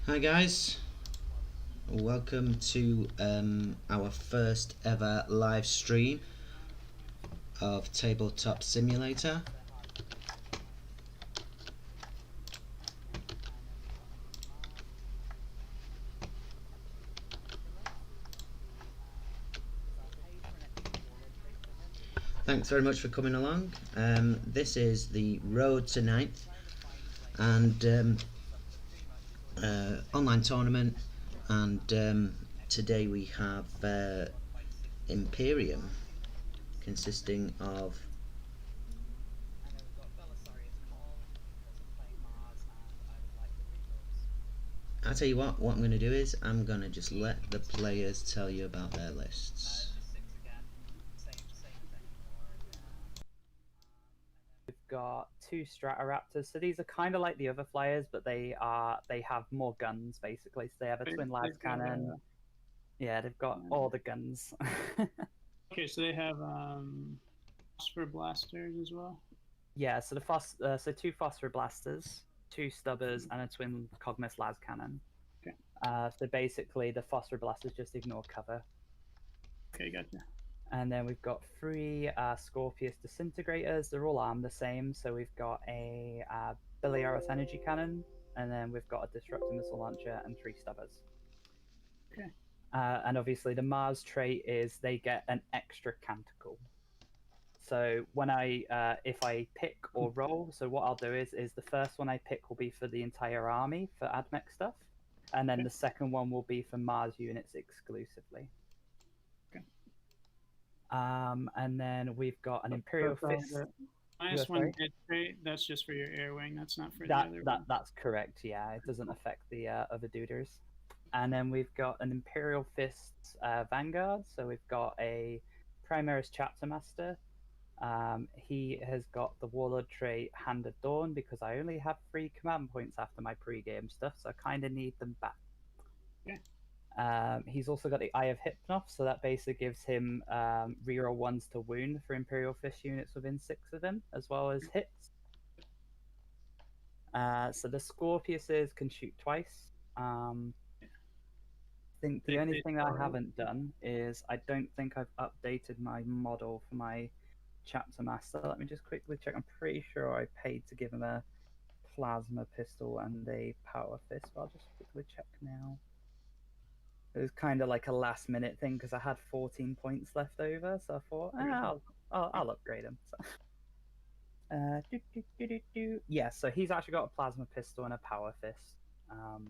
Hi guys, welcome to our first ever live stream of Tabletop Simulator. Thanks very much for coming along. This is the Road to Ninth and online tournament, and today we have Imperium consisting of. I'll tell you what I'm going to do is I'm going to just let the players tell you about their lists. We've got two Stratoraptors. So these are kind of like the other flyers, but they have more guns basically. So they have a twin las cannon. Yeah, they've got all the guns. Okay, so they have phosphor blasters as well. Yeah, so so two phosphor blasters, two stubbers, and a twin Cogmus las cannon. Okay. So basically, the phosphor blasters just ignore cover. Okay, gotcha. And then we've got three Scorpius disintegrators. They're all armed the same. So we've got a Biliaris energy cannon, and then we've got a disruptor missile launcher and three stubbers. Okay. And obviously, the Mars trait is they get an extra canticle. So when if I pick or roll, so what I'll do is the first one I pick will be for the entire army for AdMech stuff, and then the second one will be for Mars units exclusively. Okay. And then we've got an Imperial Fist. Minus one hit rate, that's just for your air wing, that's not for that, the other that one. That's correct, yeah. It doesn't affect the other duders. And then we've got an Imperial Fist Vanguard, so we've got a Primaris Chapter Master. He has got the Warlord trait Hand of Dawn because I only have 3 command points after my pre-game stuff, so I kind of need them back. Okay. He's also got the Eye of Hypnoth, so that basically gives him reroll 1s to wound for Imperial Fist units within 6 of him, as well as hits. So the Scorpiuses can shoot twice. I think the only thing I haven't done is I don't think I've updated my model for my Chapter Master. Let me just quickly check. I'm pretty sure I paid to give him a plasma pistol and a power fist, but I'll just quickly check now. It was kind of like a last minute thing because I had 14 points left over, so I thought, I'll upgrade him. So. Yeah, so he's actually got a plasma pistol and a power fist.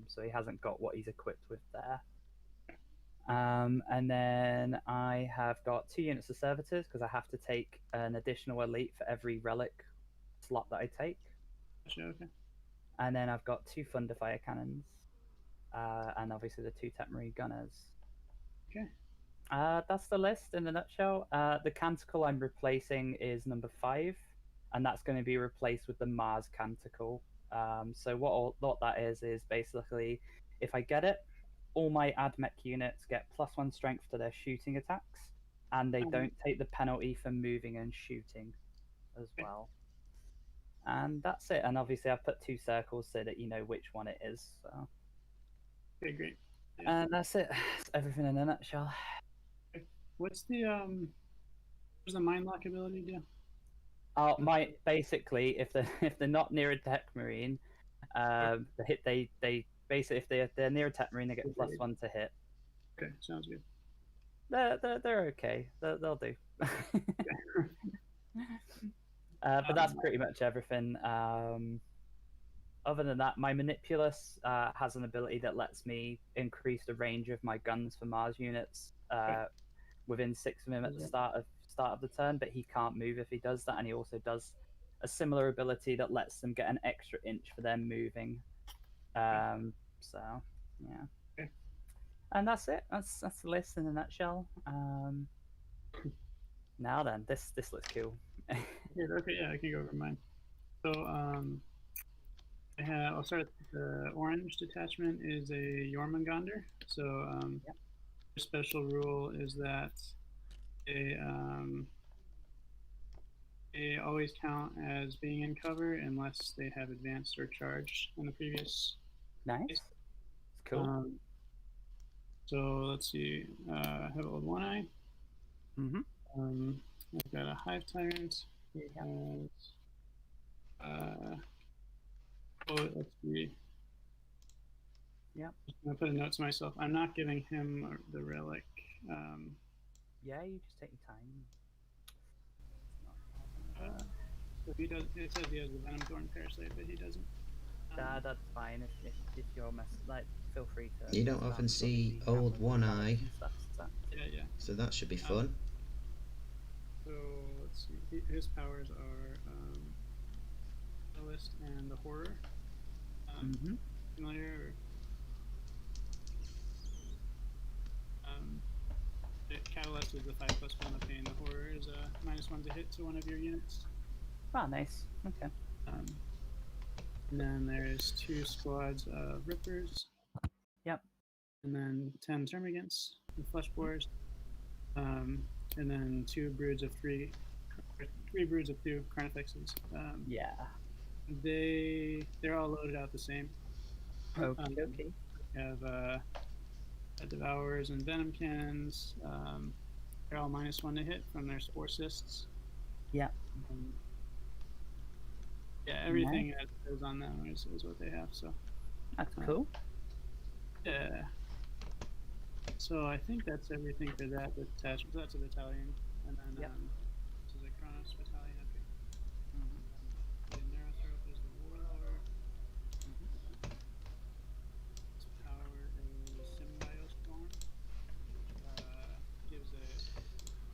So he hasn't got what he's equipped with there. And then I have got 2 units of servitors because I have to take an additional elite for every relic slot that I take. Okay. And then I've got 2 Thunderfire cannons, and obviously the 2 Tetmarine gunners. Okay. That's the list in a nutshell. The canticle I'm replacing is number 5, and that's going to be replaced with the Mars canticle. So what that is basically, if I get it, all my AdMech units get +1 strength to their shooting attacks, and they don't take the penalty for moving and shooting as well. And that's it. And obviously I've put 2 circles so that you know which one it is. So. Okay, great. Yeah. And that's it. That's everything in a nutshell. What's the mind lock ability do? Oh, basically, if they're not near a Tetmarine, they basically if they're near a Tetmarine, they get +1 to hit. Okay, sounds good. They're okay. They'll do. But that's pretty much everything. Other than that, my Manipulus has an ability that lets me increase the range of my guns for Mars units within 6 of him at the start of the turn, but he can't move if he does that, and he also does a similar ability that lets them get an extra inch for them moving. So yeah. Okay. And that's it. That's the list in a nutshell. Now then, this looks cool. Okay, yeah, I can go over mine. So I'll start with the orange detachment is a Jormungandr. So Yep. the special rule is that they always count as being in cover unless they have advanced or charged in the previous. Nice. Case. Cool. So let's see. I have old One Eye. I've got a Hive Tyrant. He has. Let's see. Yeah. I'm gonna put a note to myself. I'm not giving him the relic. Yeah, you just take your time. So he does. It says he has the Venom Thorn Parasite, but he doesn't. That's fine. If you're feel free to. You don't often see old One Eye, Yeah. so that should be fun. So let's see. His powers are Catalyst and the Horror. Familiar? The Catalyst is the 5+1 of pain. The Horror is a -1 to hit to one of your units. Ah, nice. Okay. And then there's 2 squads of Rippers. Yep. And then 10 Termagants and Flesh Borers. And then 3 broods of 2 Carnifexes. Yeah. They're all loaded out the same. Okay. We have Devourers and Venom Cannons. They're all -1 to hit from their Spore Cysts. Yeah. Everything that goes on them is what they have. So that's cool. Yeah. So I think that's everything for that detachment. So that's a battalion, and then this is a Kronos battalion. Okay. The Neurothrope is the Warlord. Its power is Symbiospore. Gives a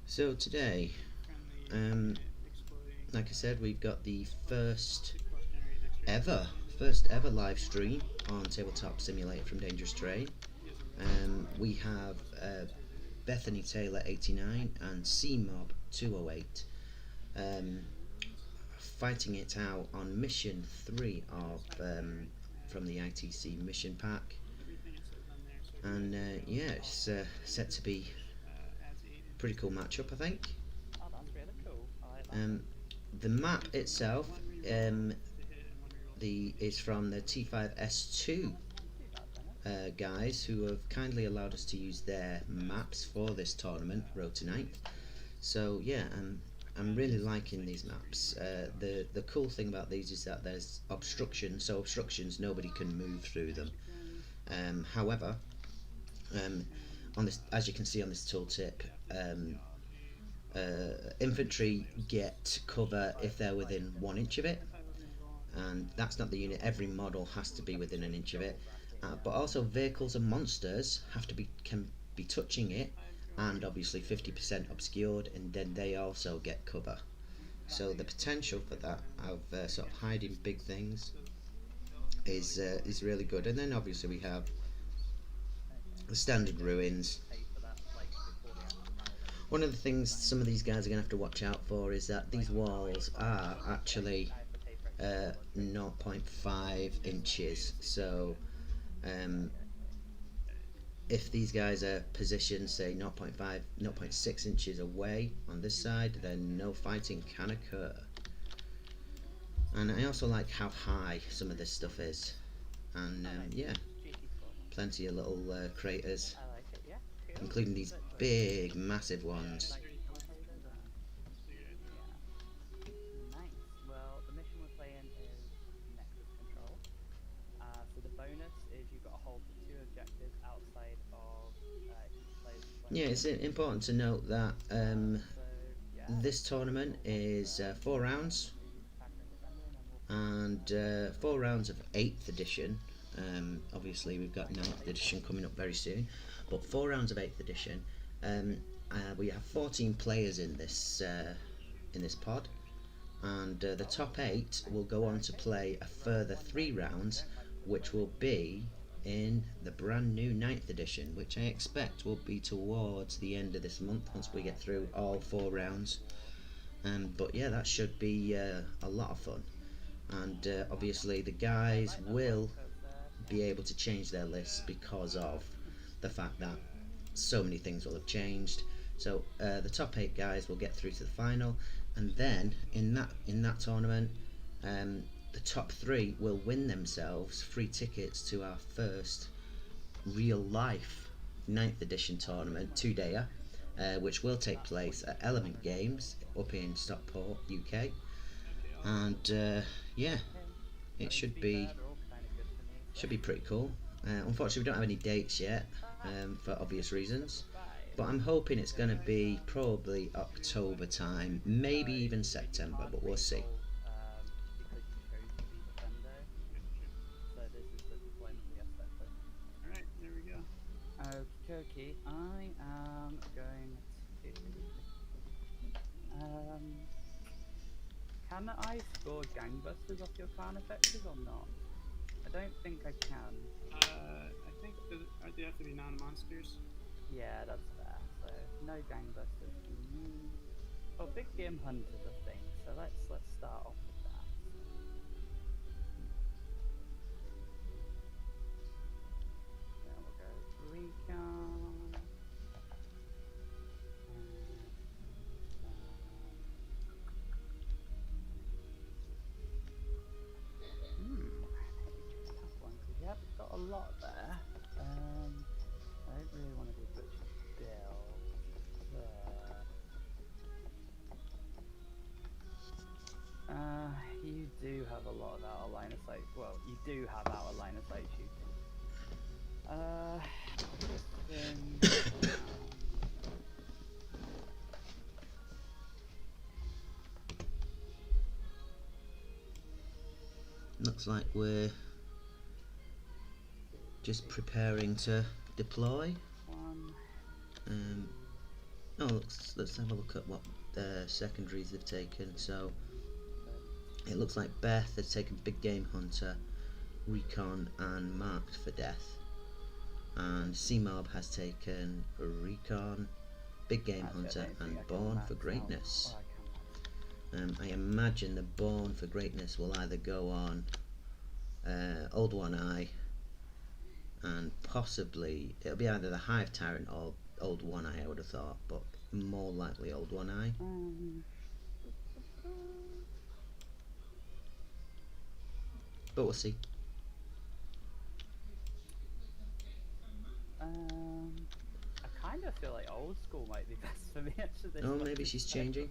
So today, friendly like I said, we've got the first 6+ generate extra ever live stream on Tabletop Simulator from Dangerous Terrain. We have Bethany Taylor 89 and C-Mob 208 fighting it out on mission 3 of from the ITC mission pack, and yeah, it's set to be a pretty cool matchup, I think. Oh, that's really cool. I like that. The map itself is from the T5S2 guys, who have kindly allowed us to use their maps for this tournament, Road to Ninth. So yeah, I'm really liking these maps. The cool thing about these is that there's obstruction, so obstructions, nobody can move through them. However, on this, as you can see on this tooltip, infantry get cover if they're within 1 inch of it, and that's not the unit. Every model has to be within 1 inch of it, but also vehicles and monsters can be touching it, and obviously 50% obscured, and then they also get cover. So the potential for that of sort of hiding big things is really good. And then obviously we have the standard ruins. One of the things some of these guys are going to have to watch out for is that these walls are actually 0.5 inches, so if these guys are positioned, say 0.5, 0.6 inches away on this side, then no fighting can occur. And I also like how high some of this stuff is, and yeah, plenty of little craters, including these big massive ones. Nice. Well, the mission we're playing is Nexus Control. So the bonus is you've got to hold the 2 objectives outside of each player's. Yeah, it's important to note that this tournament is 4 rounds, and 4 rounds of 8th edition. Obviously we've got 9th edition coming up very soon, but 4 rounds of 8th edition. We have 14 players in this pod, and the top 8 will go on to play a further 3 rounds, which will be in the brand new 9th edition, which I expect will be towards the end of this month once we get through all 4 rounds. But yeah, that should be a lot of fun, and obviously the guys will be able to change their lists because of the fact that so many things will have changed. So the top 8 guys will get through to the final, and then in that tournament, the top 3 will win themselves free tickets to our first real life 9th edition tournament, 2-dayer, which will take place at Element Games up in Stockport, UK. Okay, And yeah, it To should be be fair, they're all kind of good for me. So. pretty cool. Unfortunately, we don't have any dates yet, for obvious reasons. But I'm hoping it's going to be probably October time, maybe even September, but we'll see. Because you chose to be defender. So this is the deployment we have set for. Alright, there we go. Okay, I am going to. Can I score gangbusters off your clan effectors or not? I don't think I can. I think they have to be non-monsters. Yeah, that's fair. So no gangbusters from me. Oh, big game hunter's a thing. So let's start off with that. Then we'll go recon. Tough one because we have got a lot there. I don't really want to do butcher bill there. You do have a lot of out of line of sight. Well, you do have out of line of sight shooting. Looks like we're just preparing to deploy. Let's have a look at what secondaries they've taken. So it looks like Beth has taken Big Game Hunter, Recon and Marked for Death, and C-Mob has taken Recon, Big Game Hunter and Born for Greatness. I imagine the Born for Greatness will either go on Old One Eye, and possibly it'll be either the Hive Tyrant or Old One Eye, I would have thought, but more likely Old One Eye. But we'll see. I kind of feel like old school might be best for me actually. Oh, maybe she's changing.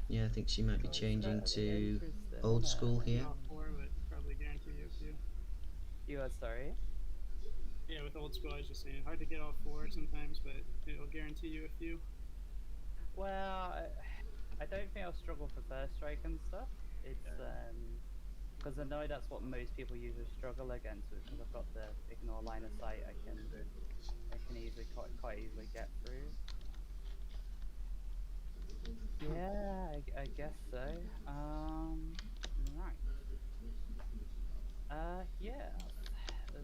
Yeah, I think she might be changing to old school here. But probably guarantee you a few. You are sorry? Yeah, with old school, I was just saying, hard to get all 4 sometimes, but it'll guarantee you a few. Well, I don't think I'll struggle for first strike and stuff. It's because I know that's what most people usually struggle against. Because I've got the ignore line of sight, I can easily quite easily get through. Yeah, I guess so. Right. Yeah,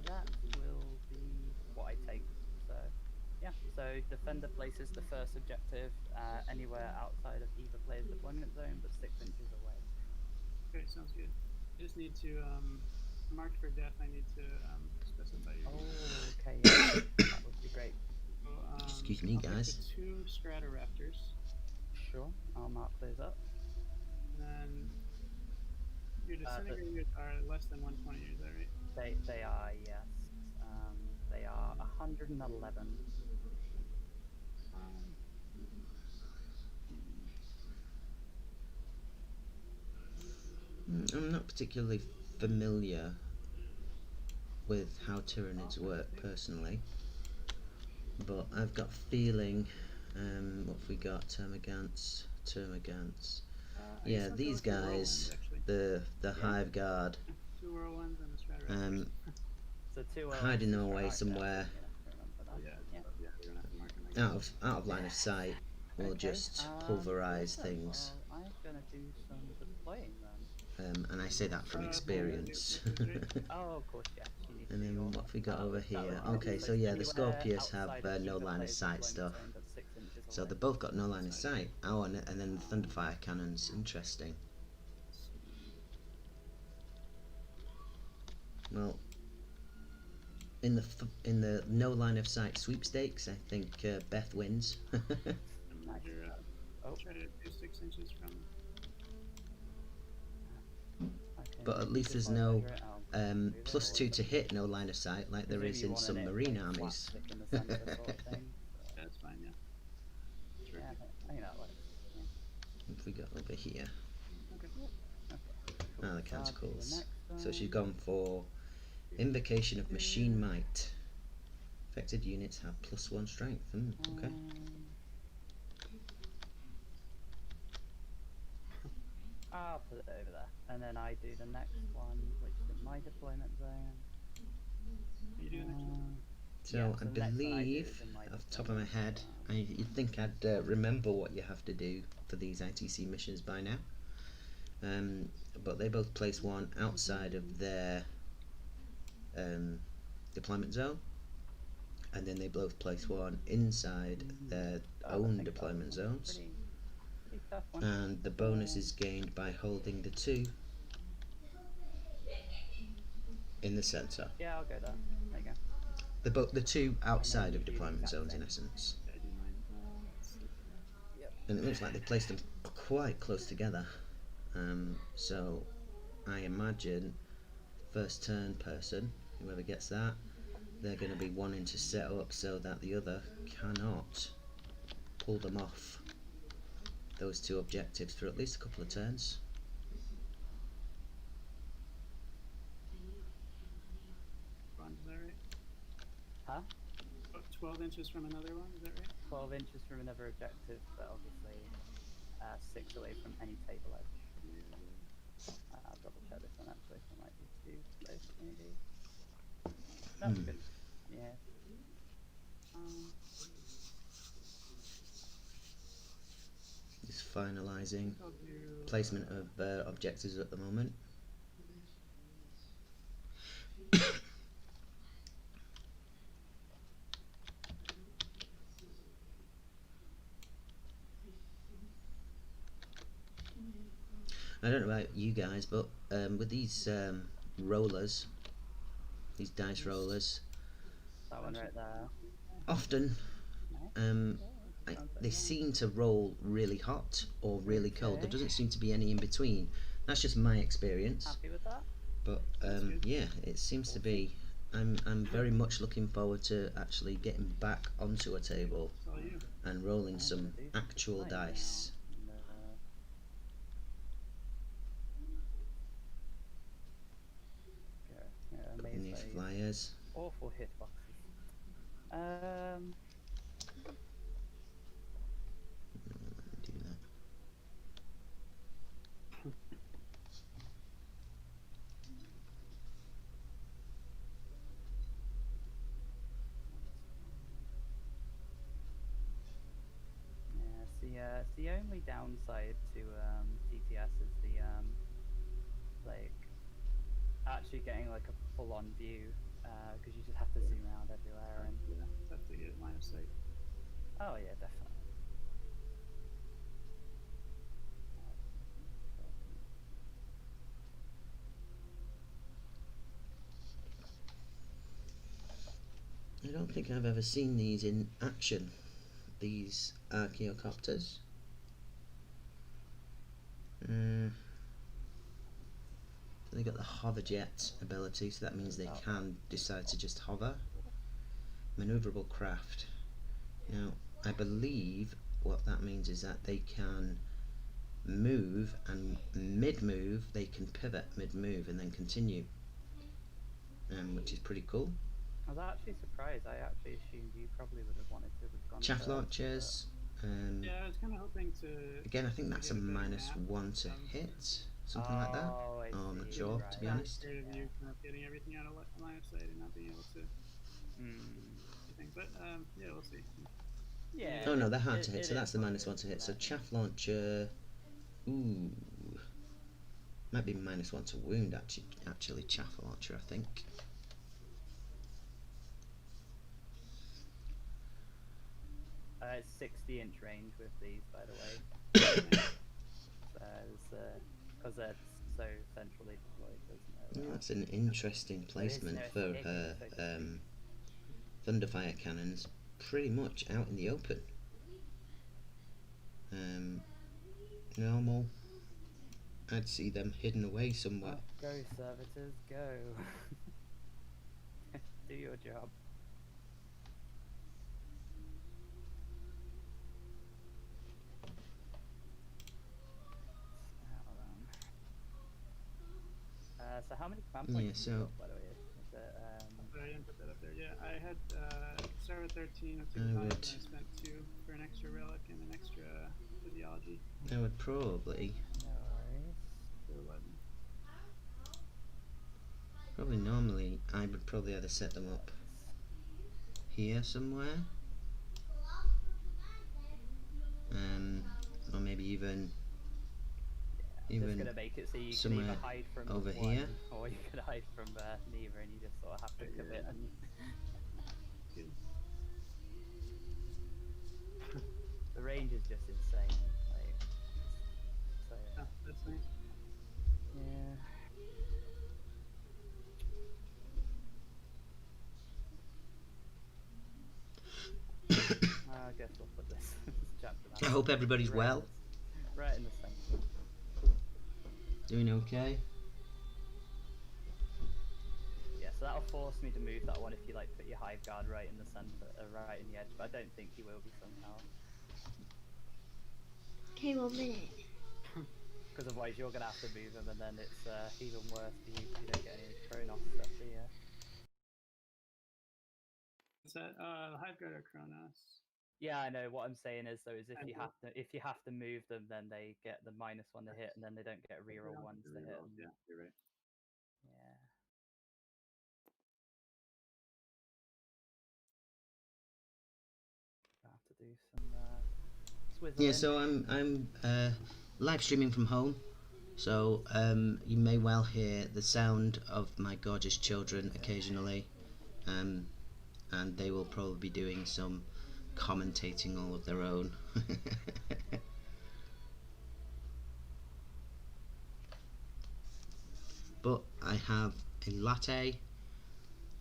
that will be what I take. So, yeah. So defender places the first objective anywhere outside of either player's deployment zone, but 6 inches away. Okay, sounds good. I just need to Marked for Death. I need to specify your. Oh, okay. Yeah, that would be great. So, Excuse me, I'll guys. take the 2 Stratoraptors. Sure, I'll mark those up. And then your disintegrators are less than 120, is that right? They are, yes. They are 111. I'm not particularly familiar with how Tyranids work personally, but I've got a feeling. What have we got? Termagants. Yeah, these guys, the Hive Guard, 2 whirlwinds and a Stratoraptor. So 2 hiding them away somewhere out of line of sight. Will just pulverize things. Well, I'm gonna do some deploying then. And I say that from experience. Oh, of course, yeah. And then what have we got over here? Okay, so yeah, the Scorpius have no line of sight stuff. So they've both got no line of sight. Oh, and then the Thunderfire cannons. Interesting. Well, in the no line of sight sweepstakes, I think Beth wins. Try to do 6 inches from. But at least there's no +2 to hit, no line of sight, like there is in some marine armies. In the center sort of thing. So, That's fine, yeah. yeah, I think that works. Yeah. What have we got over here? Okay. Cool. The So I'll do the canticles. next So she's one. gone for Invocation of Machine Might. Affected units have +1 strength. Okay. I'll put it over there, and then I do the next one, which is in my deployment zone. You do the next one? So Yeah, I so the next one I do believe, is in my off the top of my deployment head, zone. you'd think I'd remember what you have to do for these ITC missions by now. But they both place one outside of their deployment zone, and then they both place one inside their own deployment zones. Pretty tough one. And the bonus is gained by holding the 2 in the centre. Yeah, I'll go there. There you go. The 2 outside of you do the deployment exact zones, in same. essence. Yeah, I do mine. Let's see. Yep. And it looks like they placed them quite close together. So I imagine first turn person, whoever gets that, they're going to be wanting to set up so that the other cannot pull them off those 2 objectives for at least a couple of turns. Ron, is that right? Huh? 12 inches from another one, is that right? 12 inches from another objective, but obviously 6 away from any table edge. I'll double check this one actually, so it might be too close maybe. No, good. Yeah. Just finalising I'll do, placement of objectives at the moment. I don't know about you guys, but with these rollers, these dice rollers, That one right there. often they seem to roll really hot or really cold. There doesn't seem to be any in between. That's just my experience. Happy with that? But yeah, it seems to be. I'm very much looking forward to actually getting back onto a table it's all you. and rolling some actual dice. In these flyers. Awful hitboxes. Do that. Yeah, it's the only downside to TTS is the like actually getting like a full-on view because you just have to zoom around everywhere and Yeah, it's tough to get line of sight. oh yeah, definitely. I don't think I've ever seen these in action, these archaeocopters. So they got the hover jet ability, so that means they can decide to just hover. Maneuverable craft. Now, I believe what that means is that they can move, and mid-move they can pivot mid-move and then continue, which is pretty cool. I was actually surprised. I actually assumed you probably would have wanted to have gone Chaff first, launchers. Yeah, I was kind of hoping to. Again, I think that's a get better -1 to hit, something like that. Oh, I I'm not see, sure, right. to be honest. Scared of you kind of getting everything out of line of sight and not being able to. I think, but yeah, we'll see. Yeah. Oh no, they're hard to hit, it so that's is the what it -1 is, to hit. So isn't it? chaff launcher, ooh, might be -1 to wound actually chaff launcher, I think. It's 60-inch range with these, by the way. Because they're so centrally deployed, there's no. That's an interesting placement no for escaping, her so to speak. thunderfire cannons, pretty much out in the open. Normal, I'd see them hidden away somewhere. Oh, go, servitors, go. Do your job. So how many command points Yeah, have you so got, by the way? Is it, I didn't put that up there. Yeah, I had started with 13 with 2 I battalions, would- and I spent 2 for an extra relic and an extra physiology. I would probably no worries. So 11. normally I would probably either set them up here somewhere, or maybe even I'm just gonna make it so you can either somewhere hide from over one, here. or you can hide from neither, and you just sort of have to commit. And Good. the range is just insane. Like, so Oh, that's nice. yeah. I guess we'll put this chapter. I hope everybody's right well. Right in the center. Doing okay? Yeah, so that'll force me to move that one if you like put your hive guard right in the center, right in the edge. But I don't think he will be somehow. Okay, 1 minute. Because otherwise you're gonna have to move him, and then it's even worse for you. You don't get any Kronos stuff. Yeah. Is that Hive Guard or Kronos? Yeah, I know. What I'm saying is, though, is if you have to move them, then they get the -1 to hit, and then they don't get reroll ones to hit. Yeah, you're right. Yeah. I have to do some swizzling. Yeah, so I'm live streaming from home, so you may well hear the sound of my gorgeous children occasionally, and they will probably be doing some commentating all of their own. But I have a latte,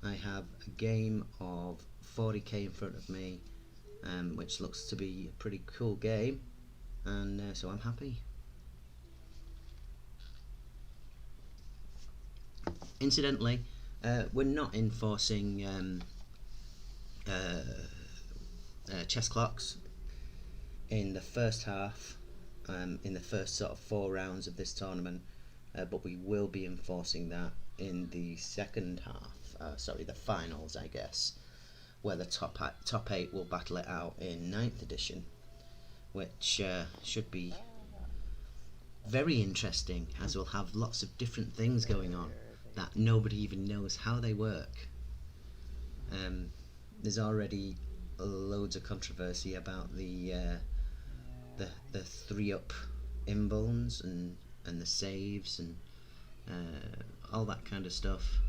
I have a game of 40k in front of me, which looks to be a pretty cool game, and so I'm happy. Incidentally, we're not enforcing chess clocks in the first half, in the first sort of 4 rounds of this tournament, but we will be enforcing that in the second half, the finals, I guess, where the top 8 will battle it out in 9th edition, which should be very interesting, as we'll have lots of different things going on that nobody even knows how they work. There's already loads of controversy about the 3-up invulns and the saves and all that kind of stuff.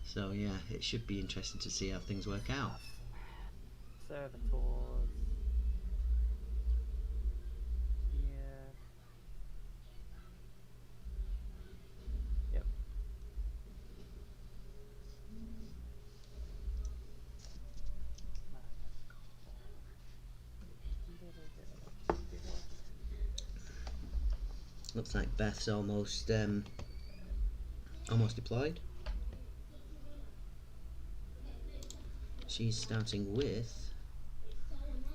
So yeah, it should be interesting to see how things work out. Servitors. Yeah. Yep. Looks like Beth's almost deployed. She's starting with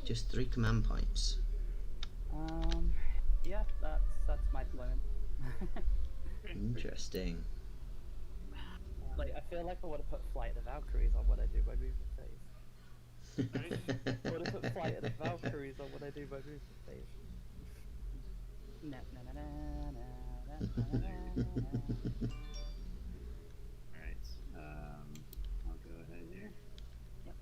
just 3 command points. Yeah, that's my deployment. Interesting. Like, I feel like I want to put Flight of the Valkyries on what I do by movement phase. I want to put Flight of the Valkyries on what I do by movement phase. Na na na na na na na na. Alright, I'll go ahead here. Yep.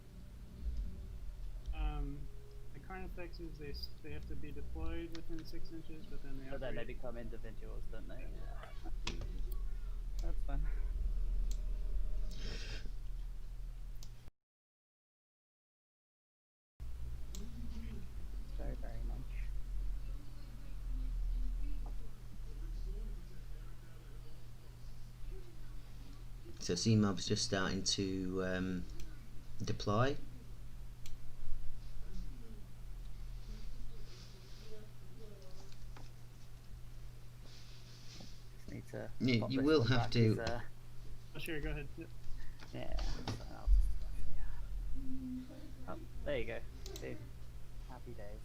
The Carnifexes, they have to be deployed within 6 inches, but then they But then they operate. become individuals, don't they? Yeah. That's fine. Very, very much. So C-Mob's just starting to deploy. need to. You, pop you this will one have back. to. Oh, sure, go ahead. Yep. Yeah. So I'll just oh, there you go. See? Happy days.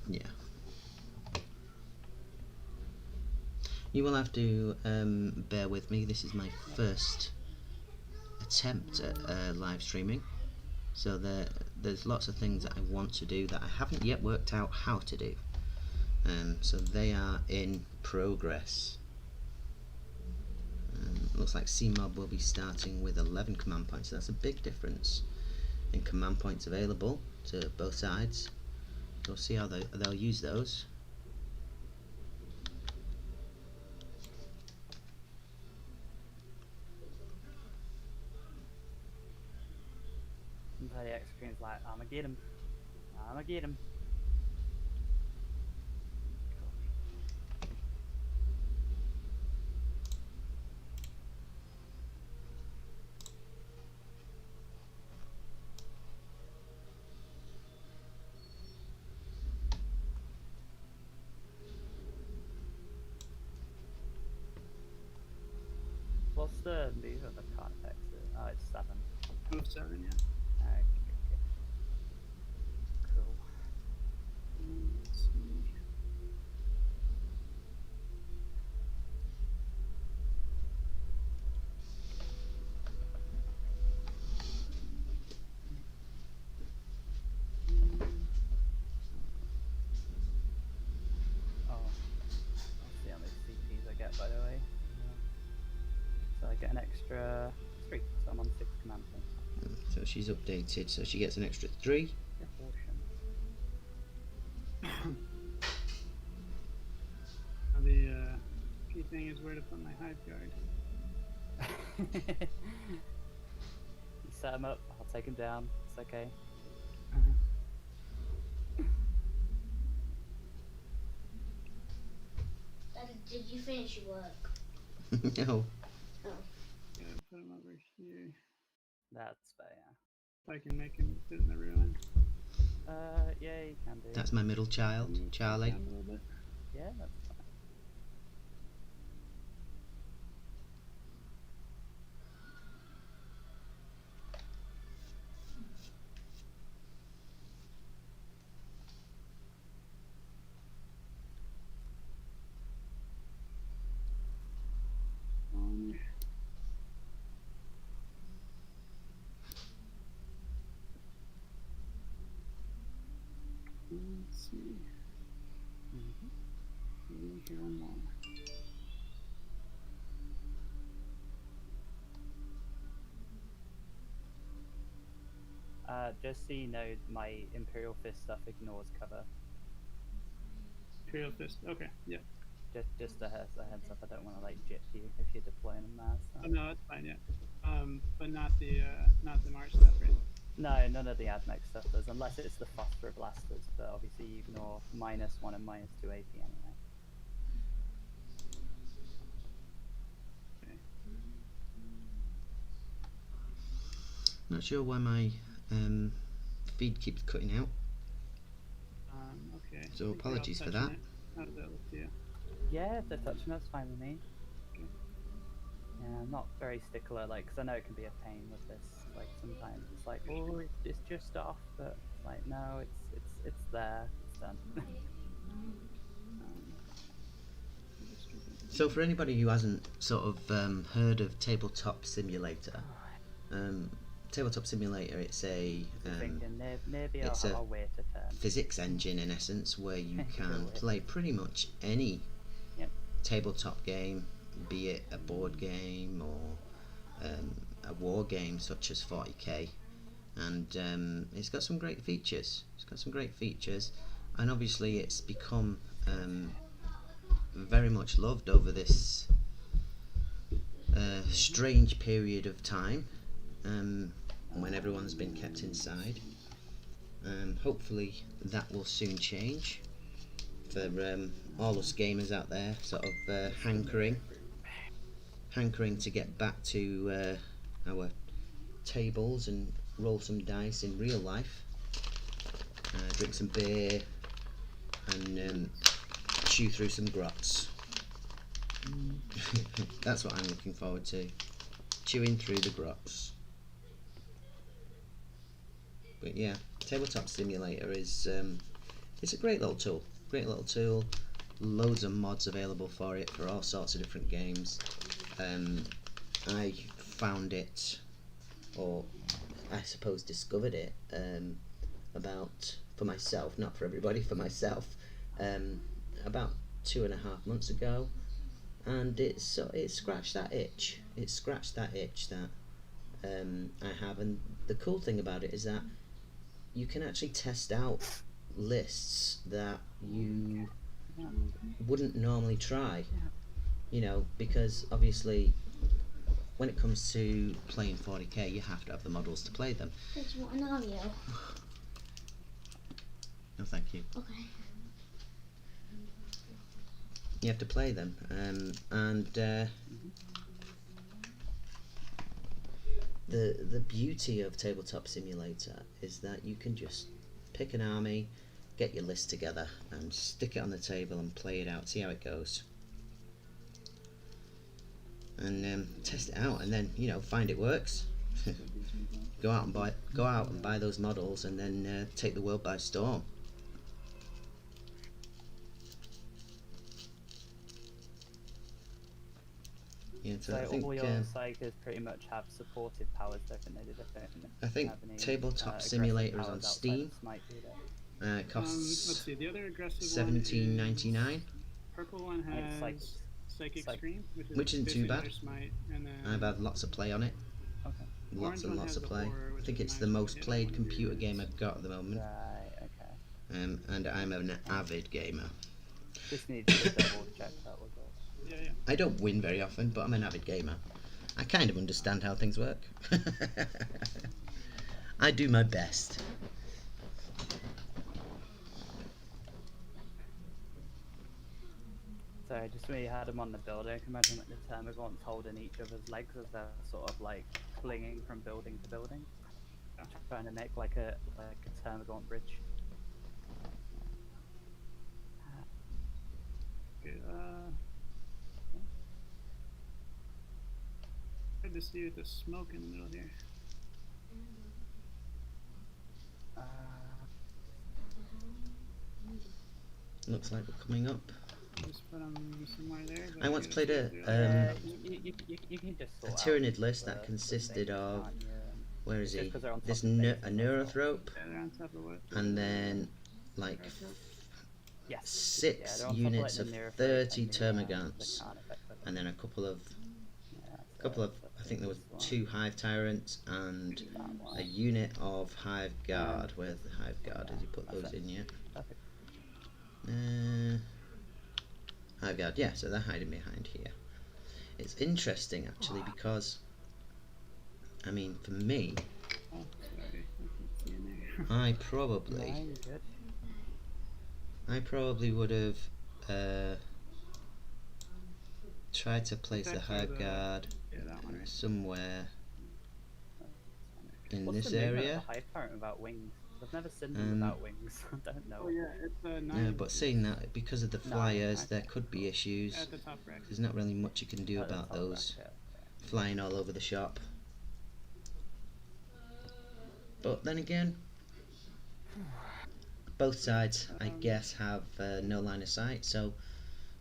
Yeah. You will have to bear with me. This is my first attempt at live streaming, so there's lots of things that I want to do that I haven't yet worked out how to do. So they are in progress. Looks like CMOB will be starting with 11 command points, so that's a big difference in command points available to both sides. We'll see how they'll use those. Until the X-Queen's like, I'ma get him. I'ma get him. What's the move of the card effects? Oh, it's 7. Move 7, yeah. Okay. Cool. Let's see. Oh, let's see how many CPs I get, by the way. So I get an extra 3, so I'm on 6 command points. So she's updated, so she gets an extra 3. Yeah, awesome. Now the key thing is where to put my hive guard. You set him up, I'll take him down. It's okay. Daddy, did you finish your work? No. Oh. Yeah, put him over here. That's fair, yeah. If I can make him fit in the ruin. Yeah, you can do. That's my middle child, Charlie. Down a little bit. Yeah, that's fine. On. Let's see. Maybe here one more. Just so you know, my Imperial Fist stuff ignores cover. Imperial Fist. Okay, yeah. Just a heads up, I don't want to like jip you if you're deploying them there. So. Oh no, that's fine, yeah. But not the March stuff, right? No, none of the AdMech stuff does, unless it's the Phosphor Blasters, but obviously you ignore -1 and -2 AP anyway. Okay. Not sure why my feed keeps cutting out. Okay. So apologies for that. How does that look to you? Yeah, if they're touching us, fine with me. Okay. Yeah, I'm not very stickler, like, because I know it can be a pain with this. Like sometimes it's like, oh, it's just off, but like, no, it's there, it's done. So for anybody who hasn't sort of heard of Tabletop Simulator, Tabletop Simulator, it's a Thinking maybe it's I'll wait a turn. physics engine in essence, where you can Cool. play pretty much any Yep. tabletop game, be it a board game or a war game such as 40k, and it's got some great features. And obviously it's become very much loved over this strange period of time when everyone's been kept inside. Hopefully that will soon change for all us gamers out there, sort of hankering to get back to our tables and roll some dice in real life, drink some beer, and chew through some grots. That's what I'm looking forward to, chewing through the grots. But yeah, Tabletop Simulator is it's a great little tool. Loads of mods available for it for all sorts of different games. I found it, or I suppose discovered it, for myself, not for everybody, for myself, about 2.5 months ago, and it scratched that itch. It scratched that itch that I have, and the cool thing about it is that you can actually test out lists that you wouldn't normally try, you know, because obviously when it comes to playing 40k you have to have the models to play them. Do you want an Oreo? No thank you. Okay. You have to play them, and the beauty of Tabletop Simulator is that you can just pick an army, get your list together and stick it on the table and play it out, see how it goes, and test it out, and then, you know, find it works. go out and buy those models, and then take the world by storm. Yeah, so I think all your psychers pretty much have supportive powers, don't they? I think Tabletop Simulator is on Steam. It costs let's see, the other aggressive $17.99. Purple one has Psychic Scream, which isn't too bad. Smite, and then I've had lots of play on it. Okay. Lots and lots of play. I think it's the most played computer game I've got at the moment. Right, okay. And I'm an avid gamer. Just need to double check that was all. Yeah. I don't win very often, but I'm an avid gamer. I kind of understand how things work. I do my best. So just when you had them on the building, I can imagine like the Termagants holding each other's legs as they're sort of like clinging from building to building, trying to make like a Termagant bridge. Okay, hard to see with the smoke in the middle here. Looks like we're coming up. Just put them somewhere there. I once played a You can just a sort Tyranid out list the that consisted things, of, can't you? where is Just he? 'cause they're on top This of things, a Neurothrope, Yeah, they're on top of what? and then like Yes. 6 they're on top of, units like, of the Neurothrope 30 and the Termagants, Carn effectively. and then a couple of Yeah, I think there was 2 Hive Tyrants and that one. a unit of Hive Guard. Where's the Hive Guard? Did you put those in yet? Perfect. Hive Guard, yeah, so they're hiding behind here. It's interesting actually because, I mean, for me, Oh, sorry. I can't see in there. I No, probably you're good. would have tried to place the That's Hive the- Guard Yeah, that one right. somewhere in What's this the movement area. of a Hive Tyrant without wings? I've never seen them without wings. I don't know. Oh yeah, it's Yeah, 9 but seeing that, because of the No, flyers, there okay. could be issues. at the top rack. There's not really much you can do At the about top those rack, flying all over the shop. But then again, both sides, I guess, have no line of sight, so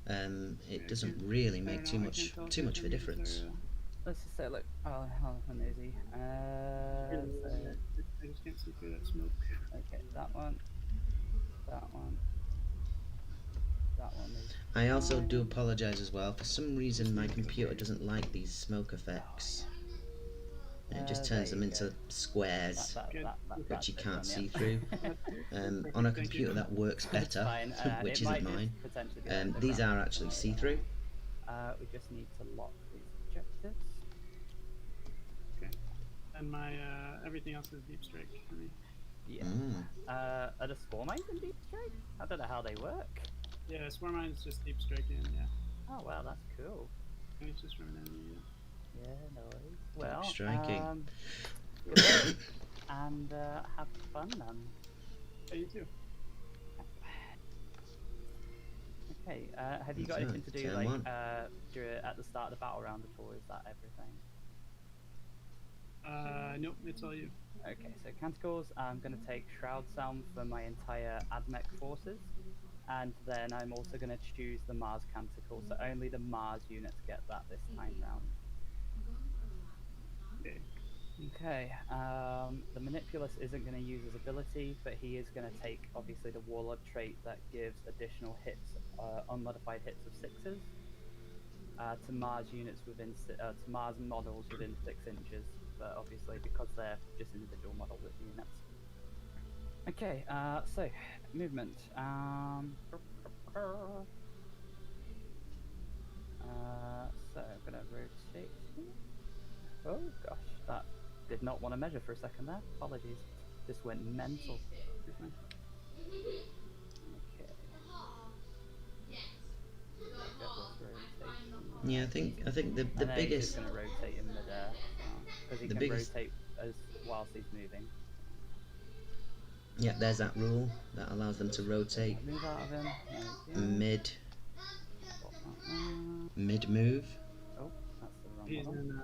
it doesn't really make too much of a difference. Let's just say, look. Oh, uneasy. I just can't see through that smoke. Okay, that one. That one. That one is. I also do apologise as well. For some reason, my computer doesn't like these smoke effects. It just turns them into squares, which you can't see through. On a computer that works better, which isn't mine, these are actually see-through. We just need to lock these objectives. Okay. And my everything else is deep strike for me. Yeah. Mm. Are the Spore Mines in Deep Strike? I don't know how they work. Yeah, Swarm Mine is just deep striking. Yeah. Oh wow, that's cool. It's just from an enemy. Yeah, no worries. Well, striking. good luck, and have fun then. Yeah, you too. Okay, have you got That's anything to do turn like one. at the start of the battle round at all? Is that everything? Nope, it's all you. Okay, so Canticles, I'm going to take Shroud Sound for my entire Admech forces, and then I'm also going to choose the Mars Canticle, so only the Mars units get that this time round. Okay. Okay, the Manipulus isn't going to use his ability, but he is going to take, obviously, the Warlord trait that gives additional hits, unmodified hits of 6s, to Mars units within, to Mars models within 6 inches, but obviously, because they're just individual model units. Okay, so, movement. So, I'm going to rotate. Oh gosh, that did not want to measure for a second there. Apologies. Just went mental. You're fine. Okay. Get this rotation. Yeah, I think the And then he's biggest just going to rotate in midair, because he The can biggest- rotate as whilst he's moving. yeah, there's that rule that allows them to rotate Move out of him. There we go. mid move. Oh, that's the wrong He's one. in,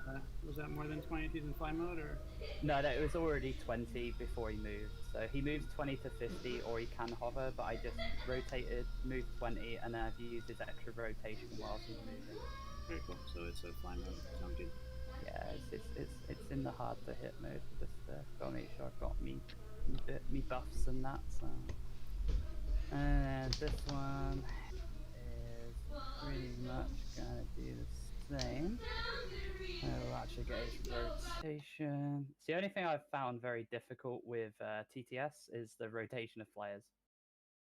was that more than 20 if he's in fly mode, or? No, it was already 20 before he moved. So he moves 20 to 50, or he can hover, but I just rotated, moved 20, and then I've used his extra rotation whilst he's moving. Very cool, so it's a fly mode, sounds good. Yeah, it's in the hard to hit mode. Just gotta make sure I've got me buffs and that. So, and this one is pretty much gonna do the same. I'll actually get his rotation. It's the only thing I've found very difficult with TTS is the rotation of flyers.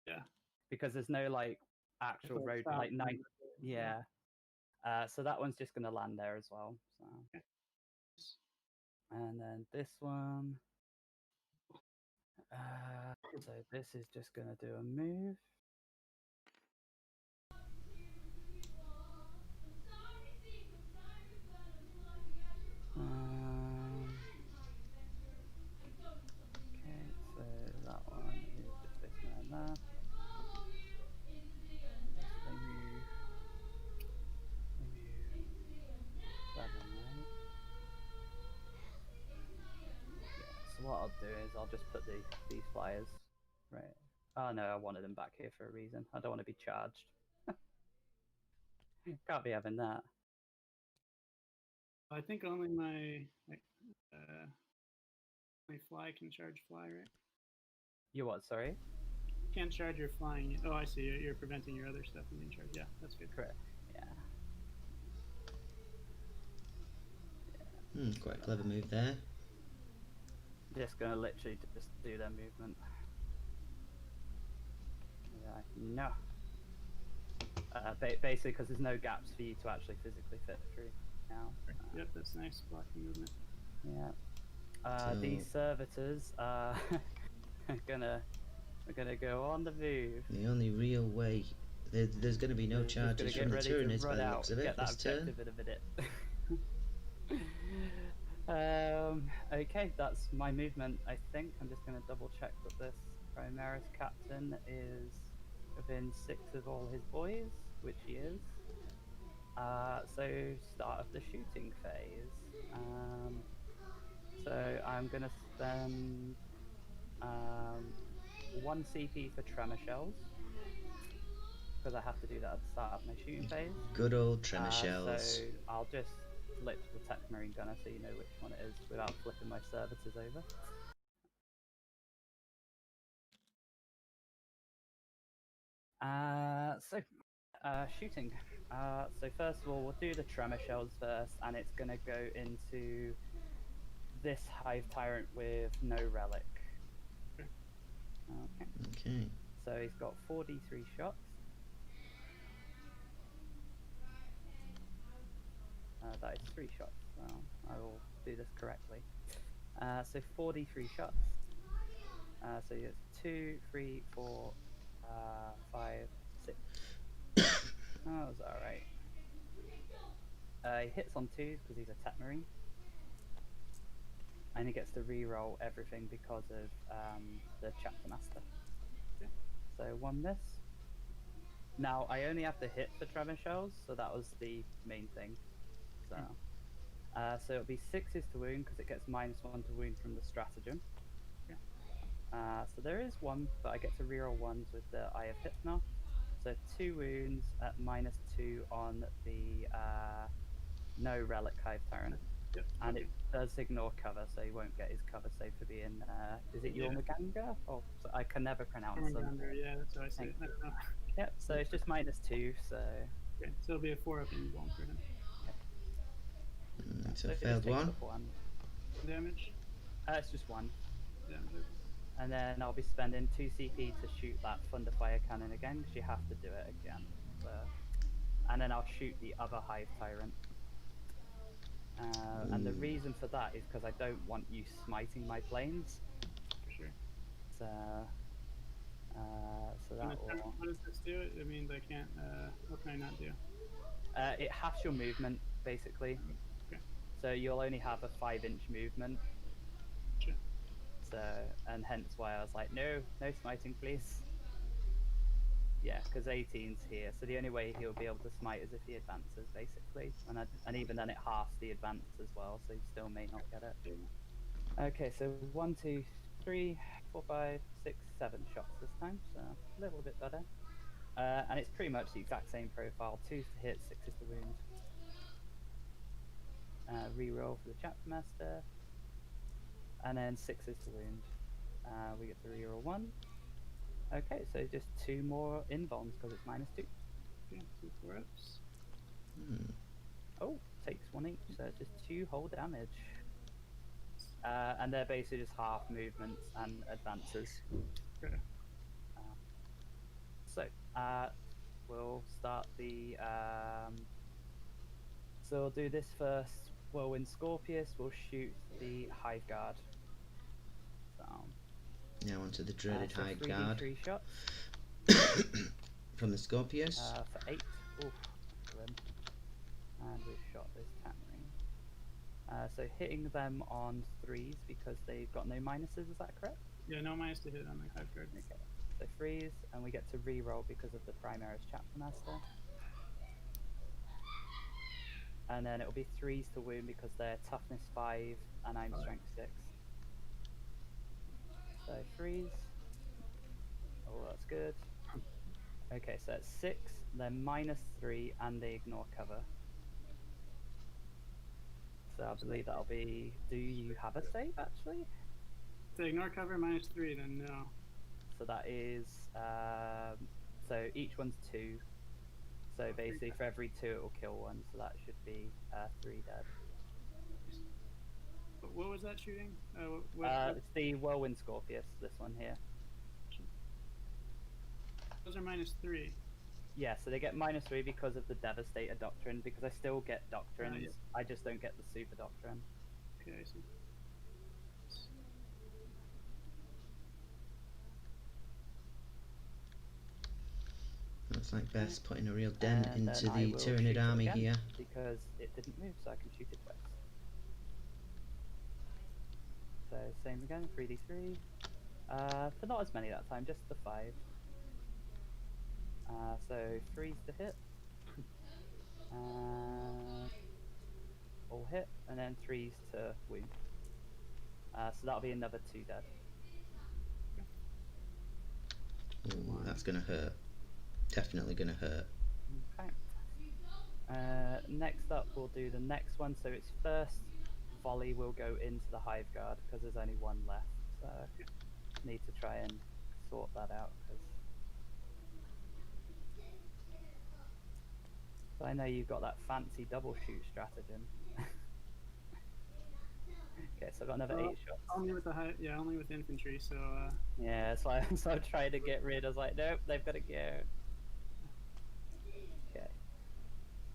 Yeah. Because there's no like actual So road stop like and night. rotate, Yeah. So that one's just gonna land there as well. So. Okay. And then this one. So this is just gonna do a move. Okay, so that one is just this and that. They move 7, right? Yeah, so what I'll do is I'll just put these flyers right. Oh no, I wanted them back here for a reason. I don't want to be charged. Can't be having that. I think only my fly can charge fly, right? You what? Sorry. Can't charge your flying. Oh, I see. You're preventing your other stuff from being charged. Yeah, that's good. Correct. Yeah. Quite a clever move there. Just gonna literally just do their movement. Yeah, no. Basically, because there's no gaps for you to actually physically fit through now. Yep, that's nice blocking movement. Yeah. These servitors are gonna go on the move. The only real way there's going to be no They're just charges gonna from the get ready to Tyranids by run the out, looks of it get that this turn. objective in a minute. Okay, that's my movement. I think I'm just gonna double check that this Primaris captain is within 6 of all his boys, which he is. So start of the shooting phase. So I'm gonna spend 1 CP for tremor shells, because I have to do that at the start of my shooting phase. Good old tremor shells. So I'll just flip the Tech Marine Gunner so you know which one it is without flipping my servitors over. Shooting. So first of all, we'll do the tremor shells first, and it's going to go into this Hive Tyrant with no relic. Okay. So he's got 4d3 shots. That is 3 shots. Well, I will do this correctly. So 4d3 shots. So it's 2, 3, 4, 5, 6. That was alright. He hits on 2s because he's a Tech Marine. And he gets to re-roll everything because of the Chapter Master. Okay. So 1 miss. Now, I only have to hit for Tremor Shells, so that was the main thing. So it'll be 6s to wound because it gets -1 to wound from the stratagem. Okay. So there is 1, but I get to reroll 1s with the Eye of Hypno. So 2 wounds at -2 on the no Relic Hive Tyrant. Yep. And Okay. it does ignore cover, so he won't get his cover save for being. Is it Yeah. Yormaganga? Oh, so I can never pronounce them. Yeah, that's how I say it. I don't know. Yep, so it's just -2, so. Okay, so it'll be a 4-up invuln for him. So it just failed takes 1. up 1. Damage? It's just 1. Damage, okay. And then I'll be spending 2 CP to shoot that Thunderfire Cannon again, because you have to do it again. So. And then I'll shoot the other Hive Tyrant. And the reason for that is because I don't want you smiting my planes. For sure. So that will... What does this do? It means I can't, what can I not do? It halves your movement, basically. Okay. So you'll only have a 5-inch movement. Sure. So, and hence why I was like, no smiting, please. Yeah, because 18's here, so the only way he'll be able to smite is if he advances, basically. And even then it halves the advance as well, so you still may not get it. Okay, so 1, 2, 3, 4, 5, 6, 7 shots this time, so a little bit better. And it's pretty much the exact same profile, 2s to hit, 6s to wound. Reroll for the Chapter Master, and then 6s to wound. We get to reroll 1. Okay, so just 2 more invulns because it's -2. Okay, 2 4-ups. Oh, takes 1 each, so it's just 2 whole damage. And they're basically just half movements and advances. Okay. So, we'll start the... So we'll do this first. Whirlwind Scorpius, we'll shoot the Hive Guard. So, Now onto the dreaded so Hive 3d3 Guard. shots. From the Scorpius. For 8. Oof, grim. And we've shot this Tamarind. So hitting them on 3s because they've got no minuses, is that correct? Yeah, no minus to hit on the Hive Guard. Okay. So 3s, and we get to re-roll because of the Primaris Chapter Master. And then it'll be 3s to wound because they're toughness 5 and I'm strength 6. So 3s. Oh, that's good. Okay, so it's 6, then -3, and they ignore cover. So I believe that'll be... Do you have a save, actually? To ignore cover -3, then no. So that is... so each one's 2. So basically for every 2 it will kill 1, so that should be 3 dead. What was that shooting? It's the Whirlwind Scorpius, this one here. Those are -3. Yeah, so they get -3 because of the Devastator Doctrine, because I still get Doctrines, yeah. I just don't get the Super Doctrine. Okay, I see. Looks like Beth's putting a real dent And into then I the will Tyranid shoot it army again, here. because it didn't move, so I can shoot it twice. So same again, 3d3. For not as many that time, just the 5. So 3s to hit. All hit, and then 3s to wound. So that'll be another 2 dead. Ooh, that's gonna hurt. Definitely gonna hurt. Okay. Next up, we'll do the next one. So its first volley will go into the Hive Guard because there's only 1 left. So need to try and sort that out. So I know you've got that fancy double shoot stratagem. Okay, so I've got another 8 shots. Only with the only with infantry. So. Yeah, that's why I'm so trying to get rid. I was like, nope, they've got to go. Okay.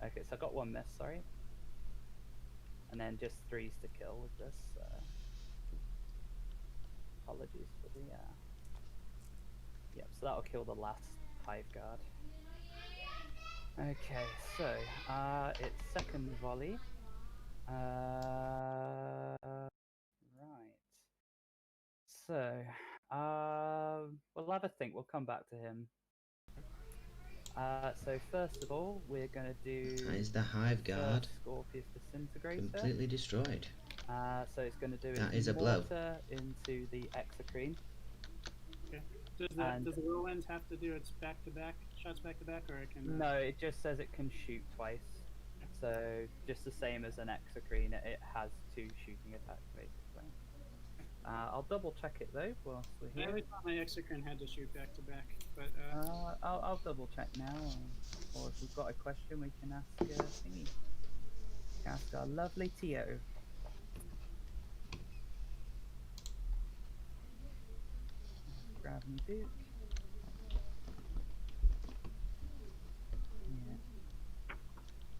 Okay, so I got 1 miss, sorry. And then just 3s to kill with this. Apologies for the. Yep, so that'll kill the last Hive Guard. Okay, so it's second volley. Right. So, we'll have a think. We'll come back to him. So first of all, we're gonna do. That is the Hive Guard. Scorpius Disintegrator. Completely destroyed. So it's going to do That its is a blow. mortar into the exocrine. Okay. Does the whirlwind have to do its back-to-back shots back-to-back, or it can? No, it just says it can shoot twice. So just the same as an exocrine, it has 2 shooting attacks basically. I'll double check it though whilst we're I here. always thought my exocrine had to shoot back-to-back, but I'll double check now, or if we've got a question, we can ask thingy. Ask our lovely Tio. Grab me Duke. Yeah.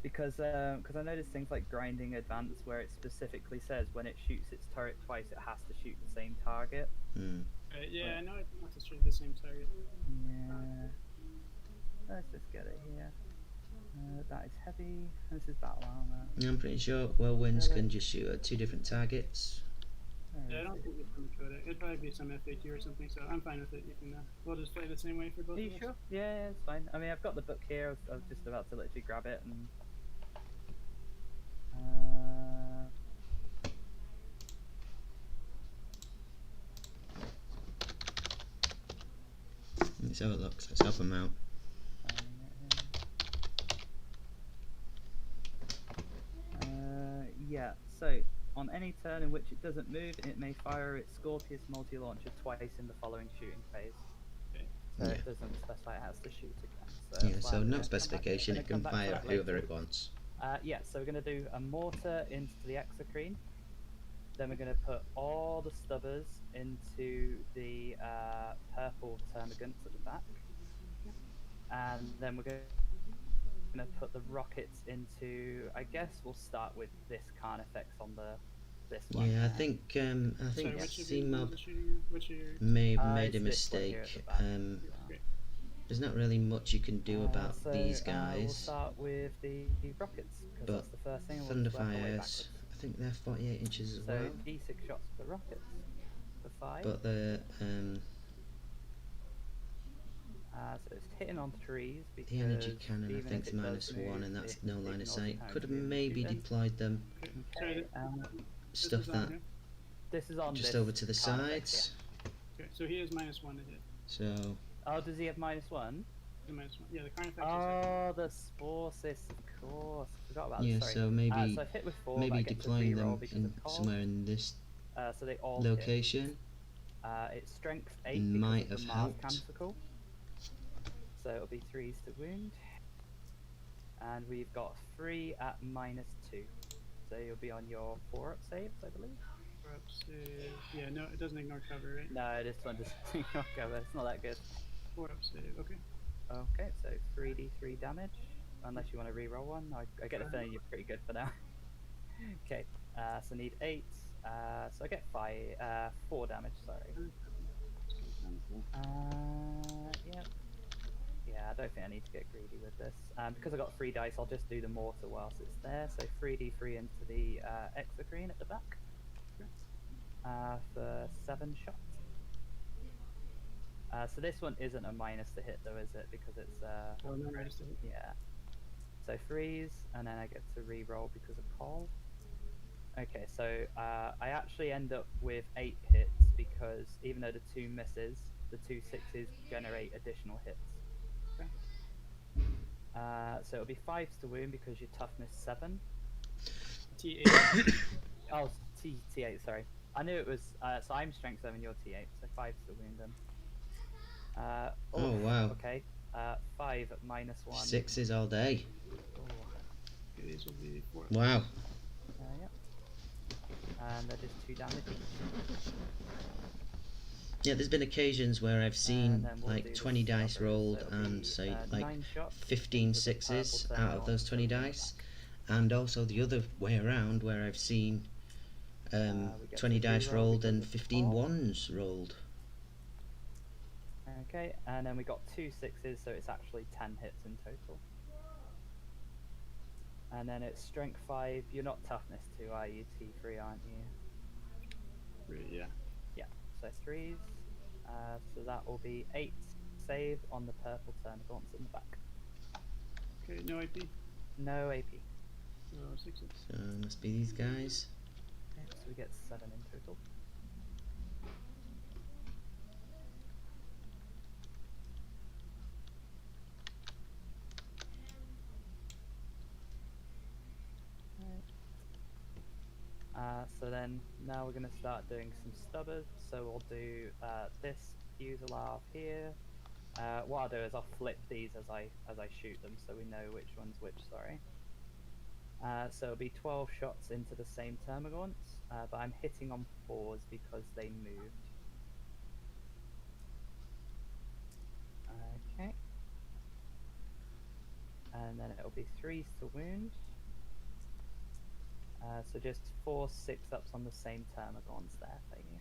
Because I noticed things like grinding advance where it specifically says when it shoots its turret twice, it has to shoot the same target. yeah, I know it wants to shoot the same target. Yeah. Let's just get it here. That is heavy. This is battle armor. I'm pretty sure whirlwinds can just shoot at 2 different targets. Yeah, I don't think it's going to code it. It'd probably be some FAQ or something, so I'm fine with it. You can, we'll just play the same way for both Are of you us. sure? Yeah, it's fine. I mean, I've got the book here. I was just about to literally grab it and. Let's have a look. Let's help them out. Yeah, so on any turn in which it doesn't move, it may fire its Scorpius multi-launcher twice in the following shooting phase. Okay. So Yeah. it doesn't specify it has to shoot again. Yeah, so no specification, it can fire whoever it wants. Yeah, so we're going to do a mortar into the exocrine. Then we're going to put all the stubbers into the purple termagants at the back. And then we're going to put the rockets into, I guess we'll start with this Carnifex on this one. Yeah, I think C-Mob may have made a it's this one here at mistake. the back. There's not really much you can do about So, these We'll guys. start with the rockets, because But that's the first thing. We'll just work our way Thunderfires, backwards. I think they're 48 inches as So well. D6 shots for the rockets. For 5. But the So it's hitting on 3s because the energy cannon, I even think, if is it does -1, move, and that's it no line of ignores sight. the Could have time to maybe shoot them. deployed them, Okay. stuff that This is on just this over to the Carnifex, sides. Okay, so he is -1 to hit. So Oh, does he have -1? The -1. Yeah, the Carnifex Oh, the Spore Cyst, of course. I forgot about yeah, this, sorry. so maybe So I've hit with 4, but I maybe get to deploying reroll them because in of cold. somewhere in this So they all hit. location. It's strength 8 Might because of the have Mars helped. Canticle. So it'll be 3s to wound. And we've got 3 at -2. So you'll be on your 4-up saves, I believe. 4-up save. Yeah, no, it doesn't ignore cover, right? No, this one doesn't ignore cover. It's not that good. 4-up save, okay. Okay, so 3d3 damage. Unless you want to reroll one. I get the feeling you're pretty good for now. Okay, so need 8. So I get 4 damage, sorry. Yep. Yeah, I don't think I need to get greedy with this. Because I got 3 dice, I'll just do the mortar whilst it's there. So 3d3 into the exocrine at the back. For 7 shots. So this one isn't a minus to hit though, is it? Because it's Oh, no, right, just a hit. yeah. So 3s, and then I get to re-roll because of call. Okay, so I actually end up with 8 hits because even though the 2 misses, the 2 6s generate additional hits. Okay. So it'll be 5s to wound because your toughness 7. T8. Oh, T8, sorry. I knew it was, so I'm strength 7, you're T8, so 5s to wound them. Oh, wow. Okay, 5 at -1. 6s all day. Okay, these will be 4. Wow. Yep. And they're just 2 damage each. Yeah, there's been occasions where I've seen then we'll do like the 20 dice stubborn, rolled so it'll and be, say 9 like shots 15 into the 6s purple out of those 20 terminal. dice, and also the other way around where I've seen We get 20 to dice reroll rolled because and of 15 call. 1s rolled. Okay, and then we got 2 6s, so it's actually 10 hits in total. And then it's strength 5. You're not toughness 2, are you? T3, aren't you? 3, yeah. Yeah, so 3s. So that will be 8 save on the purple termagants in the back. Okay, no AP. No AP. So 6. So must be these guys. Okay, so we get 7 in total. So then now we're going to start doing some stubbers. So we'll do this fuselage here. What I'll do is I'll flip these as I shoot them, so we know which one's which. Sorry. So it'll be 12 shots into the same termagants, but I'm hitting on 4s because they moved. Okay. And then it'll be 3s to wound. So just 4 6-ups on the same termagants there for you.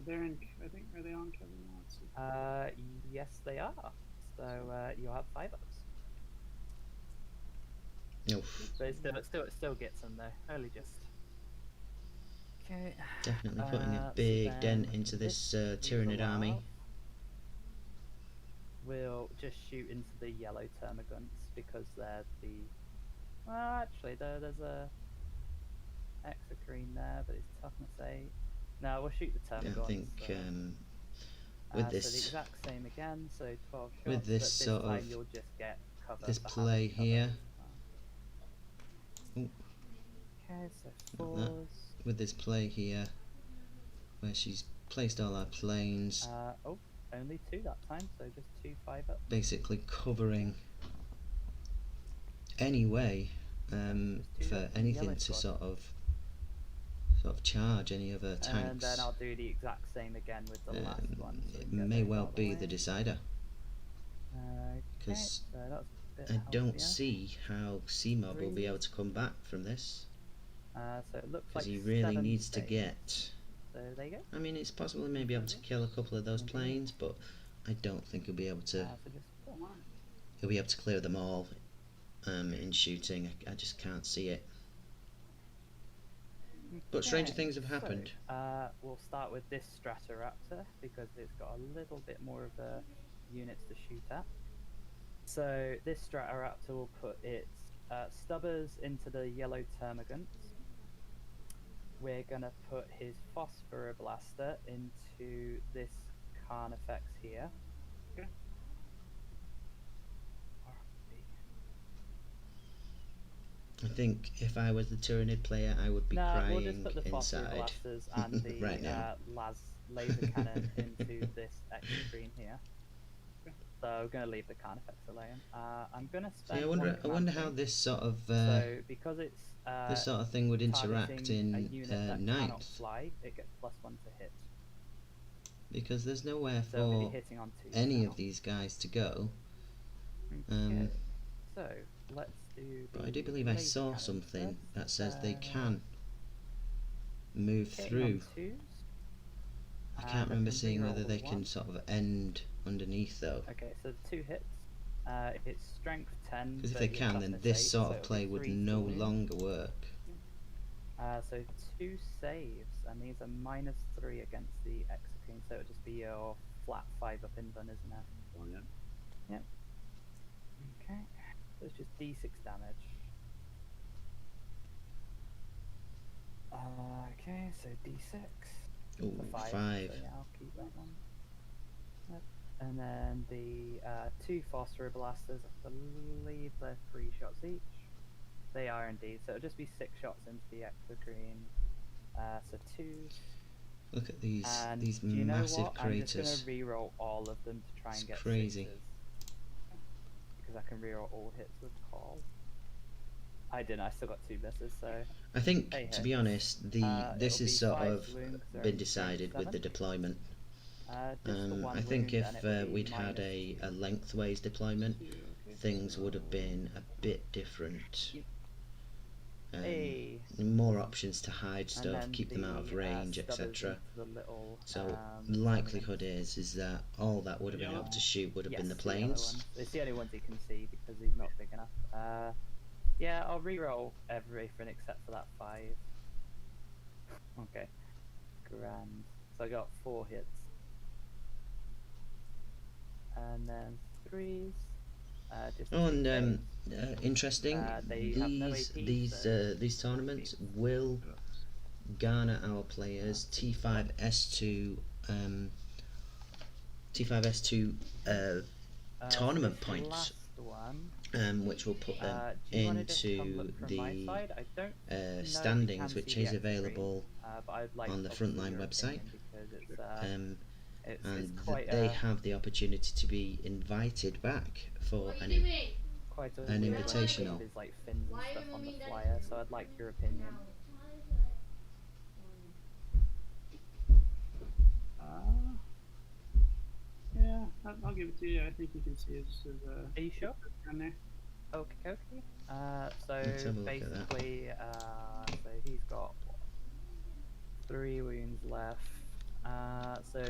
They're in. I think. Are they on cover now? Let's see. Yes, they are. So you'll have 5-ups. Oof. But it still gets them though. Only just. Okay. Definitely putting a So big then dent into this this Tyranid army. We'll just shoot into the yellow termagants because they're the. Well, actually, there's a exocrine there, but it's toughness 8. No, we'll shoot the termagants. Yeah, I think so. with So this, the exact same again, so 12 shots. with this but this sort time of you'll just get cover this for play having cover here. as well. Ooh. Okay, so Not that. 4s. With this play here, where she's placed all our planes, Oh, only 2 that time, so just 2 5-ups. basically covering any way Just 2 for ups in the yellow anything to squad. sort of charge any other tanks. And then I'll do the exact same again with the last one. So It we get may those well out of the be way. the decider, Okay, because so that's a bit I don't healthier. see how C-Mob will be 3s. able to come back from this, So it looks because like he really 7 needs to saves. get. So there you go. I mean, it's possible he may be able to kill a couple of those planes, but I don't think he'll be able to. So just 4. He'll be able to clear them all in shooting. I just can't see it. But stranger Okay, things have happened. So, we'll start with this Stratoraptor because it's got a little bit more of a units to shoot at. So this Stratoraptor will put its stubbers into the yellow termagants. We're gonna put his Phosphoroblaster into this Carnifex here. Okay. I think if I was the Tyranid player, I would be No, crying we'll just put the inside Phosphoroblasters and the right now. laser cannon into this exocrine here. So we're going to leave the Carnifex alone. I'm going to spend. See, I wonder how this sort of So because it's this sort of thing would interact targeting a in unit that cannot ninth, fly, it gets +1 to hit. because there's nowhere So it'll be for hitting on 2 any now. of these guys to go. Okay. So let's do. But I the do believe I laser saw cannon something first. that says they can move hitting through. on 2s. I And can't remember can seeing reroll whether they one. can sort of end underneath though. Okay, so 2 hits. It's strength 10. Because if but they your can, then toughness this 8, sort so of it'll play be would 3 to no wound. longer work. So 2 saves, and these are -3 against the exocrine, so it'll just be your flat 5-up invuln, isn't it? Well, yeah. Yep. Okay. So it's just d6 damage. Okay, so d6. Ooh, For 5. 5. So yeah, I'll keep that one. Yep. And then the 2 Phosphoroblasters, I believe they're 3 shots each. They are indeed, so it'll just be 6 shots into the exocrine. So 2. Look at these And these do you know massive what? craters. I'm just going to reroll all of them to try It's and get crazy. 6s. Because I can reroll all hits with call. I didn't, I still got 2 misses, so... I think, Hey, to hey. be honest, this It'll is be sort 5 of wounds, so been only decided with 7. the deployment. Just the 1 I think wound, and if it'll be we'd had -2. a lengthways deployment, Okay. things would have been a bit different. Hey. more options to hide And stuff, then keep them out of the, range, stubbers etc. into the little, So likelihood is that all that would have been able to shoot would have been the yes, yellow planes. ones. It's the only ones he can see because he's not big enough. Yeah, I'll re-roll everything except for that 5. Okay, grand. So I got 4 hits. And then 3s. Just Oh, 2 and saves. interesting. They have no AP, These tournaments will garner our players T5S2 tournament so points, last one, which will put them do you wanna just come into look from my the side? I don't know if you standings, can which see is the X screen, available but I'd like on the obviously Frontline your website. opinion because it's And quite they have the opportunity to be invited back for What are an you doing? quite a an weird way to invitational. leave his like fins and Why stuff are on the Mummy and Daddy flyer, so doing I'd like this? your opinion. Yeah, I'll give it to you. I think you can see it just as Are you sure? down there. Okay, okay. So Let's have a look at that. basically, so he's got what, 3 wounds left. So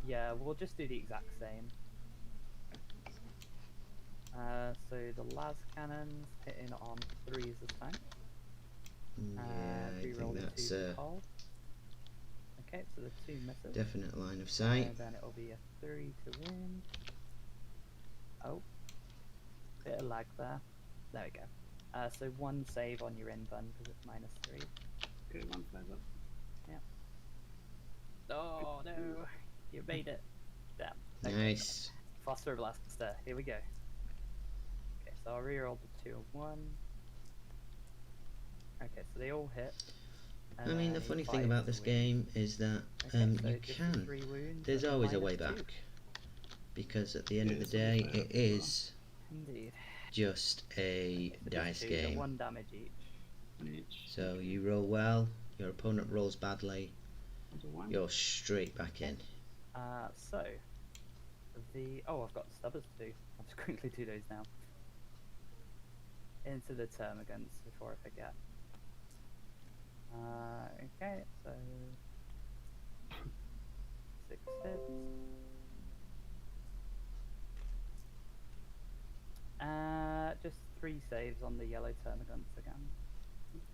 yeah, we'll just do the exact same. So the las cannons hitting on 3s this time. Yeah, I Re-roll think the that's 2 a call. Okay, so the 2 misses. definite line of sight. And then it'll be a 3 to win. Oh, bit of lag there. There we go. So 1 save on your in bun because it's -3. Okay, 1 5 up. Oh no, you made it. Damn. Okay, Nice. Foster Blaster. Here we go. Okay, so I'll reroll the 2 and 1. Okay, so they all hit. I mean, the then funny a thing 5 about to this win. game is that Okay, so you just the can. 3 wounds There's at always a way -2. back, because at the end of Yeah, the so day, we it failed as well. is Indeed. just a So just dice 2, so game. 1 damage each. 1 each. So you roll well, your opponent rolls badly, 1 to 1. you're straight back in. So the I've got stubbers to do. I'll just quickly do those now. Into the termagants before I forget. Okay, so 6 hits. Just 3 saves on the yellow termagants again.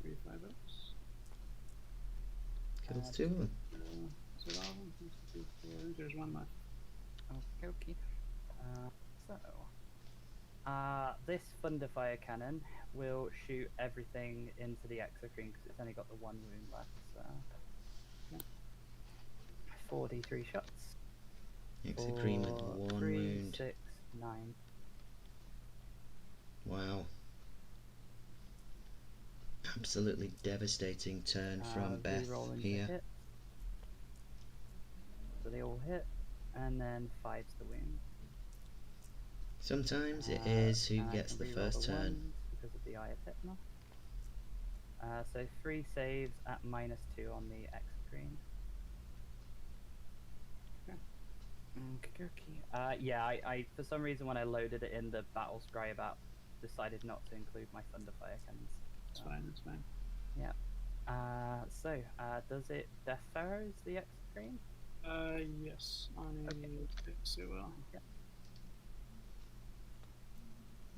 3 5 ups. Kills 2 of them. Is it all of them? 1, 2, 3, 4. I think there's 1 left. Okay, okay. This Thunderfire cannon will shoot everything into the exocrine because it's only got the 1 wound left. So 4d3 shots. Exocrine with 1 3, wound. 6, 9. Wow. Absolutely devastating turn from Beth Re-rolling to here. hit. So they all hit, and then 5's the wound. Sometimes it is who and I gets can the re-roll first turn. ones because of the Eye of Hypno. So 3 saves at -2 on the exocrine. Yeah, I for some reason when I loaded it in the battle scribe app, decided not to include my Thunderfire cannons. It's fine, it's fine. Does it Death Pharaohs the exocrine? Yes. On a Okay. 6 it will.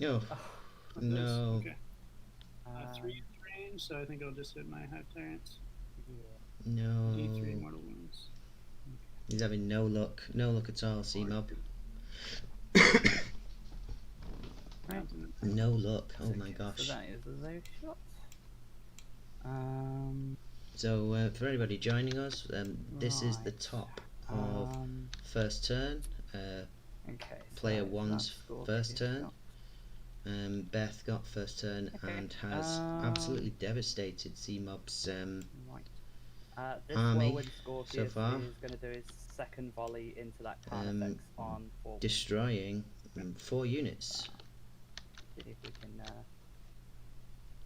Oh, It does? no. Okay. 3 range, so I think I'll just hit my Hive Tyrants. Yeah. D3 No. mortal wounds. He's having no luck. No luck at all, C-Mob. Right. No luck. Oh my Okay, gosh. So that is those shots. So for anybody joining us, this is the Right. top of first turn. Okay. Player so one's that's Scorpius first turn. shot. Beth got first turn Okay, and has absolutely devastated C-Mob's Right. This army whirlwind Scorpius so far. is going to do his second volley into that Carnifex on 4. destroying 4 units. See if we can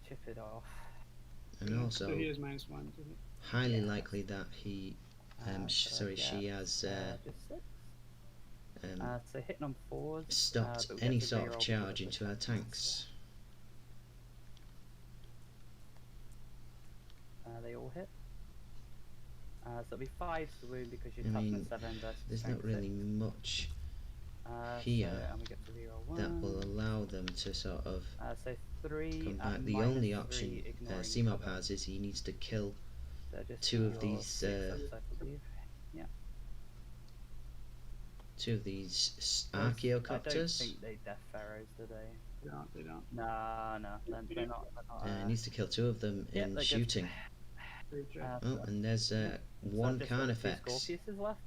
chip it off. And Yeah, also so he has -1 to hit. highly likely that he So she has just 6. So hitting on 4s. stopped but we any get to sort reroll of because charge the into her shots. tanks. They all hit. So it'll be 5 to wound because you're I toughness mean, 7 versus there's strength not really 6. much So, here and we get to reroll 1. that will allow them to sort of So 3 come at back. The only -3, option ignoring CMOB cover. has is he needs to kill So just 2 of your these 6 ups, I believe. Yeah. 2 of these I don't Archaeocopters. think they death pharaohs, do they? They don't. No, they're not. He needs to kill 2 of them yeah, in they're good. shooting. Great job. Oh, and there's yeah. one So I've just got 2 Carnifex. Scorpiuses left.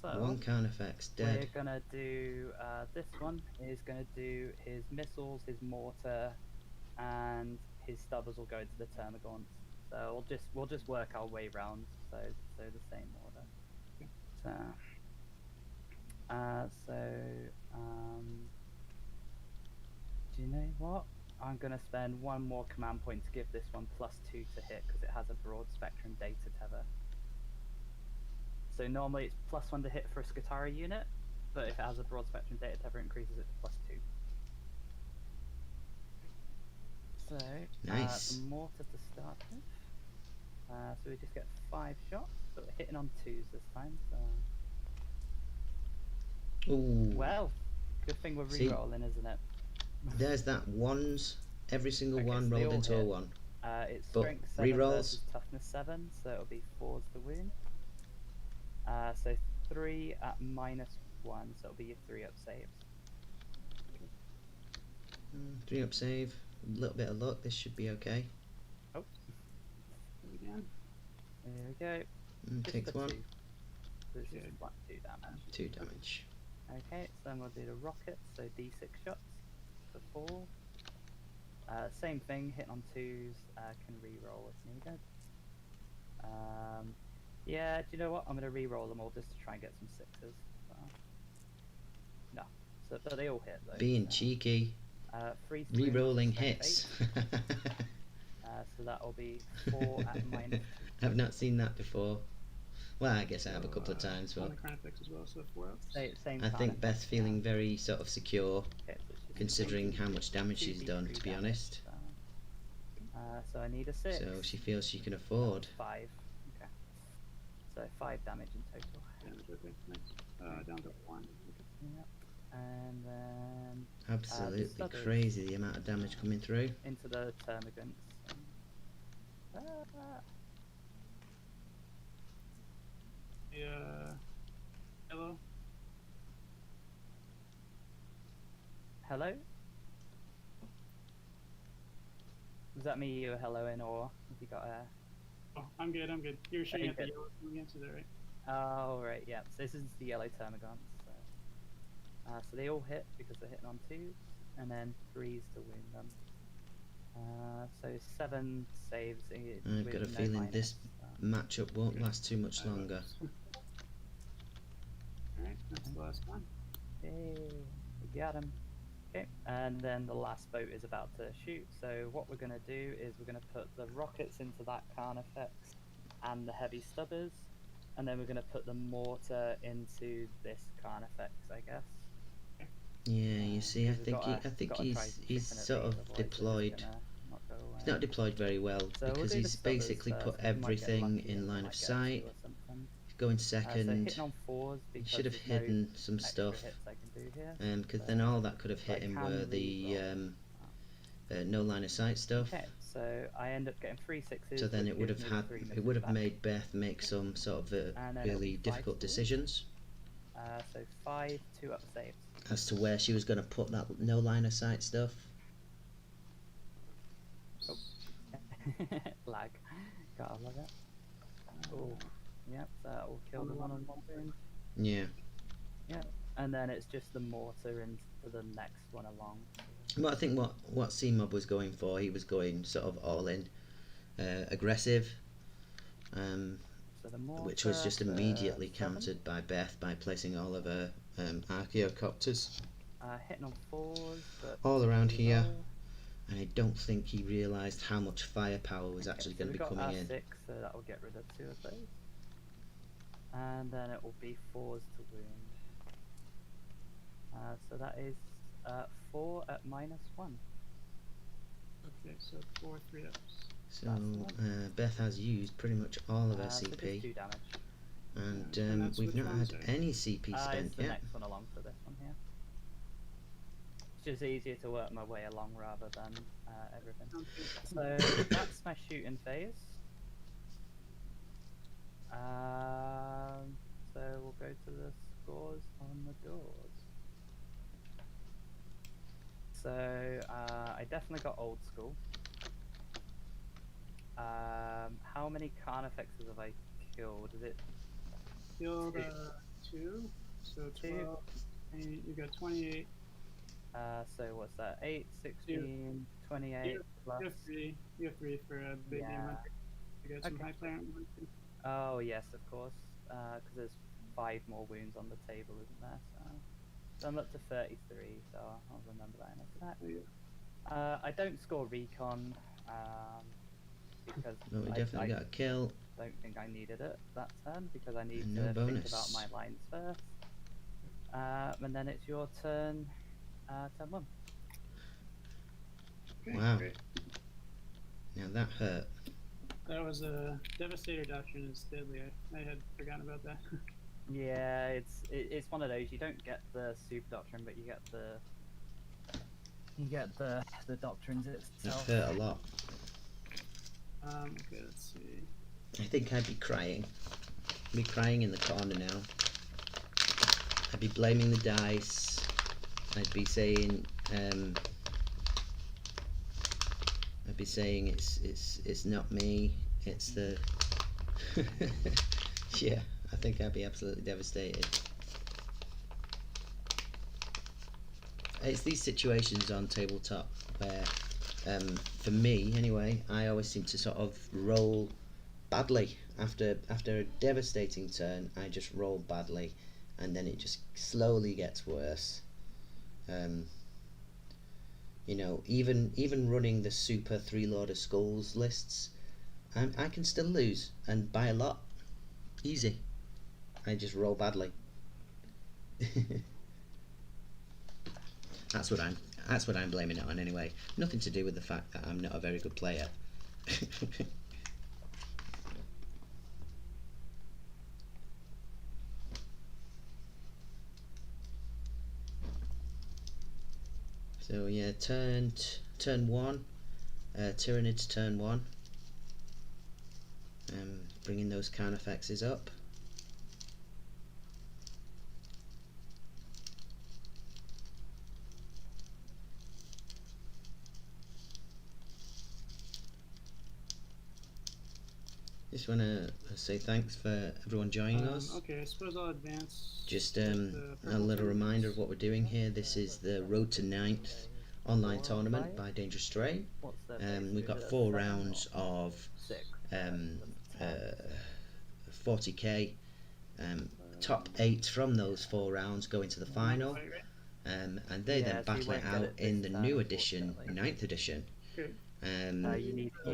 So One Carnifex dead. we're gonna do this one is gonna do his missiles, his mortar, and his stubbers will go into the Termagants. So we'll just work our way round. So the same order. So do you know what? I'm gonna spend 1 more command point to give this one +2 to hit because it has a broad spectrum data tether. So normally it's +1 to hit for a Scutari unit, but if it has a broad spectrum data tether, it increases it to +2. So Nice. the mortar to start with. So we just get 5 shots, but we're hitting on 2s this time. So Ooh. well, good thing we're See? re-rolling, isn't it? There's that 1s. Every single Okay, one so they rolled all into a hit. 1. It's But strength 7 rerolls? versus toughness 7, so it'll be 4s to wound. So 3 at -1, so it'll be your 3 up saves. 3 up save. A little bit of luck. This should be okay. Oh, Again. there we go. Just Takes the 1. 2. So it's Okay. just flat 2 damage. 2 damage. Okay, so then we'll do the rockets, so d6 shots for 4. Same thing, hitting on 2s, can re-roll if needed. Yeah, do you know what? I'm going to re-roll them all just to try and get some 6s. No, so, but they all hit though. Being cheeky. Free Re-rolling hits. So that'll be 4 at -2. I've not seen that before. Well, I guess I have a couple of times, On but the Carnifex as well, so 4 ups. Same I think time. Beth's feeling very sort of secure, Okay, so it's just considering how much damage 2 she's done, D3 to be damage, honest. So I need a 6. So she feels she can afford. 5. Okay. So 5 damage in total. Damage, okay, nice. Down to 1. Okay. Yep. And then Absolutely stubbers. crazy the amount of damage coming through. into the Termagants. Hello? Hello? Was that me you were helloing, or have you got a... Oh, I'm good. You're shooting at the good. yellow one against, is that right? Oh, right, yeah. So this is the yellow Termagants. So they all hit because they're hitting on 2s, and then 3s to wound them. So 7 saves. I've got a feeling this matchup won't last too much longer. Alright, that's the last one. Hey, we got him. Okay, and then the last boat is about to shoot. So what we're going to do is we're going to put the rockets into that Carnifex and the heavy stubbers, and then we're going to put the mortar into this Carnifex, I guess. Yeah, you see, I think he's chicken sort at of these, otherwise they're just deployed. gonna not go away. He's not deployed very well So we'll because do the he's stubbers basically first, put we might get everything lucky in and we line might of get a 2 sight. or something. He's going So second. hitting on 4s He because should have there's hidden no some extra stuff. hits I can do here. Because So then all that could have I hit him can were the re-roll. no line of sight stuff. Okay, so I end up getting 3 6s. So then which it would gives have me had 3 it misses would have back. made Beth make some sort of And then it'll really be 5 difficult scores. decisions So 5 2 up saves. as to where she was going to put that no line of sight stuff. Oh. Lag. Gotta love it. Oh, yep, that will kill the 1-on-1 wound. Yeah. Yep, and then it's just the mortar into the next one along. Well, I think what CMOB was going for, he was going sort of all in, aggressive, So the mortar, which was just immediately 7. countered by Beth by placing all of her Archaeocopters Hitting on 4s, but all around here. roll. And I don't think he realised how much firepower was Okay, actually so going to we be got coming our in. 6, so that will get rid of 2 of those. And then it will be 4s to wound. So that is 4 at -1. Okay, so 4 3 ups. So Beth has used pretty much all of her So just CP, 2 damage. and that's we've which not one, had sorry? any CP It's spent the yet. next one along for this one here. It's just easier to work my way along rather than everything. So that's my shooting phase. So we'll go to the scores on the doors. So I definitely got old school. How many Carnifexes have I killed? Is it Killed 2, so 12. And you got 28. so what's that? 8, 16, 28 plus. You have 3 for a big game hunter. You got some high player on. Oh yes, of course. Because there's 5 more wounds on the table, isn't there? So I'm up to 33. So I'll remember that in a sec. I don't score recon because But we definitely got a kill. Don't think I needed it that turn because I need And to no think bonus. about my lines first. And then it's your turn. Turn 1. Okay, Wow. great. Now that hurt. That was a Devastator Doctrine is deadly. I had forgotten about that. Yeah, it's one of those. You don't get the super doctrine, but you get the doctrines That itself. hurt a lot. Okay, let's see. I think I'd be crying. I'd be crying in the corner now. I'd be blaming the dice. I'd be saying it's not me. It's the yeah. I think I'd be absolutely devastated. It's these situations on tabletop where, for me anyway, I always seem to sort of roll badly after a devastating turn. I just roll badly, and then it just slowly gets worse. You know, even running the super 3 Lord of Skulls lists, I can still lose, and by a lot. Easy. I just roll badly. That's what I'm blaming it on anyway. Nothing to do with the fact that I'm not a very good player. So yeah, turn 1, Tyranids turn 1. Bringing those Carnifexes up. Just want to say thanks for everyone joining us. Okay, I suppose I'll advance. Just a little reminder of what we're doing here. This is the Road to 9th online tournament by Dangerous Stray. We've got 4 rounds of 40k. Top 8 from those 4 rounds go into the final, and they then battle it out in the new edition, 9th edition.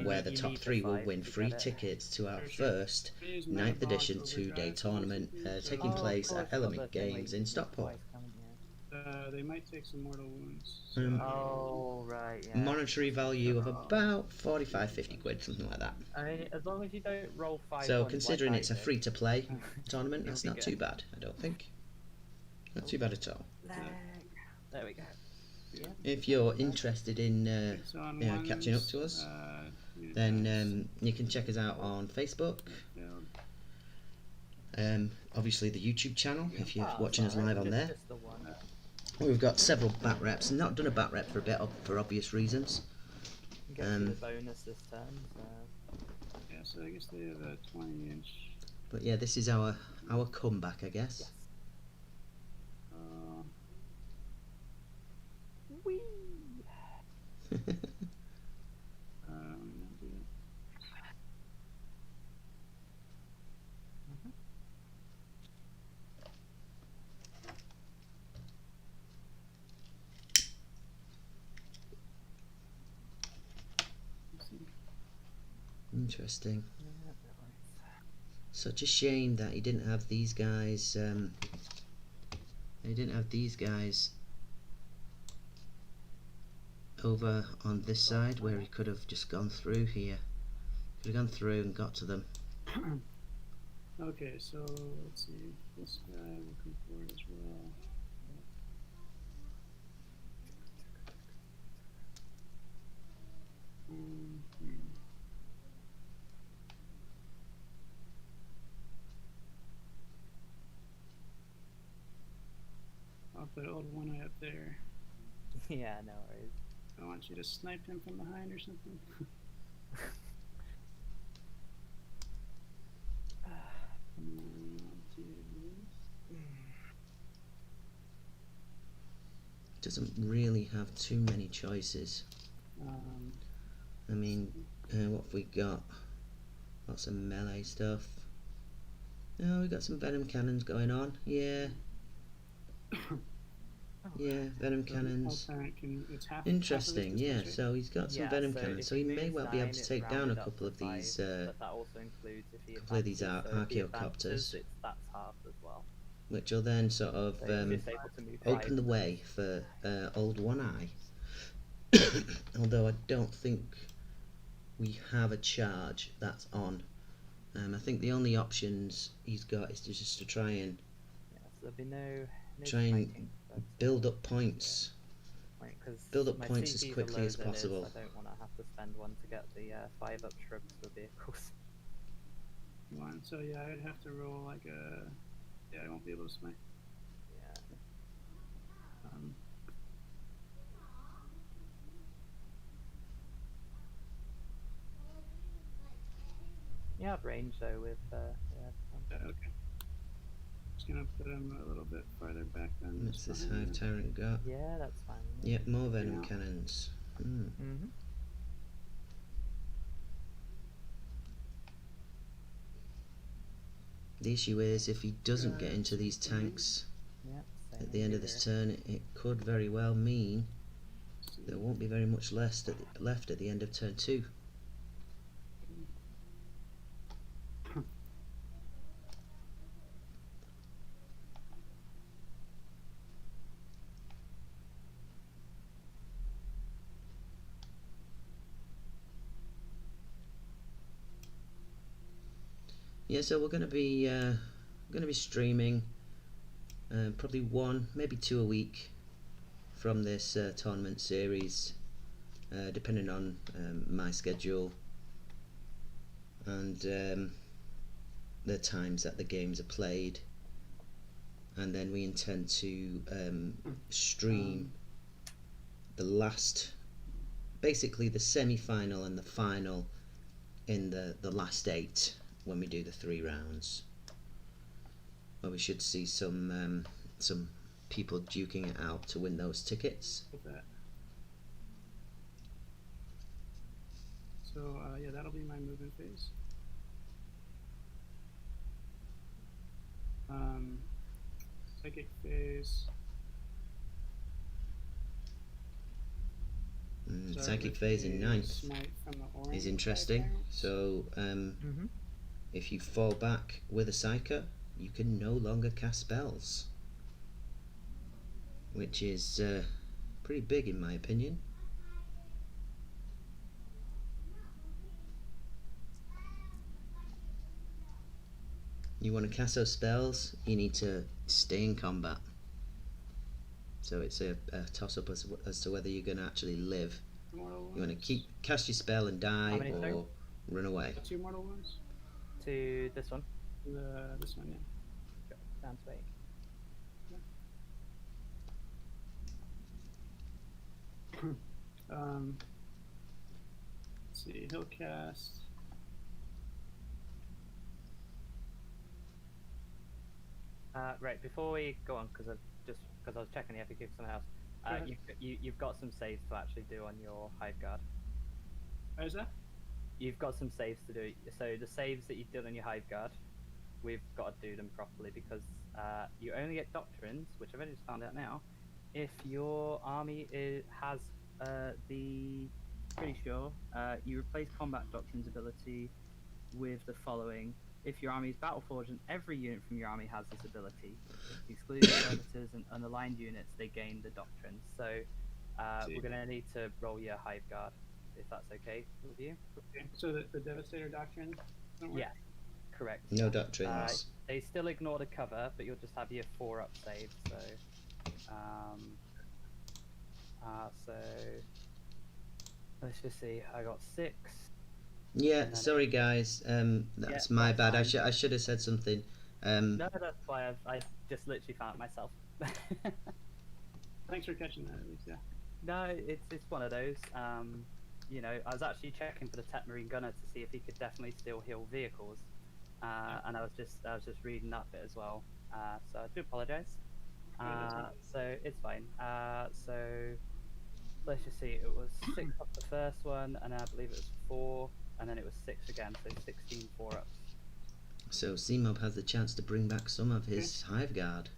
Where the top 3 will win free tickets to our first 9th edition 2-day tournament taking place at Element Games in Stockport. They might take some mortal wounds. Oh, right, yeah. Monetary value of about 45-50 quid, something like that. I mean, as long as you don't roll 5. So considering it's a free-to-play tournament, that's not too bad, I don't think. Not too bad at all. There we go. Yeah. If you're interested in catching up to us, then you can check us out on Facebook. Obviously the YouTube channel, if you're watching us live on there. We've got several Batrep. Not done a Batrep for a bit, for obvious reasons. Get the bonus this turn. So. Yeah, so I guess they have a 20-inch. But yeah, this is our comeback, I guess. Yes. Whee! Interesting. Such a shame that he didn't have these guys. He didn't have these guys over on this side where he could have just gone through here. We've gone through and got to them. Okay, so let's see. This guy will come forward as well. I'll put old one eye up there. Yeah, no worries. I want you to snipe him from behind or something. Doesn't really have too many choices. I mean, what have we got? Lots of melee stuff. Oh, we got some venom cannons going on. Yeah. Yeah, venom cannons. Interesting, yeah. So he's got some venom cannons, so he may well be able to take down a couple of these. That also includes if he couple of these archaeocopters, that's half as well. Which will then sort of open the way for Old One Eye. Although I don't think we have a charge that's on. I think the only options he's got is just to try and there'll be no try and build up points. Build up points as quickly as possible. I don't want to have to spend one to get the 5 up shrubs for vehicles. One, so yeah, I'd have to roll like a. Yeah, I won't be able to smite. Yeah. You have range though with okay. Just gonna put him a little bit farther back then. What's this Hive Tyrant got? Yeah, that's fine. Yep, more venom cannons. The issue is, if he doesn't get into these tanks at the end of this turn, it could very well mean there won't be very much left at the end of turn 2. Yeah, so we're going to be streaming probably 1, maybe 2 a week from this tournament series, depending on my schedule and the times that the games are played. And then we intend to stream the last, basically the semi-final and the final in the last 8. When we do the 3 rounds, well, we should see some people duking it out to win those tickets. So yeah, that'll be my movement phase. Psychic phase. Psychic phase in 9th is interesting. So if you fall back with a Psyker, you can no longer cast spells, which is pretty big in my opinion. You want to cast those spells, you need to stay in combat. So it's a toss-up as to whether you're going to actually live. You want to cast your spell and die, or run away. 2 mortal ones? To this one? This one, yeah. Down to 8. Let's see, he'll cast. Right, before we go on, because I was checking the FAQ for something else. You've got some saves to actually do on your Hive Guard. Oh, is that? You've got some saves to do. So the saves that you did on your Hive Guard, we've got to do them properly because you only get Doctrines, which I've only just found out now, if your army has pretty sure, you replace Combat Doctrines ability with the following. If your army is Battleforged and every unit from your army has this ability, excluding servitors and unaligned units, they gain the Doctrines. So we're going to need to roll your Hive Guard if that's okay with you. Okay. So the Devastator Doctrine doesn't work? Yeah, correct. No doctrines. They still ignore the cover, but you'll just have your 4-up save. So let's just see. I got 6. Yeah, sorry guys. That's my that's bad. fine. I should have said something. No, that's why I just literally found it myself. Thanks for catching that, at least. Yeah. No, it's one of those. You know, I was actually checking for the Tet Marine Gunner to see if he could definitely still heal vehicles, and I was just reading that bit as well. So I do apologise. So it's fine. So let's just see. It was 6 up the first one, and I believe it was 4, and then it was 6 again. So 16 4-ups. So C-Mob has the chance to bring back some of his Hive Guard.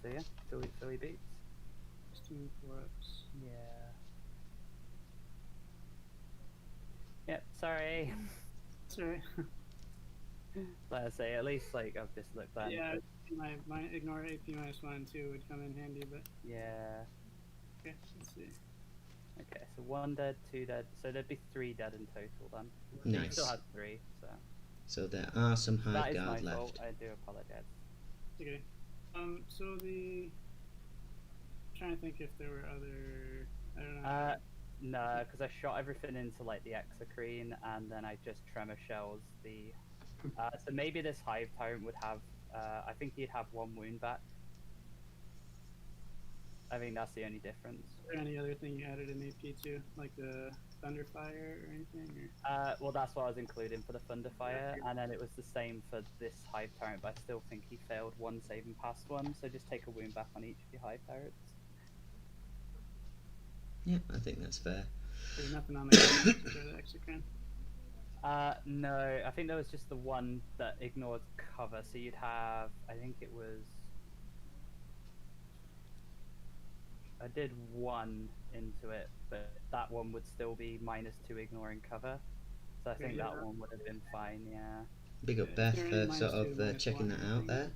So yeah, Philly beats. 16 4-ups. Yeah. Yep. Sorry. Sorry. Like I say, at least like I've just looked back. Yeah, my ignore AP -1 2 would come in handy, but Yeah. okay, let's see. Okay, so 1 dead, 2 dead. So there'd be 3 dead in total then. Nice. You still had 3, so. So there are some That Hive is my Guard fault. left. I do apologize. Okay. So trying to think if there were other. I don't know. No, because I shot everything into like the exocrine, and then I just tremor shells the. So maybe this Hive Tyrant would have. I think he'd have 1 wound back. I think that's the only difference. Is there any other thing you added in AP too, like the Thunderfire or anything? Or? Well, that's what I was including for the Thunderfire, and then it was the same for this Hive Tyrant, but I still think he failed 1 save and passed 1, so just take a wound back on each of your Hive Tyrants. Yeah, I think that's fair. There's nothing on the for the Exocrine. No, I think there was just the one that ignored cover, so you'd have, I think it was, I did 1 into it, but that one would still be -2 ignoring cover, so I think yeah. that one would have been fine, yeah. Big up Beth for sort of checking that out there.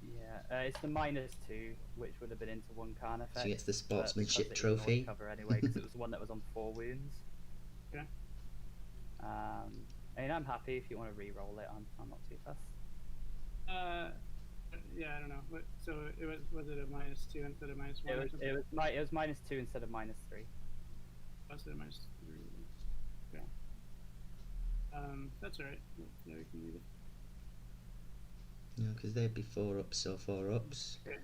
Yeah, it's the -2, which would have been into 1 Khan effect. She gets the but sportsmanship because it ignored trophy. cover anyway, because it was the one that was on 4 wounds. Yeah. I mean, I'm happy if you want to re-roll it. I'm not too fussed. Yeah, I don't know. So it was it a -2 instead of -1? It was -2 instead of -3. Was it -3? Okay. That's alright. Yeah, we can leave it. No, because they'd be 4-ups, so 4-ups. Okay.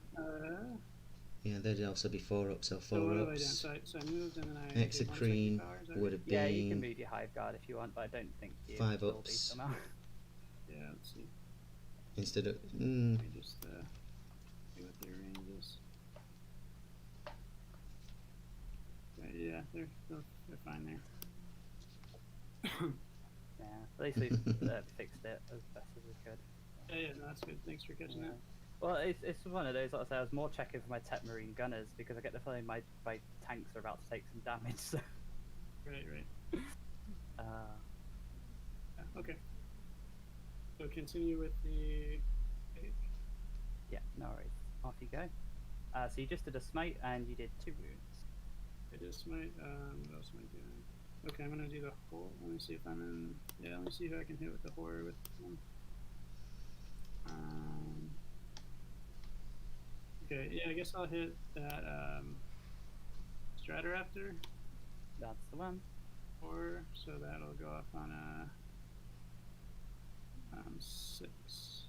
Yeah, they'd also be 4-ups, so So what have I done? 4-ups. So I moved and then I. Exocrine would have Yeah, you can been move your Hive Guard if you want, but I don't think you 5 will be ups. somehow. Yeah, let's see. Instead of. Let me just see what their range is. Yeah, they're fine there. Yeah, at least we fixed it as best as we could. Yeah, no, that's good. Thanks for catching that. Well, it's one of those. Like I say, I was more checking for my Tet Marine Gunners because I get the feeling my tanks are about to take some damage. So. Right. Yeah, okay. So continue with the. Yeah, no worries. Off you go. So you just did a smite and you did 2 wounds. I did smite. What else am I doing? Okay, I'm gonna do the horror. Let me see if I'm in. Yeah, let me see who I can hit with the horror with one. Okay, yeah, I guess I'll hit that Stratoraptor That's the one. horror, so that'll go off on a 6.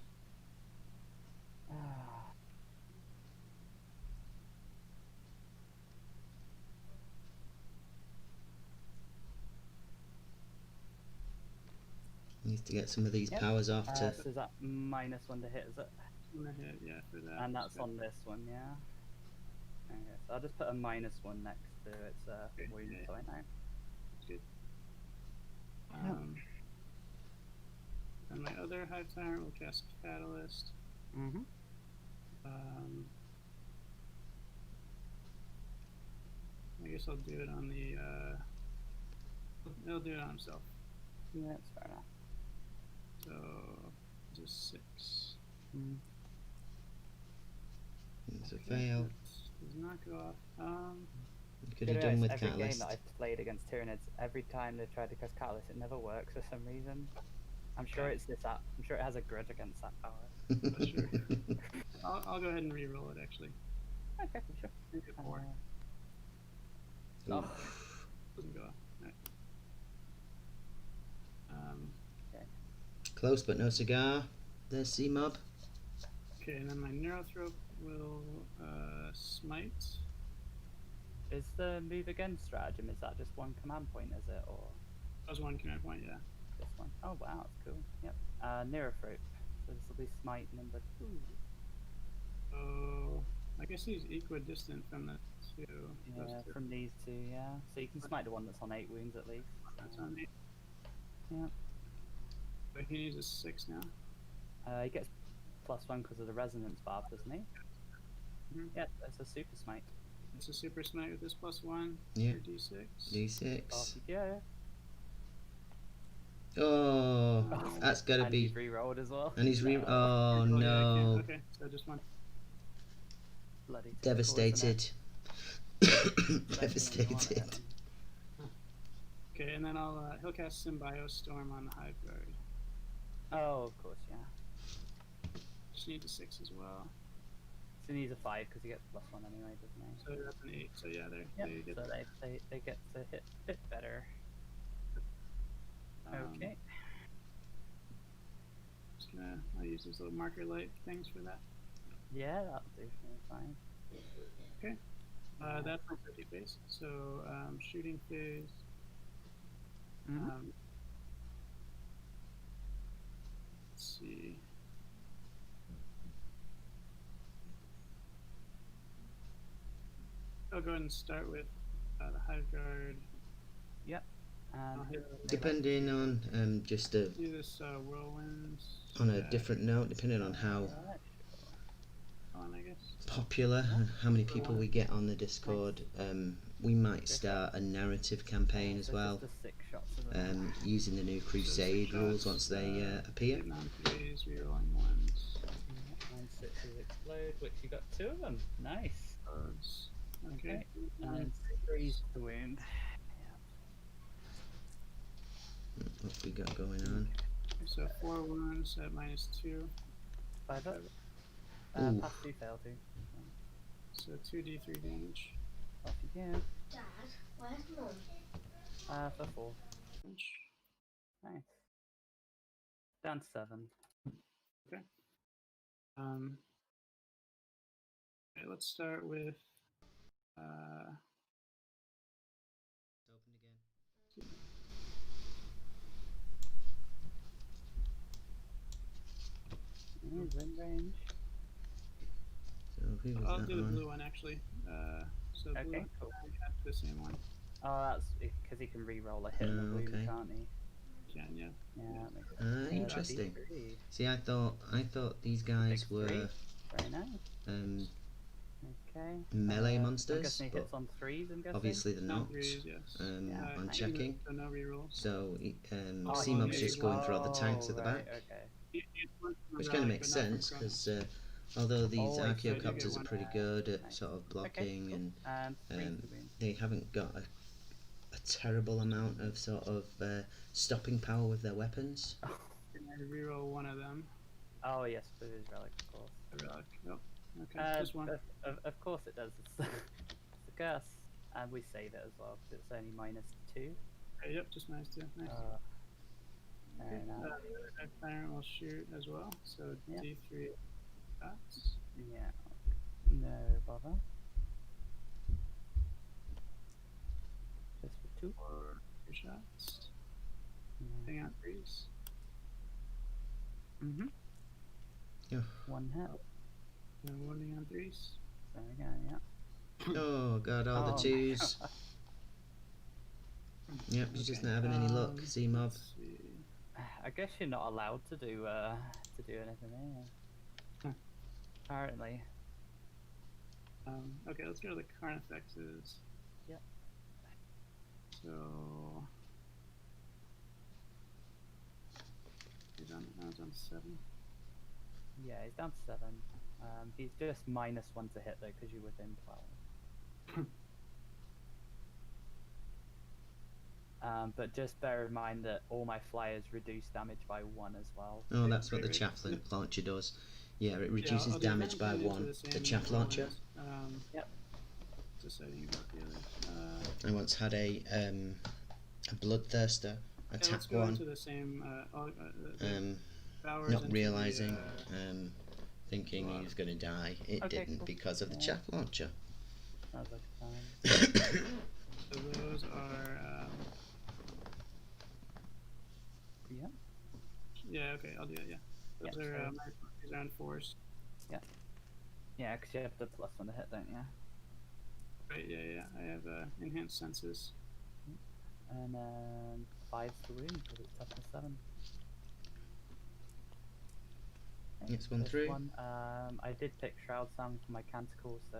Needs to get some of these Yep. powers off to. So is that -1 to hit, is it? I'm gonna hit, yeah, for that. And that's on this one, yeah. Okay, so I'll just put a -1 next to its wound, yeah. so I know. That's good. And my other Hive Tyrant will cast Catalyst. Mm-hmm. I guess I'll do it on the. He'll do it on himself. Yeah, that's fair enough. So just 6. It's a fail. Does not go off. You could To have be done honest, with every game Catalyst. that I've played against Tyranids, every time they've tried to cast Catalyst, it never works for some reason. I'm sure it's this app. I'm sure it has a grudge against that power. Sure. I'll go ahead and re-roll it actually. Okay, sure. Make it 4. Oh, Doesn't go off. Right. Close but no cigar. There's C-Mob. Okay, and then my Neurothrope will smite. is the move again stratagem? Is that just one command point? Is it or That was 1 command point, yeah. this one? Oh wow, that's cool. Yep. Neurothrope. So this will be smite number 2. So I guess he's equidistant from the 2. Yeah, from these 2. Yeah. So you can smite the one that's on 8 wounds at least. That's on 8. Yeah. But he needs a 6 now. He gets +1 because of the resonance barb, doesn't he? Mhm. Yeah, that's a super smite. It's a super smite with this +1. Yeah. Your D6. D6. Off you go. Oh, that's gotta and be. he's re-rolled as well. And he's re. No. Oh Yeah, I can't. no! Okay, so just 1. Bloody Devastated. typical, Devastated. isn't it? Okay, and then he'll cast Symbiote Storm on the Hive Guard. Oh, of course, yeah. Just need a 6 as well. So he needs a 5 because he gets +1 anyway, doesn't he? So that's an 8. So yeah, there. Yep. There you get So that. they get to hit a bit better. Okay. Just gonna I'll use these little marker light things for that. Yeah, that'll do. Fine. Okay. That's my 50 phase. So shooting phase. Mhm. Let's see. I'll go ahead and start with the Hive Guard. Yep. I'll hit Depending on just do this whirlwind. on a different note, depending on how On, I guess. popular, how many people we get on the Discord, we might start a narrative campaign as So well, just the 6 shots, isn't it? using the new Crusade rules once they appear. Hitting on 3s, rerolling 1s. And 6s explode, which you got 2 of them. Nice. Okay. And 3s to wound. What we got going on? So 4 wounds at -2. 5 up. Ooh. Pass 2, fail 2. So 2d3 damage. Off you go. Dad, where's Mum? For 4. Nice. Down to 7. Okay, let's start with He's in range. So who was I'll that do the on? blue one actually. So blue Okay, one, cool. yeah, the same one. Oh, that's because he can re-roll a hit and a Oh, wound, okay. can't he? Can yeah. Yeah, that makes sense. Interesting. D3. See, I thought these guys Big were three. Very nice. Okay. melee I'm monsters, guessing he but hits on 3s, I'm guessing. obviously they're No not. threes, yes. Yeah, On nice. checking. So no rerolls. So Oh, C-Mob's yeah, just going for all the tanks at the right, back, Okay. which kind of makes sense because although these Oh, wait, so you get Archaeocopters are one. pretty good at Nice. sort of Okay, blocking cool. And 3 and to wound. they haven't got a terrible amount of sort of stopping power with their weapons. Can I reroll one of them? Oh, yes, for his relic, of course. A relic. Nope. Okay, just one. Of course it does. It's the curse. And we save it as well because it's only -2. Okay, yep, just -2. Nice. Fair enough. That tyrant will shoot as well. So Yeah. D3 shots. Yeah. No bother. Just for 2. Or 2 shots. Yeah. Hang on 3s. Yeah. 1 hit. And wounding on 3s. There we go, yeah. Oh god, all the Oh, twos. Yep, he's just not having any luck. C-Mob. Let's see. I guess you're not allowed to do anything here. Apparently. Okay, let's go to the Carnifexes. Yep. So I was on 7. Yeah, he's down to 7. He's just -1 to hit though because you're within 12. But just bear in mind that all my flyers reduce damage by 1 as well. Oh, that's what the Right. chaff launcher does. Yeah, it Yeah, reduces I'll do damage by Venom Cannon 1. into The same chaff launcher. ones. Yep. Deciding about the other. I once had a bloodthirster Yeah, attack let's go 1. into the same. Bowers Not into realizing, the, thinking he was going to die. It Okay, didn't cool. because of the Yeah. chaff launcher. Sounds like a plan. So those are. Yeah. Yeah. Okay, I'll do it. Yeah. Those Yeah, are so- these are enforced. Yeah, because you have the +1 to hit, don't you? Right. Yeah. I have enhanced senses. And then 5 to wound because it's toughness 7. Okay, It's 1 this through. one, I did pick Shroud Sam for my Canticle, so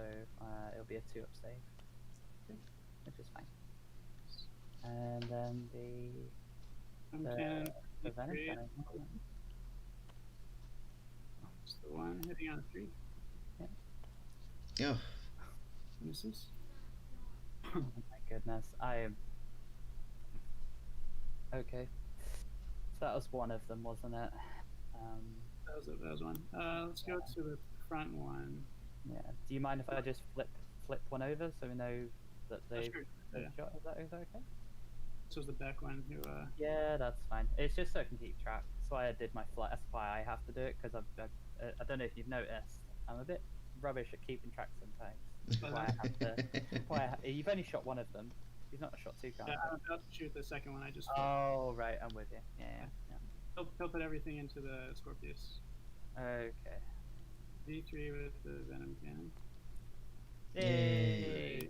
it'll be a 2-up save, which is fine. And then Cannon. the Venom three. Cannon. It's the one hitting on a 3. Oh, Misses. Oh my goodness, I am... Okay. So that was one of them, wasn't it? That was one. Let's go to the front one. Yeah. Do you mind if I just flip one over so we know that they've Sure. Yeah. shot? Is that okay? This was the back one who. Yeah, that's fine. It's just so I can keep track. That's why I did my flight. That's why I have to do it, because I don't know if you've noticed, I'm a bit rubbish at keeping track sometimes. That's why I have to. You've only shot one of them. You've not shot 2 cards. Yeah, I'm about to shoot the second one. I just. Oh right, I'm with you. Yeah. He'll put everything into the Scorpius. Okay. V3 with the Venom Cannon. Yay!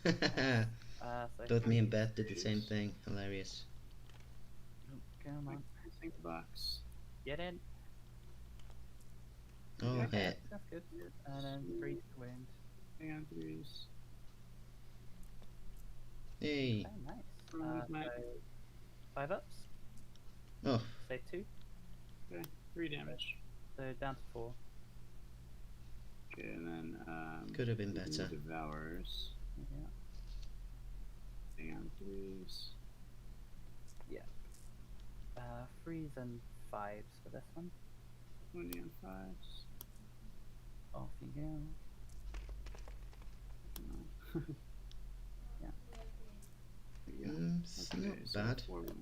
So Both me and Beth did the same thing. Hilarious. Come on, Sink the box. get in. Oh, Okay, hit. that's good. And then 3 to wound. Hang on, 3s. Hey. Okay, nice. Nice. So 5 ups. Oh, Save 2. Okay, 3 damage. So down to 4. Okay, and then could have been better. Devours. Yeah. Hang on, 3s. 3s and 5s for this one. 20 on 5s. Off you go. No. Yeah. There you go. It's Okay, not so bad. 4 wounds.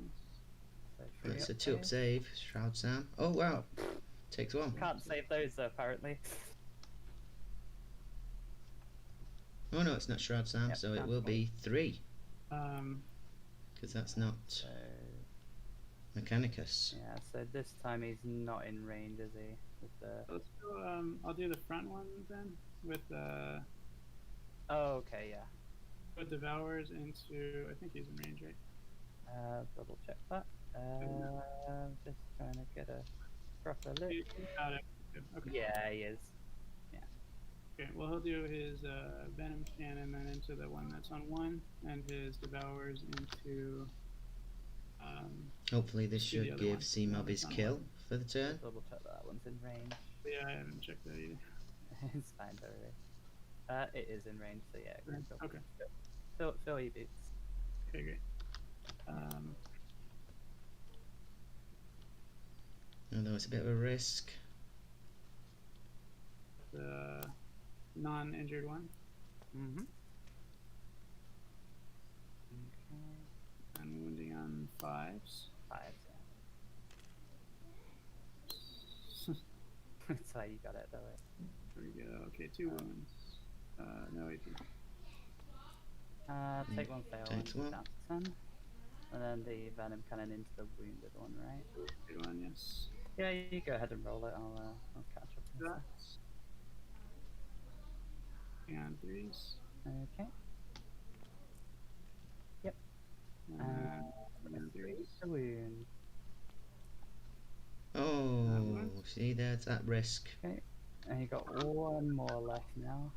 So 3 That's a up 2-up save. save. Shroud Sam. Oh, wow. Takes 1. Can't save those apparently. Oh, no, it's not Shroud Sam, Yep, so it down will to be 3. Um, Because that's not So Mechanicus. yeah, so this time he's not in range, is he? With the let's go. I'll do the front one then with okay, yeah. put Devours into. I think he's in range, right? Double check that. Just trying to get a proper look. He's got it. Okay. Yeah, he is. Okay. Well, he'll do his Venom Cannon then into the one that's on 1, and his Devours into. Hopefully this Do the should other give one. C-Mob his Front kill one. for the turn. Double check that one's in range. Yeah, I haven't checked that either. It's fine, don't worry. It is in range, so yeah. Right, Go okay. Fill your boots. Okay, great. Although it's a bit of a risk. The non-injured one, Mm-hmm. and wounding on 5s. 5, yeah. That's how you got it, though. There we go. Okay, 2 wounds. No AP. Take 1 fail. Takes and 1. down to 10. And then the Venom Cannon into the wounded one, right? Good one, yes. Yeah, you go ahead and roll it. I'll catch up. in a sec. Shots. And 3s. Okay. Yep. And 3s. The wound. Oh, see, there's that risk. Okay. And you got 1 more left now.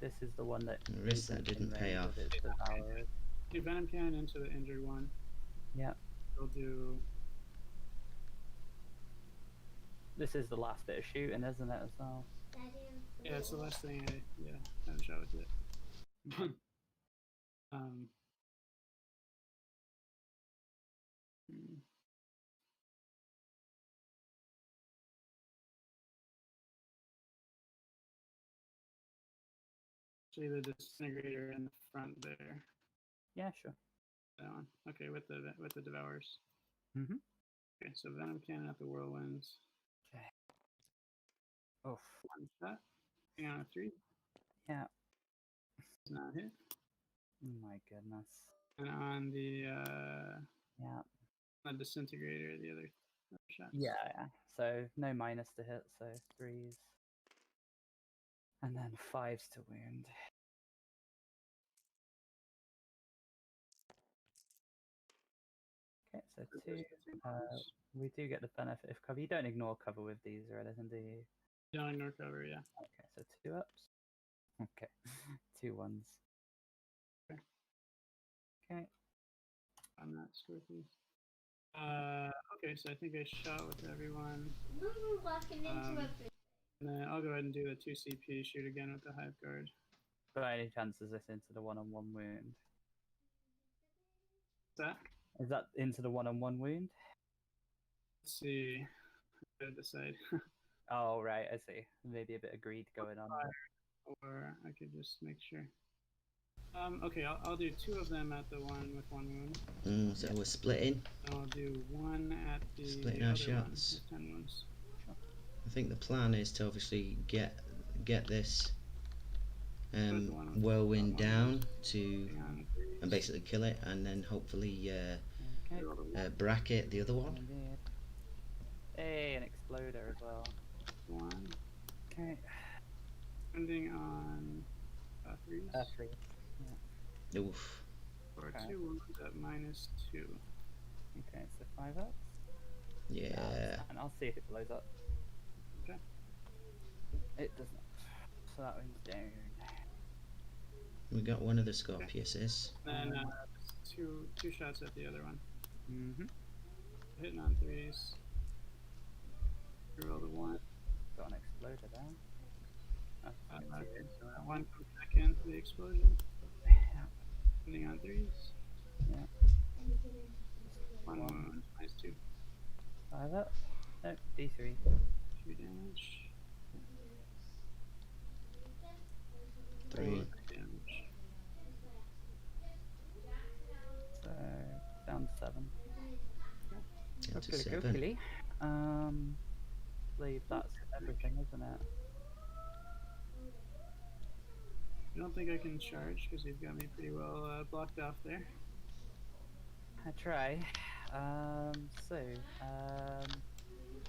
This is the one that. The risk that isn't in didn't pay range off. of his Devourers. Do Venom Cannon into the injured one. Yeah. We'll do. This is the last bit of shooting, isn't it, as well? Yeah, it's the last thing I haven't shot with it. Um, Actually, the disintegrator in the front there. Yeah, sure. That one. Okay, with the devours. Mm-hmm. Okay, so venom cannon at the whirlwinds. Okay. Oof. One shot. Hang on a 3. Yeah. Does not hit. Oh my goodness. And on the Yeah. disintegrator, the other shots. Yeah. So no minus to hit, so 3s. And then 5s to wound. Okay, so 2. We do get the benefit of cover. You don't ignore cover with these or anything, do you? Don't ignore cover, yeah. Okay, so 2 ups. Okay, 2 1s. Okay. Okay. On that Scorpius. Okay, so I think I shot with everyone. We were walking into everything. And then I'll go ahead and do the 2 CP, shoot again with the Hive Guard. By any chance is this into the one-on-one wound? That? Is that into the one-on-one wound? Let's see. I gotta decide. Oh, right, I see. Maybe a bit of greed going on. Or I could just make sure. Okay, I'll do 2 of them at the one with 1 wound. So we're splitting. I'll do 1 at the Splitting other our shots. one with 10 wounds. I think the plan is to obviously get this whirlwind down to and basically kill it, and then hopefully bracket the other one. Indeed. Hey, an exploder as well. 1. Okay. Ending on 3s. 3. Oof. Or Okay. 2 wounds at -2. Okay, so 5 ups. Yeah. And I'll see if it blows up. Okay. It does not. So that one's down. We got one of the Scorpiuses. Then two shots at the other one. Mm-hmm. Hitting on 3s. Roll the 1. Got an exploder down. Okay, so that 1 comes back into the explosion. Yeah. Hitting on 3s. Yeah. 1 wound. -2. 5 up. No, D3. 3 damage. 3. Damage. So down to 7. Down to Okay, 7. Believe that's everything, isn't it? I don't think I can charge because you've got me pretty well blocked off there. I try. No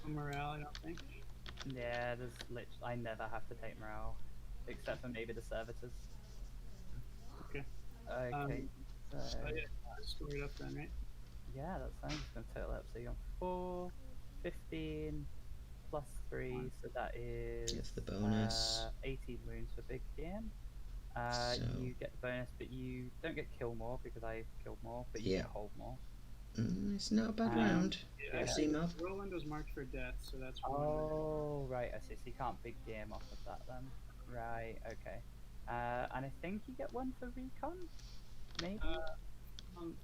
morale, I don't think. Yeah, I never have to take morale, except for maybe the servitors. Okay. Okay. So yeah, score it up then, right? yeah, that's fine. Just gonna total up. So you're on 4, 15 plus 3, so that is Gets the bonus. 18 wounds for big game. So- You get the bonus, but you don't get kill more because I killed more, but you Yeah. get hold more. It's not a bad round. Yeah, I see, Mob. Roland was marked for death, so that's one. Oh, right, I see. So you can't big game off of that then. Right, okay. And I think you get 1 for recon? Maybe? I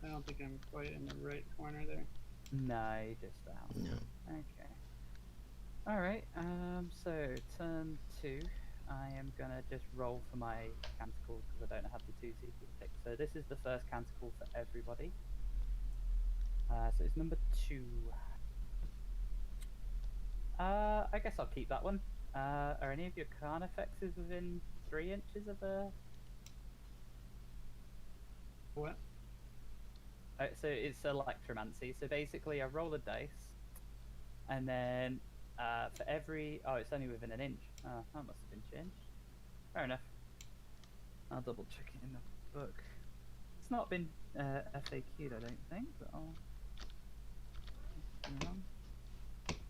don't think I'm quite in the right corner there. No, you're just out. No. Okay. Alright, so turn 2. I am gonna just roll for my canticles because I don't have the 2 secret picks. So this is the first canticle for everybody. So it's number 2. I guess I'll keep that one. Are any of your carnifexes within 3 inches of a... What? So it's electromancy. So basically I roll a dice, and then for every... Oh, it's only within an inch. Oh, that must have been changed. Fair enough. I'll double check it in the book. It's not been FAQ'd, I don't think, but I'll...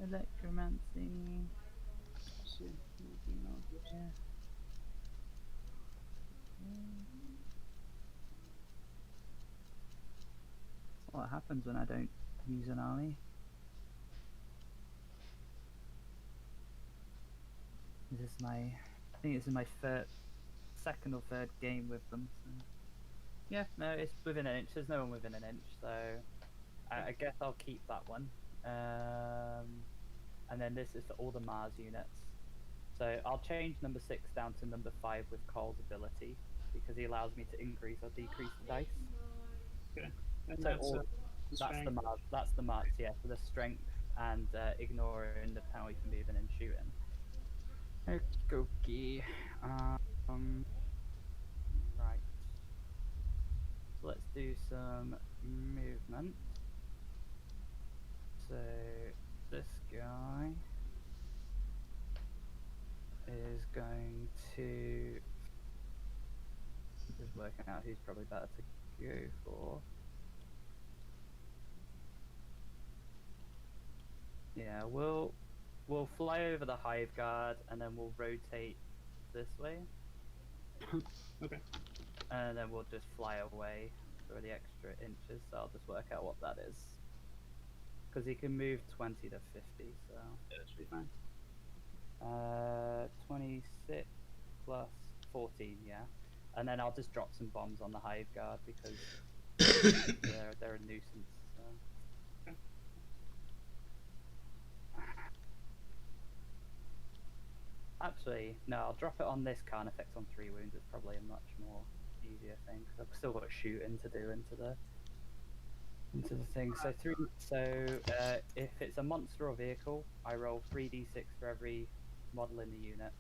Electromancy... See, Yeah. What happens when I don't use an army? This is my... I think this is my second or third game with them. So. Yeah, no, it's within an inch. There's no one within an inch, so I guess I'll keep that one. And then this is for all the Mars units. So I'll change number 6 down to number 5 with Cole's ability because he allows me to increase or decrease the dice. Okay. And So that's, the strength. Mars. That's the Mars. Yeah, for the strength and ignoring the penalty for moving and shooting. Okay. Right. So let's do some movement. So this guy is going to just working out who's probably better to go for. Yeah, we'll fly over the hive guard and then we'll rotate this way. Okay. And then we'll just fly away for the extra inches. So I'll just work out what that is. Because he can move 20 to 50, so. Yeah, that should be fine. 26 plus 14, yeah. And then I'll just drop some bombs on the hive guard because they're a nuisance. So. Okay. Actually, no, I'll drop it on this Carnifex on 3 wounds. It's probably a much more easier thing because I've still got shooting to do into the thing. So if it's a monster or vehicle, I roll 3d6 for every model in the unit.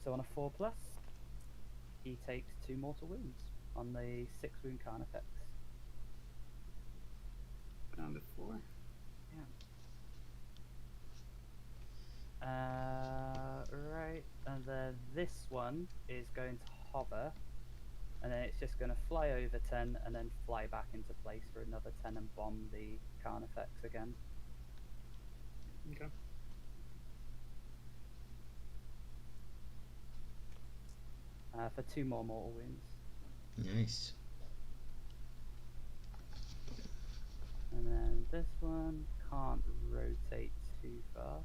So on a 4+, he takes 2 mortal wounds on the 6 wound Carnifex. Down to 4. Right, and then this one is going to hover, and then it's just going to fly over 10 and then fly back into place for another 10 and bomb the Carnifex again. Okay. For 2 more mortal wounds. Nice. And then this one can't rotate too far.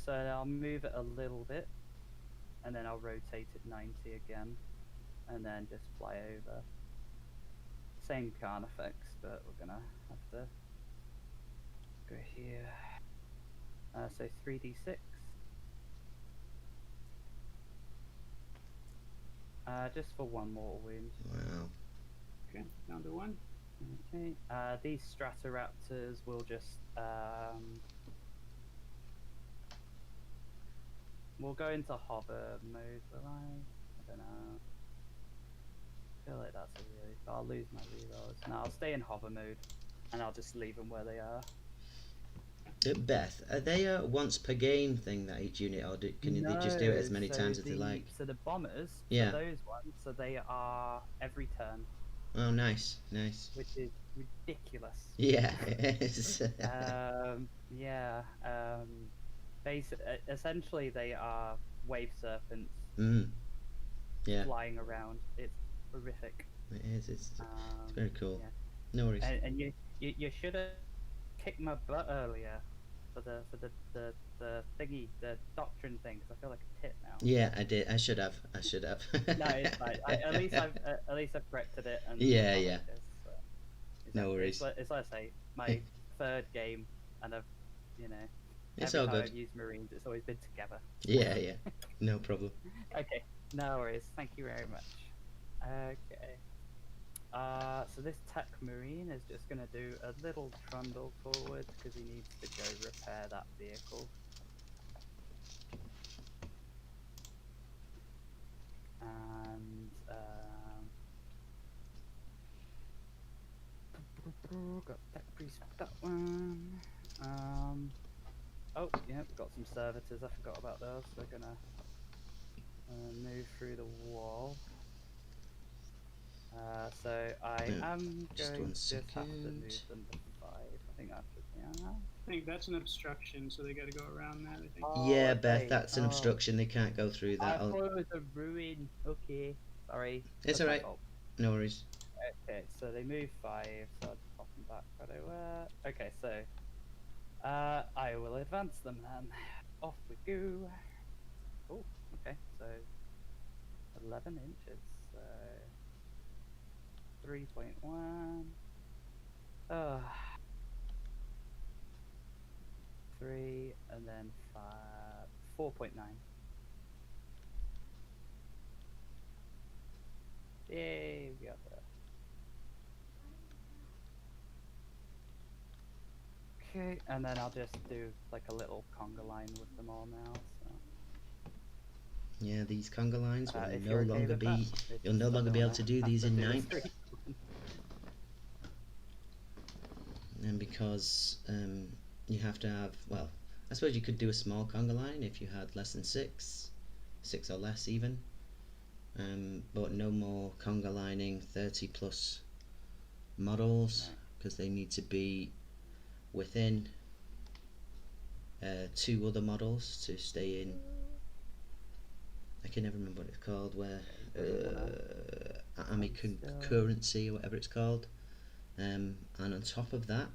So I'll move it a little bit, and then I'll rotate it 90 again, and then just fly over. Same Carnifex, but we're gonna have to go here. So 3d6. Just for 1 mortal wound. Wow. Okay, down to 1. Okay. These Stratoraptors will just we'll go into hover mode, will I? I don't know. I feel like that's a really. I'll lose my rerolls. No, I'll stay in hover mode, and I'll just leave them where they are. Beth, are they a once per game thing that each unit, or can they just do it as many times as they like? So the bombers, Yeah. so those ones, so they are every turn. Oh, nice, nice. Which is ridiculous. Yeah, it is. Yeah. Essentially, they are wave serpents. Yeah. Flying around. It's horrific. It is. It's very cool. Yeah. No worries. And you should have kicked my butt earlier for the thingy, the doctrine thing, because I feel like a tit now. Yeah, I did. I should have. No, it's fine. At least I've corrected it. And yeah. No worries. It's like I say, my 3rd game, and I've It's every all time good. I've used Marines, it's always been together. Yeah. No problem. Okay, no worries. Thank you very much. Okay. So this Tech Marine is just going to do a little trundle forward because he needs to go repair that vehicle. And got Tech Priest for that one. Oh yeah, we've got some servitors. I forgot about those. They're gonna move through the wall. So I am just going one to just have to second. move them to 5. I think that should be enough. I think that's an obstruction, so they got to go around that, I think. Yeah, okay. Beth, that's an obstruction. They can't go through I that. thought it was a ruin. Okay, sorry. It's That's my alright. fault. No worries. Okay, so they move 5, so I'll just pop them back right over. Okay, so I will advance them then. Off we go. Oh, okay, so 11 inches, so 3.1. 3 and then 5, 4.9. Yay, we got that. Okay, and then I'll just do like a little conga line with them all now. So. Yeah, these conga lines will If no you're okay longer with be. that, it's You'll no just I longer don't be able wanna to do have these to in do a ninth, street one. and because you have to have. Well, I suppose you could do a small conga line if you had less than 6 or less even. But no more conga lining 30 plus models because they need to be within 2 other models to stay in. I can never remember what it's called, where army concurrency or whatever it's called. And on top of that,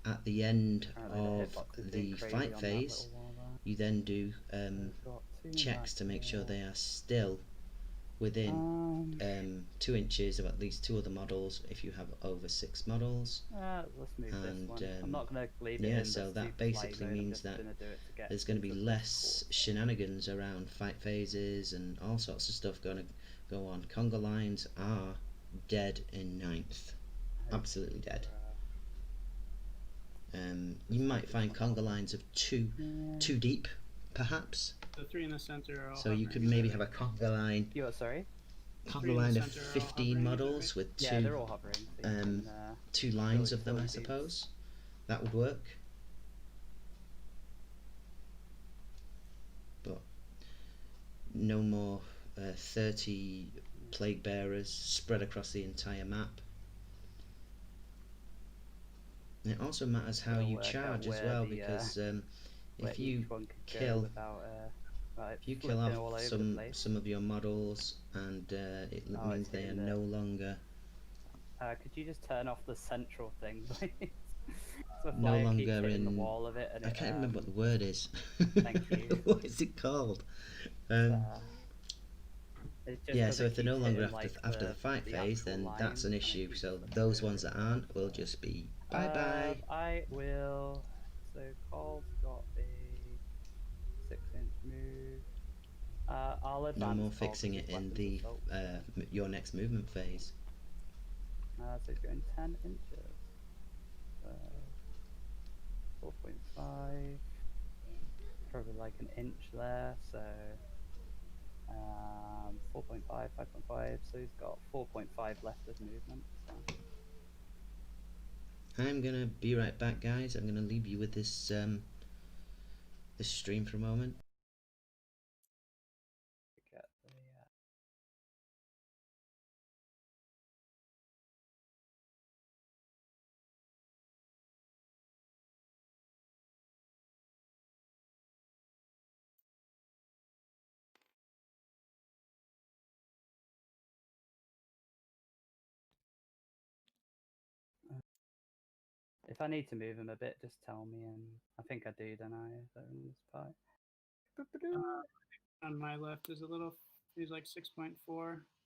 at the end of the fight phase, you then do checks to make sure they are still within 2 inches of at least 2 other models if you have over 6 models. Let's move And this one. I'm not going to leave it yeah, in so the that super basically light mode. means that I'm just gonna do it to get there's going to be into less this shenanigans around fight phases and all sorts of stuff going to go on. Conga lines are dead in ninth, absolutely dead. You might find conga lines of too deep, perhaps. The 3 in the center are all So you could hovering, maybe have a conga line. You are sorry? Conga line of 15 models with Yeah, they're all hovering. So you can, 2 lines fill of them, I these. suppose. That would work. But no more 30 plague bearers spread across the entire map. And it also matters how you charge as well, because if you kill off some of your models, and it means they are no longer could you just turn off the central thing, please? So no fire keeps longer hitting in the wall of it, and I can't remember what the word is. Thank you. What is it called? Yeah, so if they're no longer after the fight phase, then that's an issue. So those ones that aren't will just be bye bye. I will. So Cole's got a 6-inch move. I'll advance. No more Cole fixing because it his in weapons the assault. your next movement phase. So he's going 10 inches. 4.5. Probably like an inch there. So 4.5, 5.5. So he's got 4.5 left of movement. So. I'm gonna be right back, guys. I'm gonna leave you with this this stream for a moment. Get the, if I need to move him a bit, just tell me, and I think I do, don't I? If they're in this part. On my left is a little, he's like 6.4,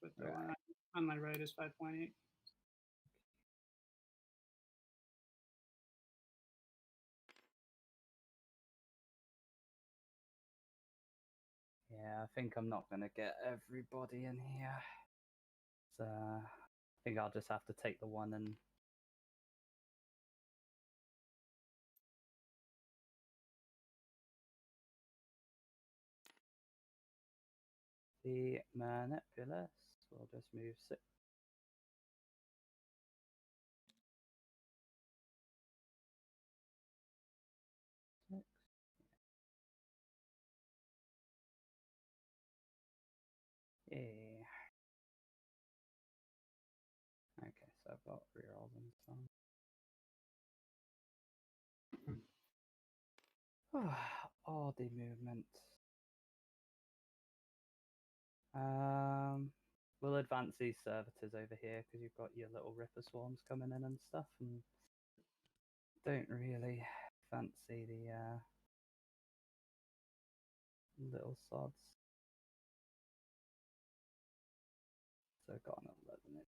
but the one on my right is 5.8. Yeah, I think I'm not gonna get everybody in here. So I think I'll just have to take the one and the manipulus. We'll just move 6. Yeah. Okay, so I've got rerolls and some. All the movement. We'll advance these servitors over here because you've got your little ripper swarms coming in and stuff, and don't really fancy the little sods. so I've got an 11.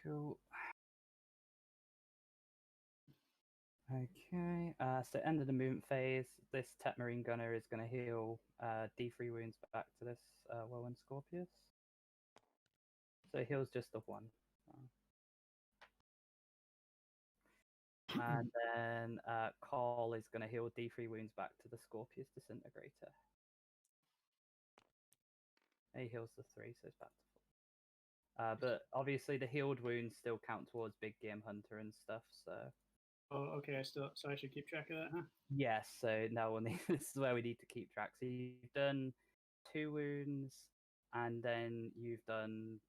Cool. Okay, so end of the movement phase, this Tet Marine Gunner is going to heal D3 wounds back to this Whirlwind Scorpius. So it heals just the one. And then Call is going to heal D3 wounds back to the Scorpius Disintegrator. He heals the 3, so it's back to 4. But obviously the healed wounds still count towards Big Game Hunter and stuff, so... Oh, okay. So I should keep track of that, huh? Yes, so now we'll need, this is where we need to keep track. So you've done 2 wounds, and then you've done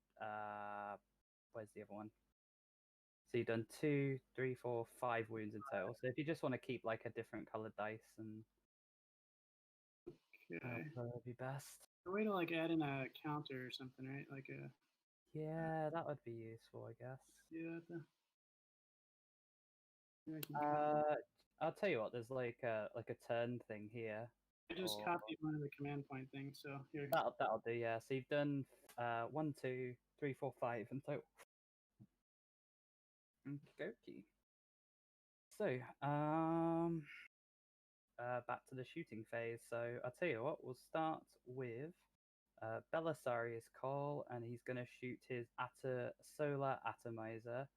where's the other one? So you've done 2, 3, 4, 5 wounds in total. So if you just want to keep like a different colored dice, and Okay. that would be best. A way to like add in a counter or something, right? Like a Yeah, that would be useful, I guess. yeah. I can copy. I'll tell you what. There's like a turn thing here. I just copied one of the command point things, so here. That'll do. Yeah. So you've done 1, 2, 3, 4, 5 in total. Okey-dokey. So, back to the shooting phase. So I'll tell you what, we'll start with Belisarius Call, and he's going to shoot his Solar Atomizer,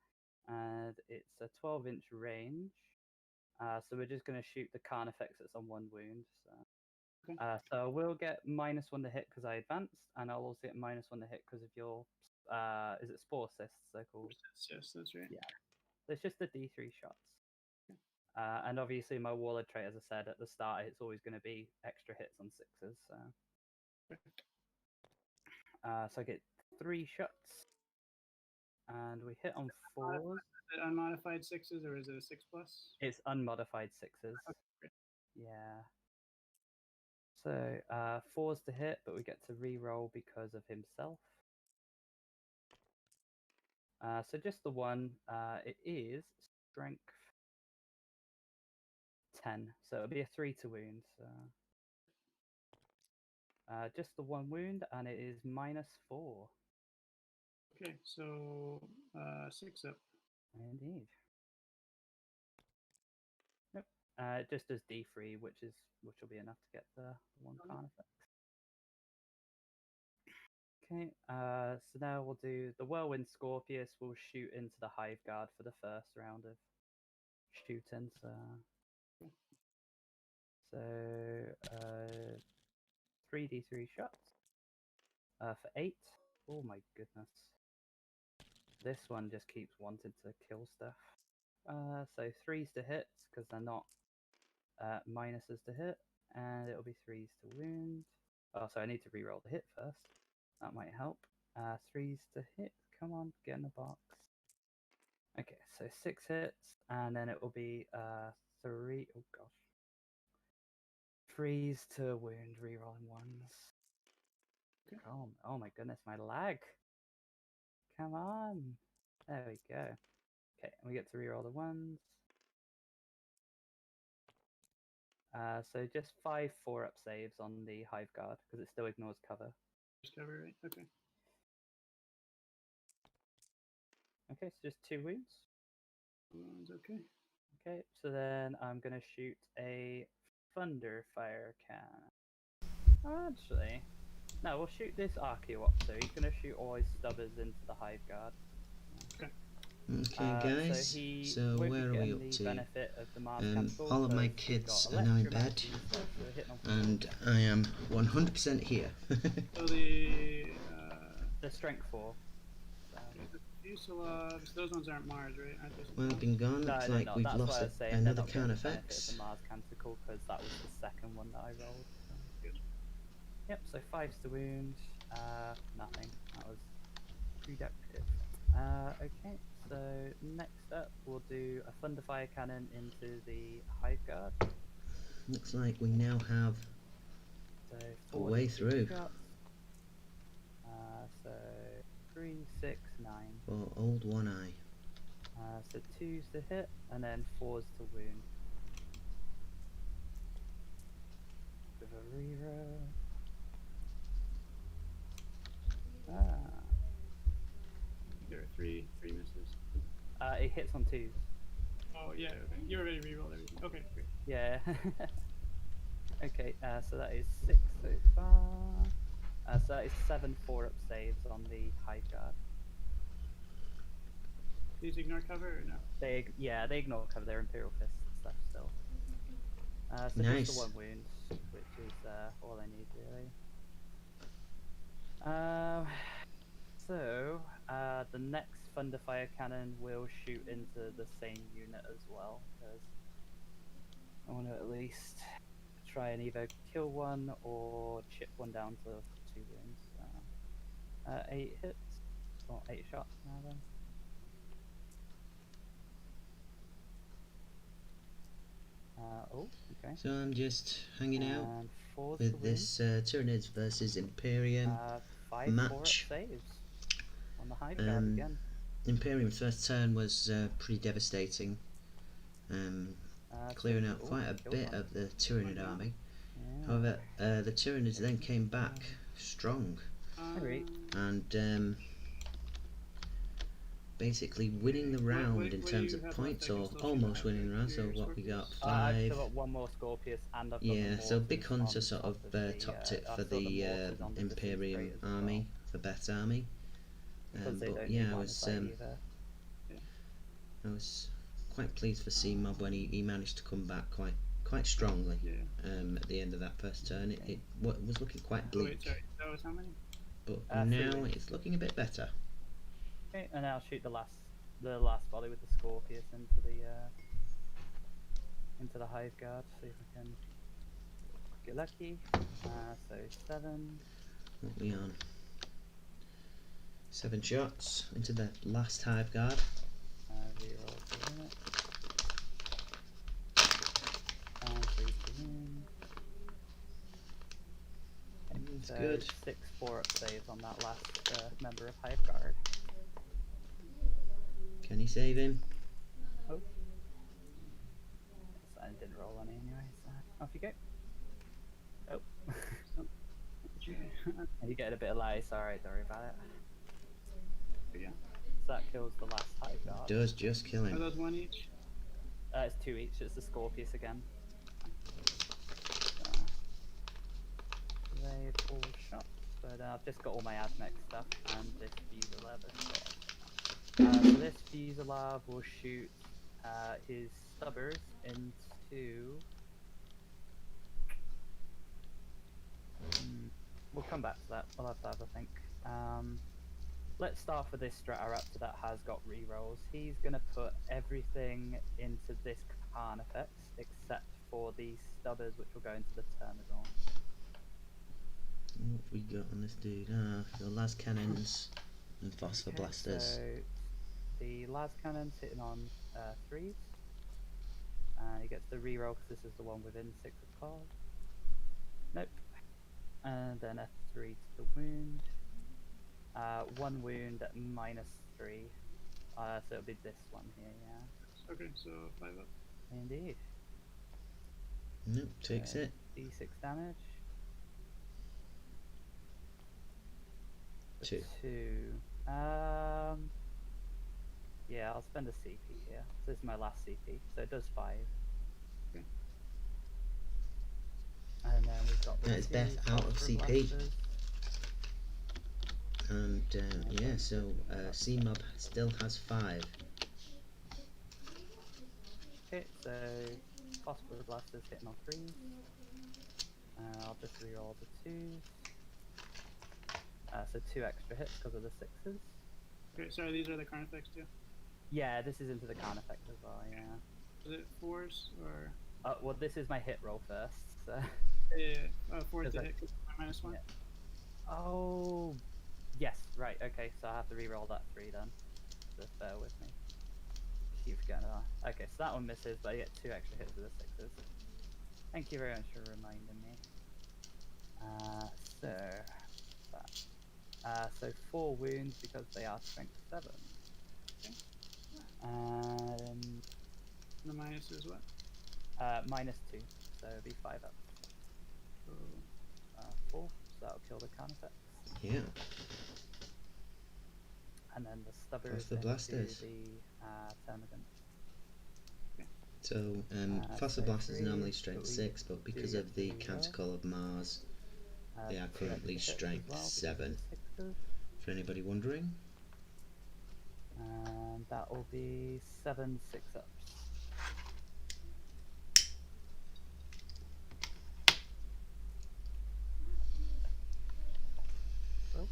and it's a 12-inch range. So we're just going to shoot the Carnifex that's on 1 wound. So. Okay. So I will get -1 to hit because I advanced, and I'll also get -1 to hit because of your, is it Spore Cysts they're called? Yes, that's right. Yeah. So it's just the D3 shots. And obviously my Warlord trait, as I said at the start, it's always going to be extra hits on 6s. So, so I get 3 shots, and we hit on 4s. Is it unmodified 6s, or is it a 6+? It's unmodified 6s. Okay. Yeah. So 4s to hit, but we get to re-roll because of himself. So just the one. It is strength 10, so it'll be a 3 to wound. So just the 1 wound, and it is -4. Okay, so 6 up. Indeed. Nope. It just does D3, which will be enough to get the 1 Carnifex. Okay. So now we'll do the Whirlwind Scorpius. Will shoot into the Hive Guard for the first round of shooting. So 3d3 shots for 8. Oh my goodness. This one just keeps wanting to kill stuff. So 3s to hit, because they're not minuses to hit, and it'll be 3s to wound. Oh, so I need to reroll the hit first. That might help. 3s to hit. Come on, get in the box. Okay, so 6 hits, and then it will be 3. Oh gosh. 3s to wound, rerolling 1s. Okay. Oh my goodness, my lag. Come on. There we go. Okay, we get to reroll the 1s. So just 5 4-up saves on the Hive Guard, because it still ignores cover. Just cover, right? Okay. Okay, so just 2 wounds. Okay. Okay, so then I'm going to shoot a Thunder Fire cannon. Actually, no, we'll shoot this Archaeopter. He's going to shoot all his stubbers into the Hive Guard. Okay. Okay, guys, so won't be where are we getting up the to? benefit of the Mars cancel, All of my because we've kids got are now in bed, electromagnetic stuff, so we're hitting on and I am 100% here. So the strength 4. the fuselages, those ones aren't Mars, right? Aren't they? Well, I've been gone. Looks like no, we've that's why I lost was saying another they're not getting the benefit Carnifex. of the Mars Canticle, because that was the second one that I rolled. So. Good. Yep, so 5s to wound, nothing. That was reductive. Okay, so next up we'll do a Thunderfire Cannon into the Hive Guard. Looks like we now have So Way 46 through. shots. So 3, 6, 9. For old one eye. So 2's to hit, and then 4's to wound. With a reroll. There are three misses. It hits on 2's. Oh yeah, okay. You already rerolled everything. Okay, great. Yeah. Okay, so that is 6 so far. So that is 7 4-up saves on the Hive Guard. Please ignore cover or no? They ignore cover their Imperial Fist stuff still. So Nice. just the 1 wound, which is all I need really. So the next Thunderfire Cannon will shoot into the same unit as well, because I want to at least try and either kill one or chip one down to 2 wounds. 8 hits, or 8 shots rather. Okay. So I'm just hanging out And 4's with this Tyranids versus Imperium 5 4-up match. saves on the Hive Guard again. Imperium's first turn was pretty devastating, clearing out quite a bit of the Tyranid army. Yeah. However, the Tyranids then came back strong and basically winning the round in terms of points, or almost winning the round. So what we got, I've 5. still got 1 more Scorpius, and I've got Yeah, the so Big mortars Hunter on sort top of the, topped it I've for still got the mortars on the Imperium disintegrate as army, well, for Bet army. because they But don't yeah, need I minus either. was quite pleased for C-Mob when he managed to come back quite strongly. At the end of that first turn, it was looking quite bleak. Wait, sorry. That was how many? But 3 now wounds. it's looking a bit better. Okay, and I'll shoot the last volley with the Scorpius into the Hive Guard. See if I can get lucky. So 7. What are we on? 7 shots into the last Hive Guard. Reroll for unit. And 3 to wound. That's So good. 6 4-up saves on that last member of Hive Guard. Can he save him? Oh. So I didn't roll any anyway, so off you go. Oh. You get a bit of lice, alright, don't worry about it. But yeah. So that kills the last Hive Guard. Does just kill Are him. those 1 each? It's 2 each, it's the Scorpius again. They've all shot, but I've just got all my Admech stuff and this Fuselab as well. So this Fuselab will shoot his stubbers into... we'll come back to that, we'll have to have a think. Let's start with this Stratoraptor that has got rerolls. He's going to put everything into this Khan effects, except for the stubbers, which will go into the Termidor. What have we got on this dude? The las cannons and phosphor blasters. So the las cannon's hitting on 3s, and he gets the reroll because this is the one within 6 of card. Nope. And then a 3 to the wound. 1 wound at -3. So it'll be this one here, yeah. Okay, so 5 up. Indeed. Nope, takes it. D6 damage. 2. 2. Yeah, I'll spend a CP here. So this is my last CP, so it does 5. Okay. And then we've got the That is 2 Beth out of phosphor CP. blasters. And yeah, so C-Mob still has 5. Okay, so phosphor blasters hitting on 3s. I'll just reroll the 2s. So 2 extra hits because of the 6s. Okay, sorry, these are the current effects too? Yeah, this is into the Khan effect as well, yeah. Is it 4s or? Well, this is my hit roll first, so... Yeah, 4 to hit, -1? Yeah. Oh... Yes, right, okay, so I have to re-roll that 3 then. Just bear with me. Keep forgetting that. Okay, so that one misses, but I get 2 extra hits with the 6s. Thank you very much for reminding me. So so 4 wounds because they are strength 7. Okay. And The minus is what? -2, so it'll be 5 up. So 4, so that'll kill the con effects. Yeah. And then the stubbers the into blasters. the termagant. So Fossil So Blast is 3, normally but strength we 6, but because do of get the to reroll. countercall of Mars, they are 2 currently extra hits as strength well, because 7. it's 6s. For anybody wondering. And that will be 7 6-ups. Oh.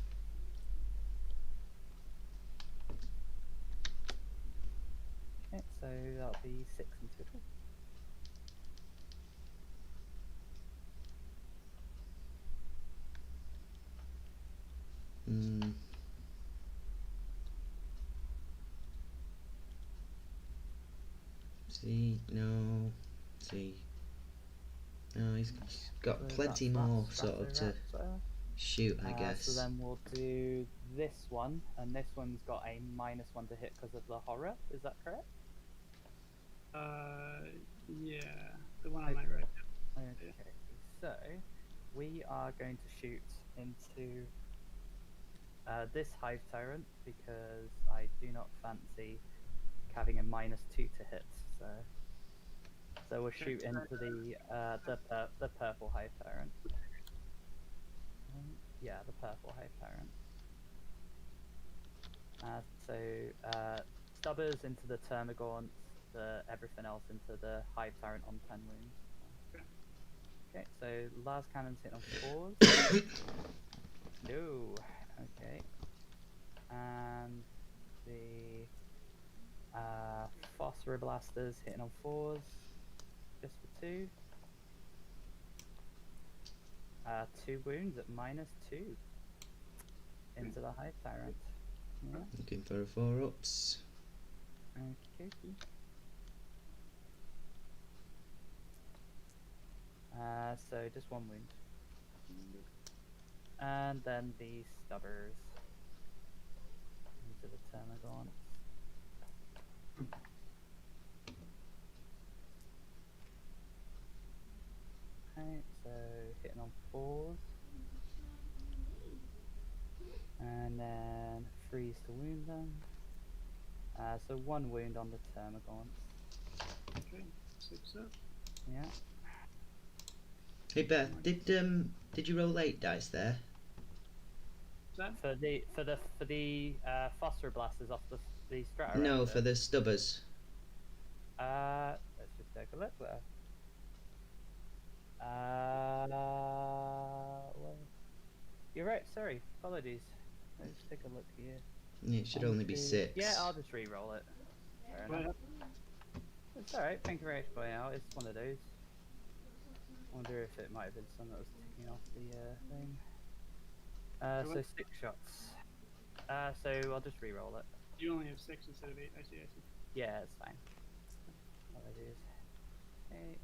Okay, so that'll be 6 in total. See, no, see. No, he's got So plenty that's more that sort of to Stratoraptor. shoot, I guess. So then we'll do this one, and this one's got a -1 to hit because of the horror. Is that correct? yeah, the one on my right. Okay, so we are going to shoot into this Hive Tyrant because I do not fancy having a -2 to hit. So we'll shoot into the purple Hive Tyrant. Yeah, the purple Hive Tyrant. So Stubbers into the Termagant, everything else into the Hive Tyrant on 10 wounds. Okay, so last cannon's hit on 4s. No. Okay. And the Phosphor Blasters hitting on 4s. Just for 2. 2 wounds at -2. Into the Hive Tyrant. Yeah. Looking for a 4-ups. Okay. So just 1 wound. And then the Stubbers into the Termagant. Okay, so hitting on 4s. And then freeze to wound them. So 1 wound on the Termagant. Okay, 6 up. Yeah. Hey Beth, did you roll 8 dice there? Is that? For the Phosphor Blasters off the Stratoraptor. No, for the Stubbers. Let's just take a look there. Well, you're right. Sorry, apologies. Let's take a look here. Yeah, it should only be 6. Yeah, I'll just re-roll it. Fair enough. It's alright. Thank you very much for pointing out. It's one of those. I wonder if it might have been some that was ticking off the thing. So 6 shots. So I'll just re-roll it. You only have 6 instead of 8. I see. Yeah, it's fine. Apologies. Okay.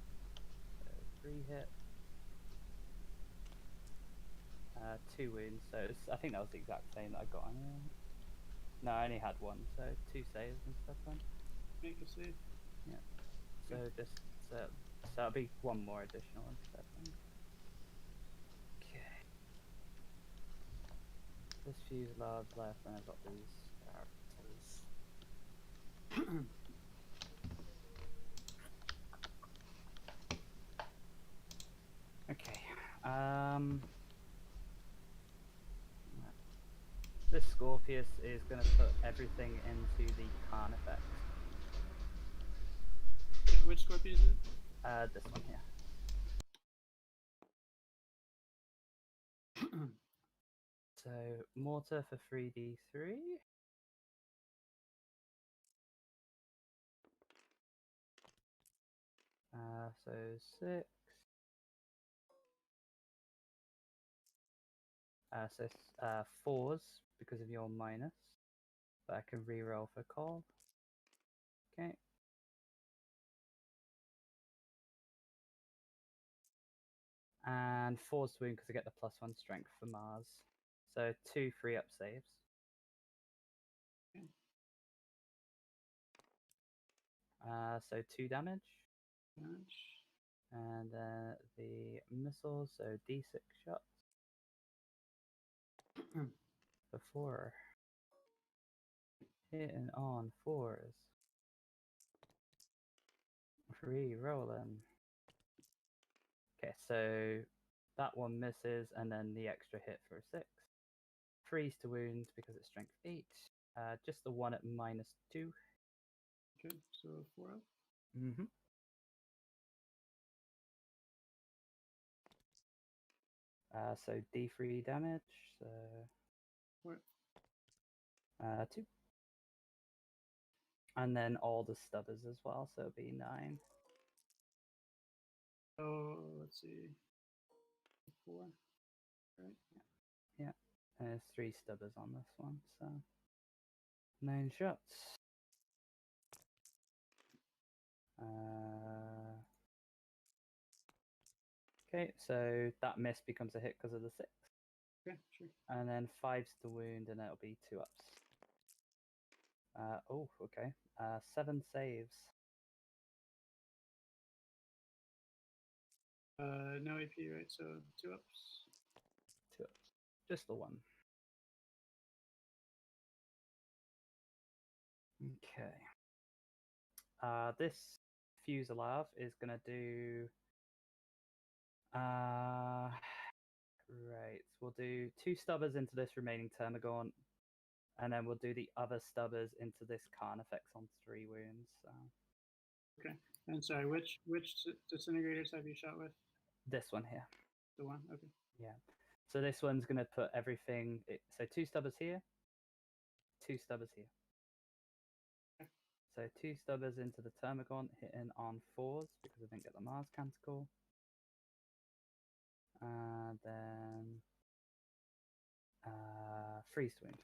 So 3 hit. 2 wounds. So I think that was the exact same that I got on here. No, I only had 1, so 2 saves and stuff then. Make a save. Yeah. So just so that'll be 1 more additional instead. Okay. This fuselage left, and I've got these characters. Okay. This Scorpius is going to put everything into the Khan effect. Which Scorpion is it? This one here. So mortar for 3d3. So 6. So 4s because of your minus. But I can re-roll for call. Okay. And force wound because I get the +1 strength for Mars. So 2 free up saves. Okay. So 2 damage. Damage. And the missile, so D6 shots. For 4. Hitting on 4s. Re-rolling. Okay, so that one misses, and then the extra hit for a 6. Freeze to wound because it's strength 8. Just the one at -2. Okay, so 4 up. Mm-hmm. So D3 damage. So What? 2. And then all the stubbers as well, so it'll be 9. Oh, let's see. 4. Right. Yeah. And there's 3 stubbers on this one, so 9 shots. Okay, so that miss becomes a hit because of the 6. Okay, sure. And then 5's the wound, and it'll be 2 ups. Oh, okay. 7 saves. No AP, right? So 2 ups. 2 ups. Just the one. Okay. This Fusilave is going to do... right. We'll do 2 stubbers into this remaining Termagaunt, and then we'll do the other stubbers into this Carnifex on 3 wounds. So. Okay. And sorry, which disintegrators have you shot with? This one here. The one? Okay. Yeah. So this one's going to put everything... So 2 stubbers here, 2 stubbers here. Okay. So 2 stubbers into the Termagaunt, hitting on 4s because I didn't get the Mars Canticle. And then freeze wound.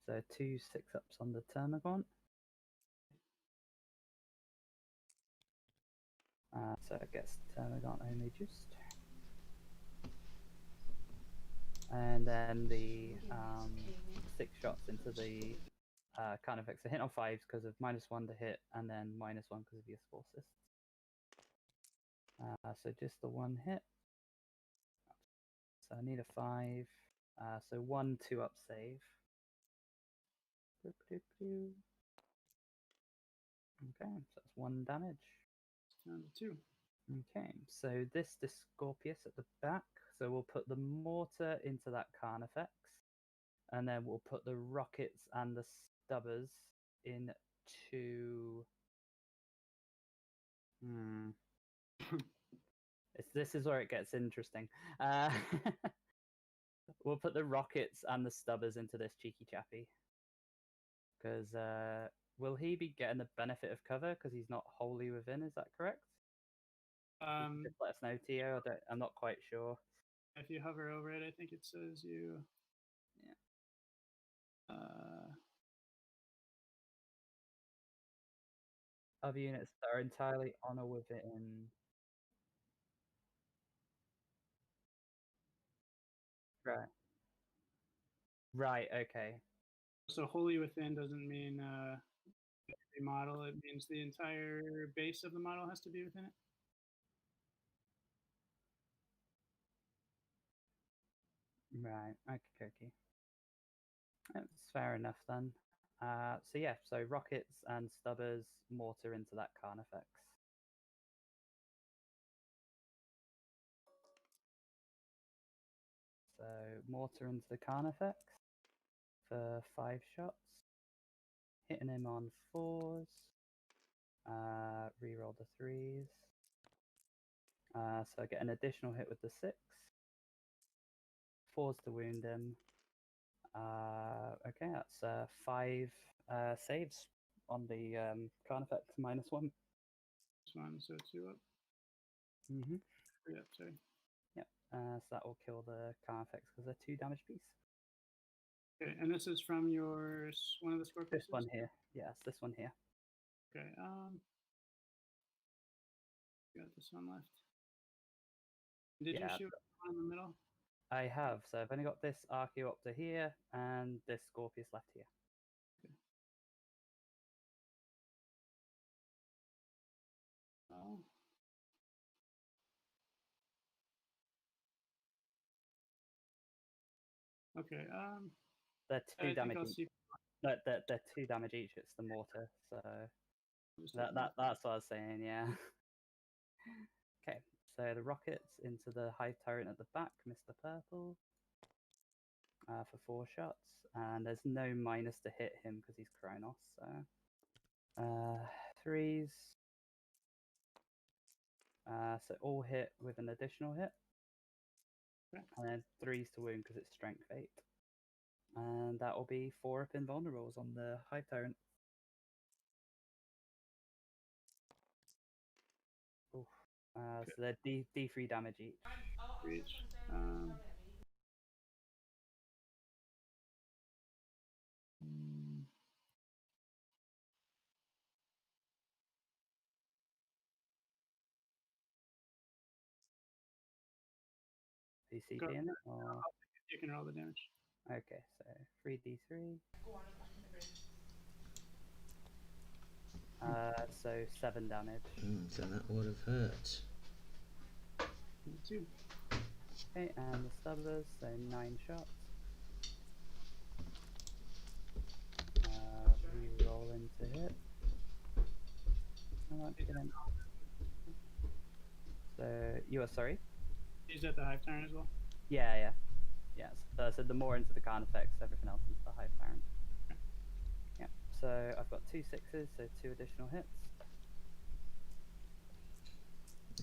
So 2 6-ups on the Termagaunt. So it gets Termagaunt only just. And then the 6 shots into the Carnifex. A hit on 5s because of -1 to hit, and then -1 because of your spore assists. So just the 1 hit. So I need a 5. So 1 2-up save. Okay, so that's 1 damage. Down to 2. Okay, so this Discorpius at the back. So we'll put the mortar into that Carnifex, and then we'll put the rockets and the stubbers into. This is where it gets interesting. We'll put the rockets and the stubbers into this cheeky chappy. Because will he be getting the benefit of cover because he's not wholly within? Is that correct? Just let us know, Tio. I'm not quite sure. If you hover over it, I think it says you. Yeah. Other units that are entirely on or within. Right. Right. Okay. So wholly within doesn't mean every model. It means the entire base of the model has to be within it. Right. Okay. That's fair enough then. So yeah. So rockets and stubbers, mortar into that Carnifex. So mortar into the Carnifex for 5 shots. Hitting him on 4s. Reroll the 3s. So I get an additional hit with the 6. 4s to wound him. Okay, that's 5 saves on the Carnifex -1. This one, so 2 up. 3 up, sorry. Yep. So that will kill the Carnifex because they're 2 damage piece. Okay, and this is from one of the Scorpions? This one here. Yes, this one here. Okay, got this one left. Did you Yeah. shoot one in the middle? I have. So I've only got this Archaeopter here and this Scorpius left here. Oh. Okay. They're I two think damage I'll each. see. No, they're 2 damage each. It's the mortar. So Just that's what I was saying. Yeah. Okay. So the rockets into the hive tyrant at the back, Mr. Purple, for 4 shots, and there's no minus to hit him because he's Kronos. So 3s. So all hit with an additional hit, Okay. and then 3s to wound because it's strength 8. And that will be 4 up invulnerables on the hive tyrant. Oof. So they're D3 damage each. Reach. PCB in it? Or... You can roll the damage. Okay, so 3d3. So 7 damage. So that would have hurt. 2. Okay, and the stubbers, so 9 shots. Re-roll into hit. So you are sorry? Is that the hive tyrant as well? Yeah. So the more into the Khan effects, everything else into the hive tyrant. Yeah. So I've got 2 6s, so 2 additional hits.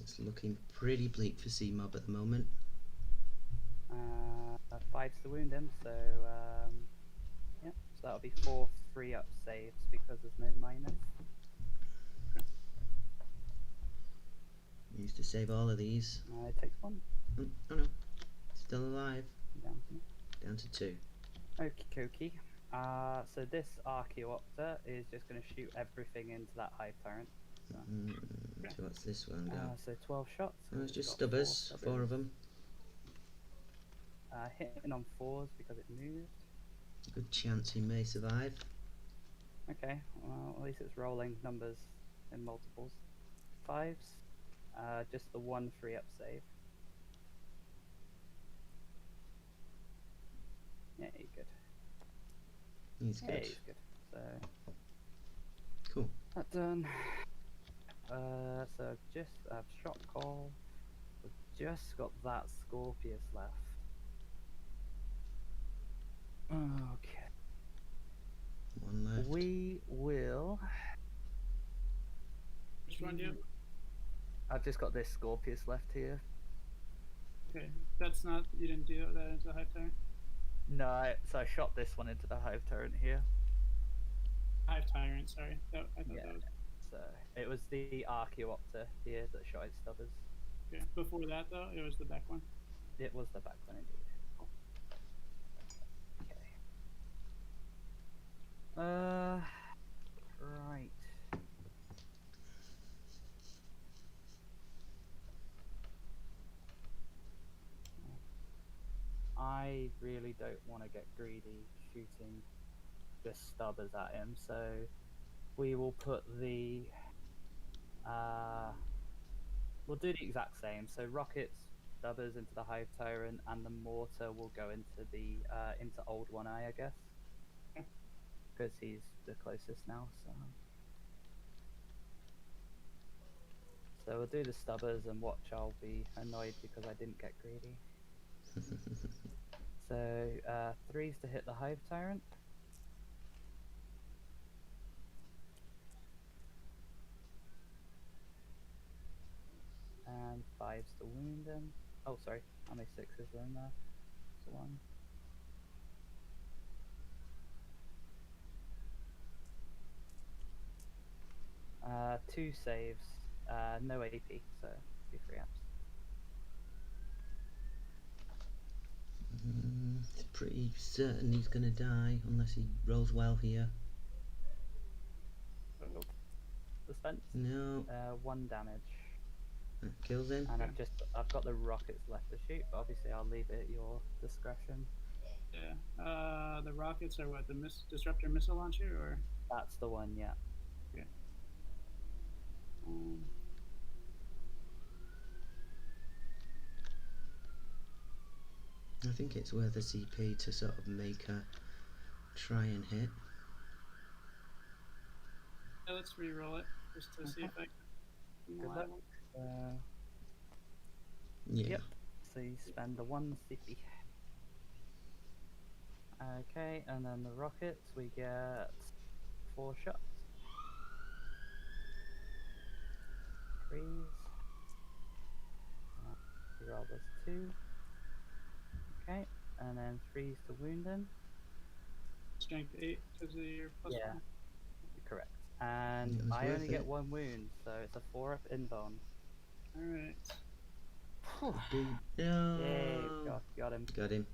It's looking pretty bleak for C-Mob at the moment. 5s to wound him, so yeah. So that'll be 4 free-up saves because there's no minus. Used to save all of these. It takes 1. Oh no, still alive. Down to 2. Okie dokie. So this Archaeopter is just going to shoot everything into that hive tyrant. So, So what's this one go? so 12 shots. Oh, it's just got stubbers, 4 of them. Hitting on 4s because it moved. Good chance he may survive. Okay, well at least it's rolling numbers in multiples. 5s. Just the 1 free-up save. Yeah, he's good. He's good. Yeah, he's good. So Cool. that done. So I've shot call. We've just got that Scorpius left. Okay. 1 left. We will. Which one do you have? I've just got this Scorpius left here. Okay, that's not. You didn't do that into the hive tyrant? No, so I shot this one into the hive turret here. Hive tyrant, sorry. I thought Yeah. that was. So it was the Archaeopter here that shot its stubbers. Okay. Before that, though, it was the back one. It was the back one indeed. Okay. Right. I really don't want to get greedy shooting just stubbers at him, so we will put the we'll do the exact same. So rockets, stubbers into the hive tyrant, and the mortar will go into the into Old One Eye, I guess, because he's the closest now. So we'll do the stubbers, and watch. I'll be annoyed because I didn't get greedy. So 3s to hit the hive tyrant. And 5s to wound him. Oh, sorry. How many 6s are in there? Just 1. 2 saves. No AP, so 2 free apps. It's pretty certain he's going to die unless he rolls well here. Suspense. No. 1 damage. Kills him. And I've got the rockets left to shoot, but obviously I'll leave it at your discretion. Yeah. The rockets are what, the disruptor missile launcher, or? That's the one, yeah. Okay. Um, I think it's worth a CP to sort of make a try and hit. yeah, let's re-roll it just to see if I can. Good luck. Yeah. Yep. So you spend the 1 CP. Okay, and then the rockets, we get 4 shots. Freeze. Roll this 2. Okay, and then freeze to wound him. Strength 8 because of your plus Yeah. 1. Correct. And It was I worth only it. get 1 wound, so it's a 4 up invuln. Alright. Dude, no. Yay, got him. Got him.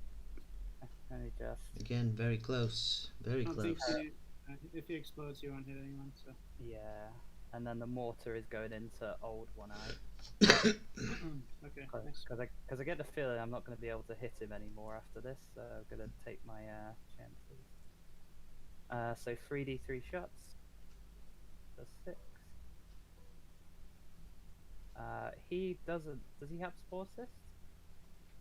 Only just. Again, very close. Very I don't think close. if he explodes, you won't hit anyone, so. Yeah. And then the mortar is going into old One Eye. Okay, nice. Because I get the feeling I'm not going to be able to hit him anymore after this, so I'm going to take my chances. So 3d3 shots. So 6. He doesn't. Does he have Spore Cyst?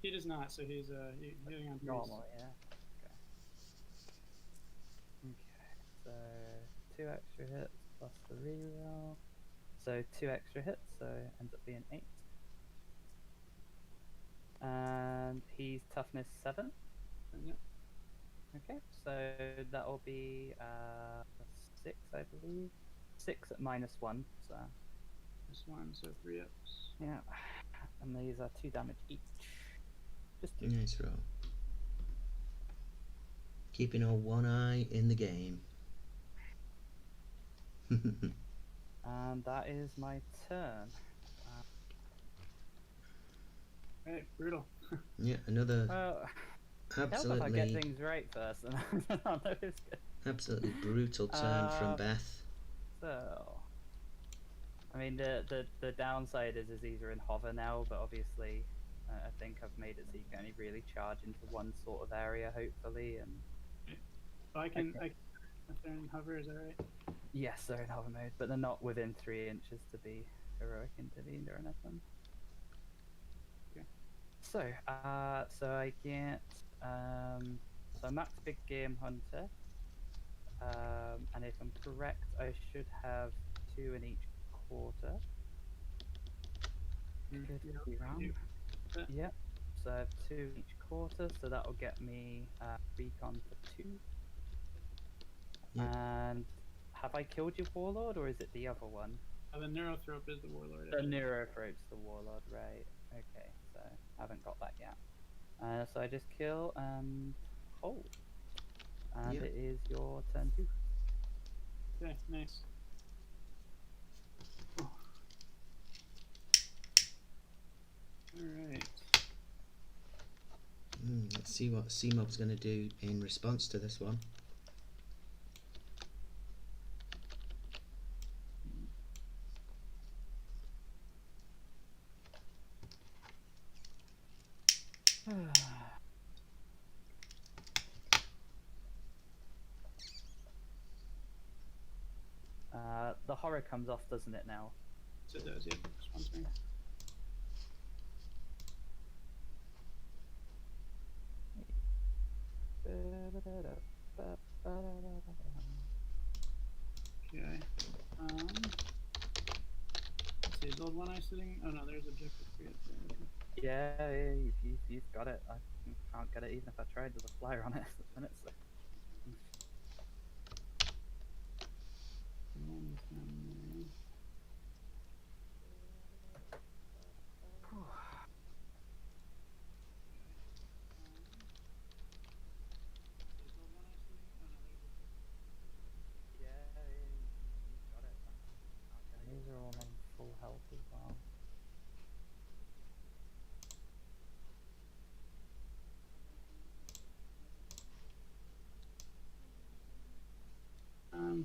He does not, so he's healing on freeze. Normal, yeah. Okay. So 2 extra hits plus the reroll. So 2 extra hits, so it ends up being 8. And he's toughness 7. Yeah. Okay, so that'll be 6, I believe. 6 at -1, so This one, so 3 ups. yeah. And these are 2 damage each. Just 2. Nice roll. Keeping all One Eye in the game. And that is my turn. Alright, brutal. Yeah, another Well, help if I get absolutely, things right first, and I'll know it's good. absolutely brutal turn from Beth. So, I mean, the downside is these are in hover now, but obviously, I think I've made it so you can only really charge into one sort of area, hopefully, and Oh, I can, Okay. if they're in hover, is that right? yes, they're in hover mode, but they're not within 3 inches to be heroic intervened or anything. Okay. So, so I get, so max big game hunter, and if I'm correct, I should have 2 in each quarter. Could Yeah, be wrong. you- Yep. So I have 2 in each quarter, so that'll get me recon for 2. Yep. And have I killed your warlord, or is it the other one? The Neurothrope is the warlord. The Neurothrope's the warlord, right? Okay, so I haven't got that yet. So I just kill and hold, and Yep. it is your turn 2. Okay, nice. Alright. Let's see what C-Mob's going to do in response to this one. The horror comes off, doesn't it now? So it does, yeah. Just one turn. Okay. Let's see, is old One Eye sitting? Oh no, there's objective 3 up there. Okay. Yeah, you've got it. I can't get it even if I tried. There's a flyer on it at the minute, so. One's down there. Is old One Eye sitting? Oh no, there's objective. Yeah, you've got it. These are all on full health as well.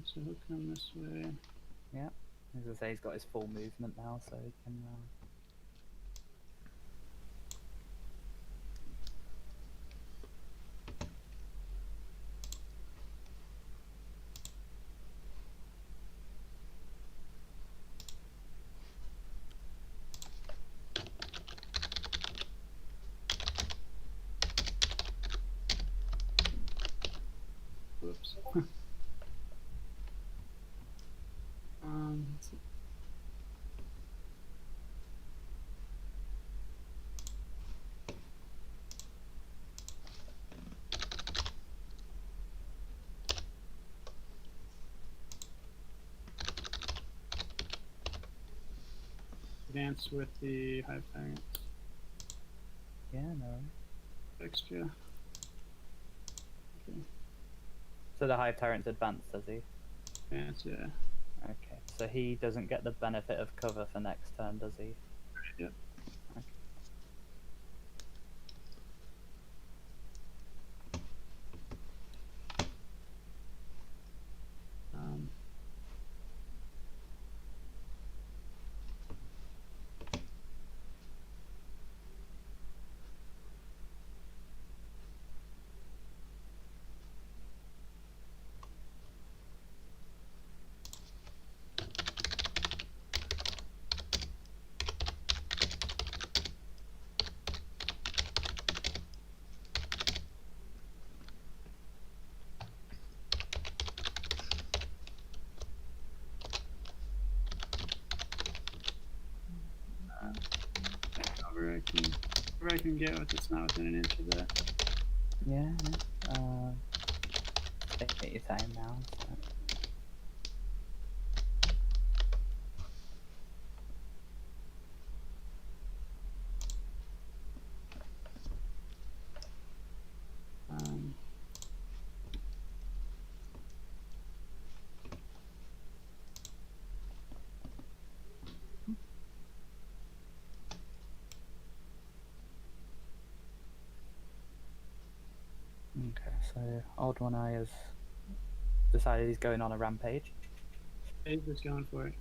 So he'll come this way. Yeah, as I say, he's got his full movement now, so he can advance with the Hive Tyrants. Yeah, no. Extra. Okay. So the Hive Tyrant's advanced, does he? Advance, yeah. Okay. So he doesn't get the benefit of cover for next turn, does he? Yep. Okay. Whatever I can get with it's not within an inch of that. Yeah. Take your time now. So. Okay, so Old One Eye has decided he's going on a rampage. He's just going for it.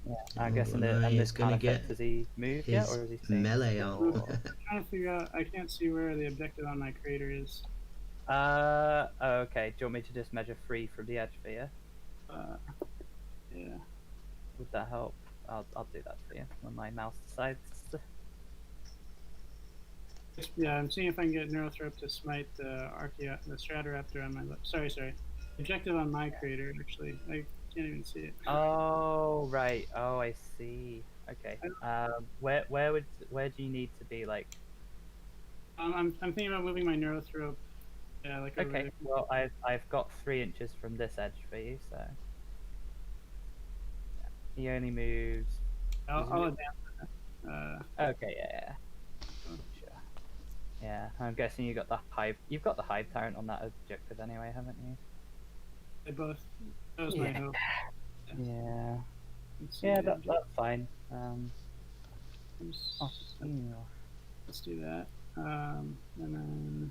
Yeah, I guess One Eye and is this gonna can't affect, get has he moved yet, or is he staying melee still, on. or- I'm trying to figure out. I can't see where the objective on my crater is. Okay. Do you want me to just measure free from the edge for you? Yeah. Would that help? I'll do that for you when my mouse decides. Yeah, I'm seeing if I can get Neurothrop to smite the Stratoraptor on my left. Sorry. Objective on my crater, actually. I can't even see it. Oh right. Oh, I see. Okay. Where do you need to be? Like. I'm thinking about moving my Neurothrop. Yeah, like over Okay. there. Well, I've got 3 inches from this edge for you, so. Yeah. He only moves. I'll advance. Okay. Yeah. Sure. Yeah. I'm guessing you got the hive. You've got the hive tyrant on that objective anyway, haven't you? They both. That was my hope. Yeah. Let's see Yeah. the That's fine. objectives. Oh, yeah. Let's do that. And then.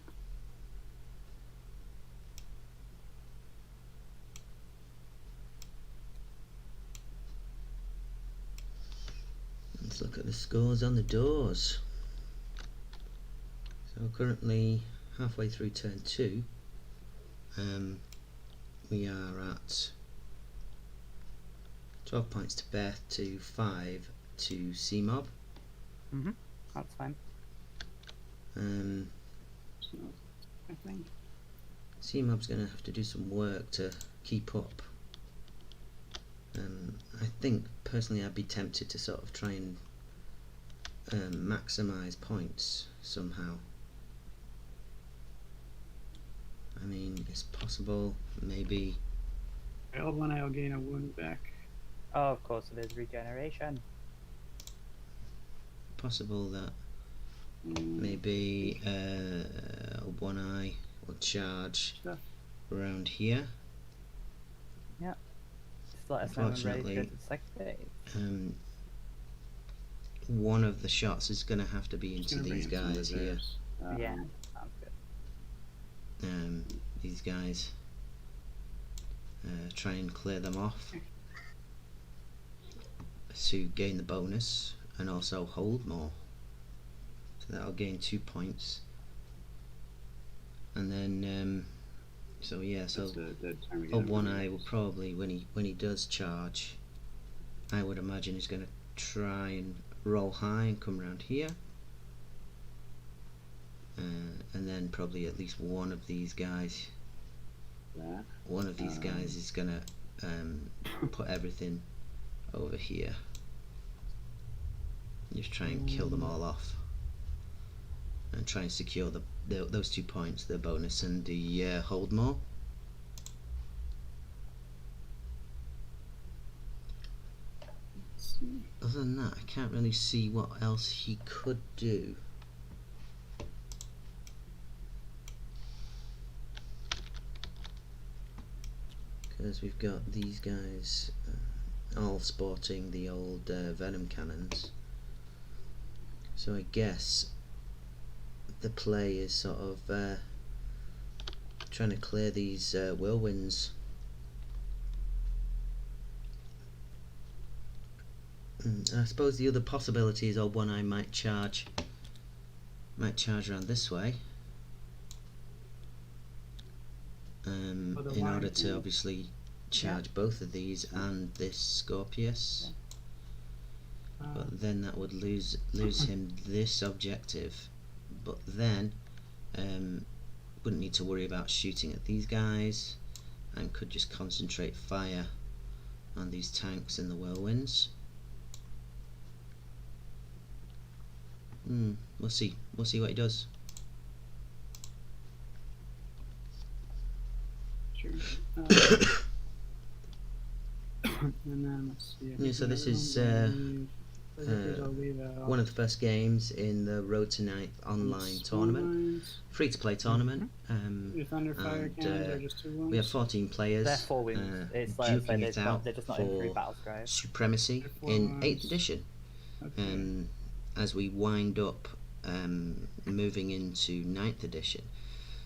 Let's look at the scores on the doors. So currently halfway through turn 2. We are at 12 points to Beth to 5 to C-Mob. That's fine. I think. C-Mob's going to have to do some work to keep up. I think personally I'd be tempted to sort of try and maximise points somehow. I mean, it's possible, maybe. Old One Eye will gain a wound back. Oh, of course, it is regeneration. Possible that maybe One Eye will charge Stuff. around here. Yeah. Just let us know when ready to go to the second phase. One of the shots is going to have to be Just into gonna these bring in some guys here. reserves. Yeah, sounds good. These guys. Try and clear them off to gain the bonus and also hold more. So that'll gain 2 points. And then, so yeah, so One Eye will probably, when he does charge, I would imagine he's going to try and roll high and come around here. And then probably at least one of these guys. One of these guys is gonna put everything over here. Just try and kill them all off, and try and secure those 2 points, the bonus and the hold more. other than that, I can't really see what else he could do. Because we've got these guys all sporting the old venom cannons. So I guess the play is sort of trying to clear these whirlwinds. I suppose the other possibility is, one I might charge around this way, in order to obviously charge both of these and this Scorpius. But then that would lose him this objective. But then wouldn't need to worry about shooting at these guys, and could just concentrate fire on these tanks in the whirlwinds. We'll see what he does. Sure. And then let's see. Yeah, so this is one of the first games in the Road to Ninth online tournament, free-to-play tournament. With under fire cannons are just 2 wounds. We have 14 players They're 4 wounds. It's like duking it out they're just not in 3 for battle scribes. supremacy in 8th edition. Okay. As we wind up moving into 9th edition.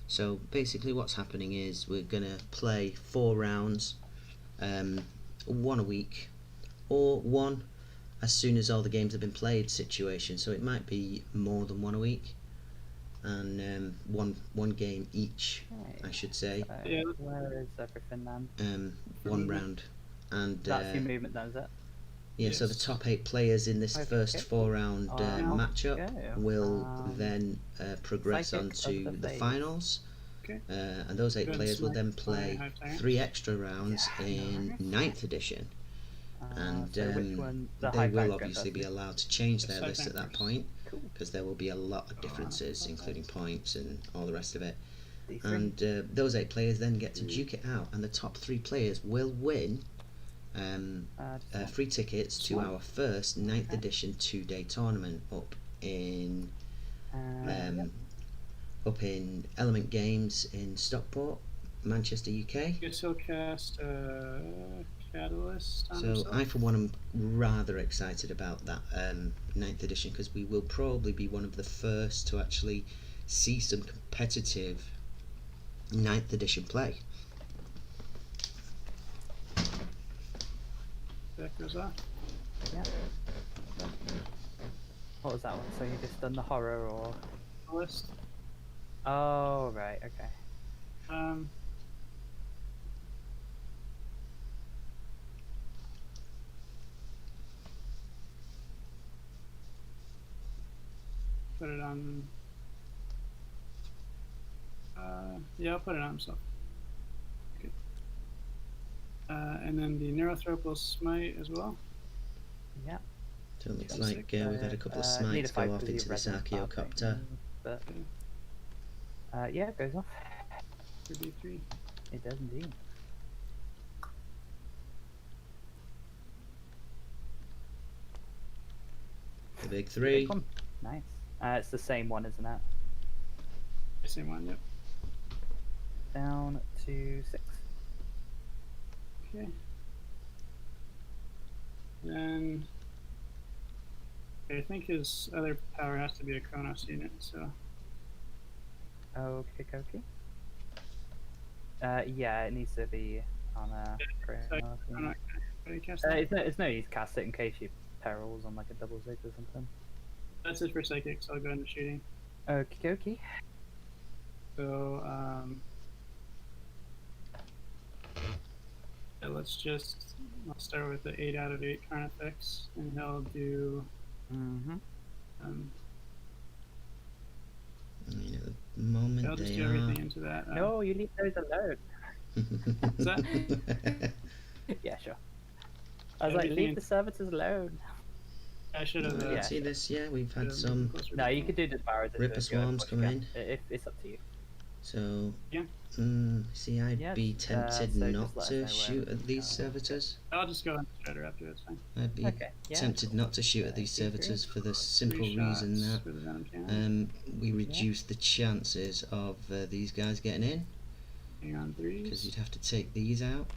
So basically what's happening is we're going to play 4 rounds, 1 a week, or 1 as soon as all the games have been played situation. So it might be more than 1 a week, and one game each, I should say. Yeah. Where is everything then? 1 round. And That's your movement then, is it? yeah, so the top 8 players in this first 4-round matchup will then progress on to the finals. Okay. And those 8 players will then play 3 extra rounds in 9th edition. And So which one? The they high will fire obviously gun be allowed to change their Yes, list at that first. point, Cool. because there will be a lot of differences, including points and all the rest of it. D3. And those 8 players then get to duke it out, and the top 3 players will win free tickets to our first 9th edition 2-day tournament up in Element Games in Stockport, Manchester, UK. Guess he'll cast Catalyst on So himself. I for one am rather excited about that 9th edition, because we will probably be one of the first to actually see some competitive 9th edition play. That goes off. Yeah. What was that one? So you just done the horror or? List. Oh right, okay. Put it on. Yeah, I'll put it on himself. Okay. And then the Neurothrope smite as well. Yeah. So it looks Yeah, like we've had a couple of smites go off into this Archaeocopter. But yeah, it goes off. For D3. It does indeed. The big Big 3. one. Nice. It's the same one, isn't it? Same one, yep. Down to 6. Okay. Then I think his other power has to be a Kronos unit, so Okay, okay. Yeah, it needs to be on a. so I'm not gonna cast that. It's no use cast it in case you perils on like a double zig or something. That's it for psychic, so I'll go into shooting. Okie dokie. So yeah, I'll start with the 8 out of 8 Carnifex, and he'll do Mm-hmm. I mean, at the moment I'll just they do are. everything into that. No, you leave those alone. Is that? Yeah, sure. I was like, Everything leave in- the servitors alone. I should have. Yeah. See this? Yeah, we've had Yeah, some closer No, to you that. could do the barrows. Ripper swarms come in. It's up to you. So, Yeah. see, I'd Yeah, be tempted so not just let us to know where shoot at these go. servitors. I'll just go on Strider after, that's fine. I'd be Okay, yeah. tempted not to shoot at these Thank you. servitors for the 3 simple reason shots that for the Venom Cannon. we reduce the chances of these guys getting in, Hang on, because 3s. you'd have to take these out.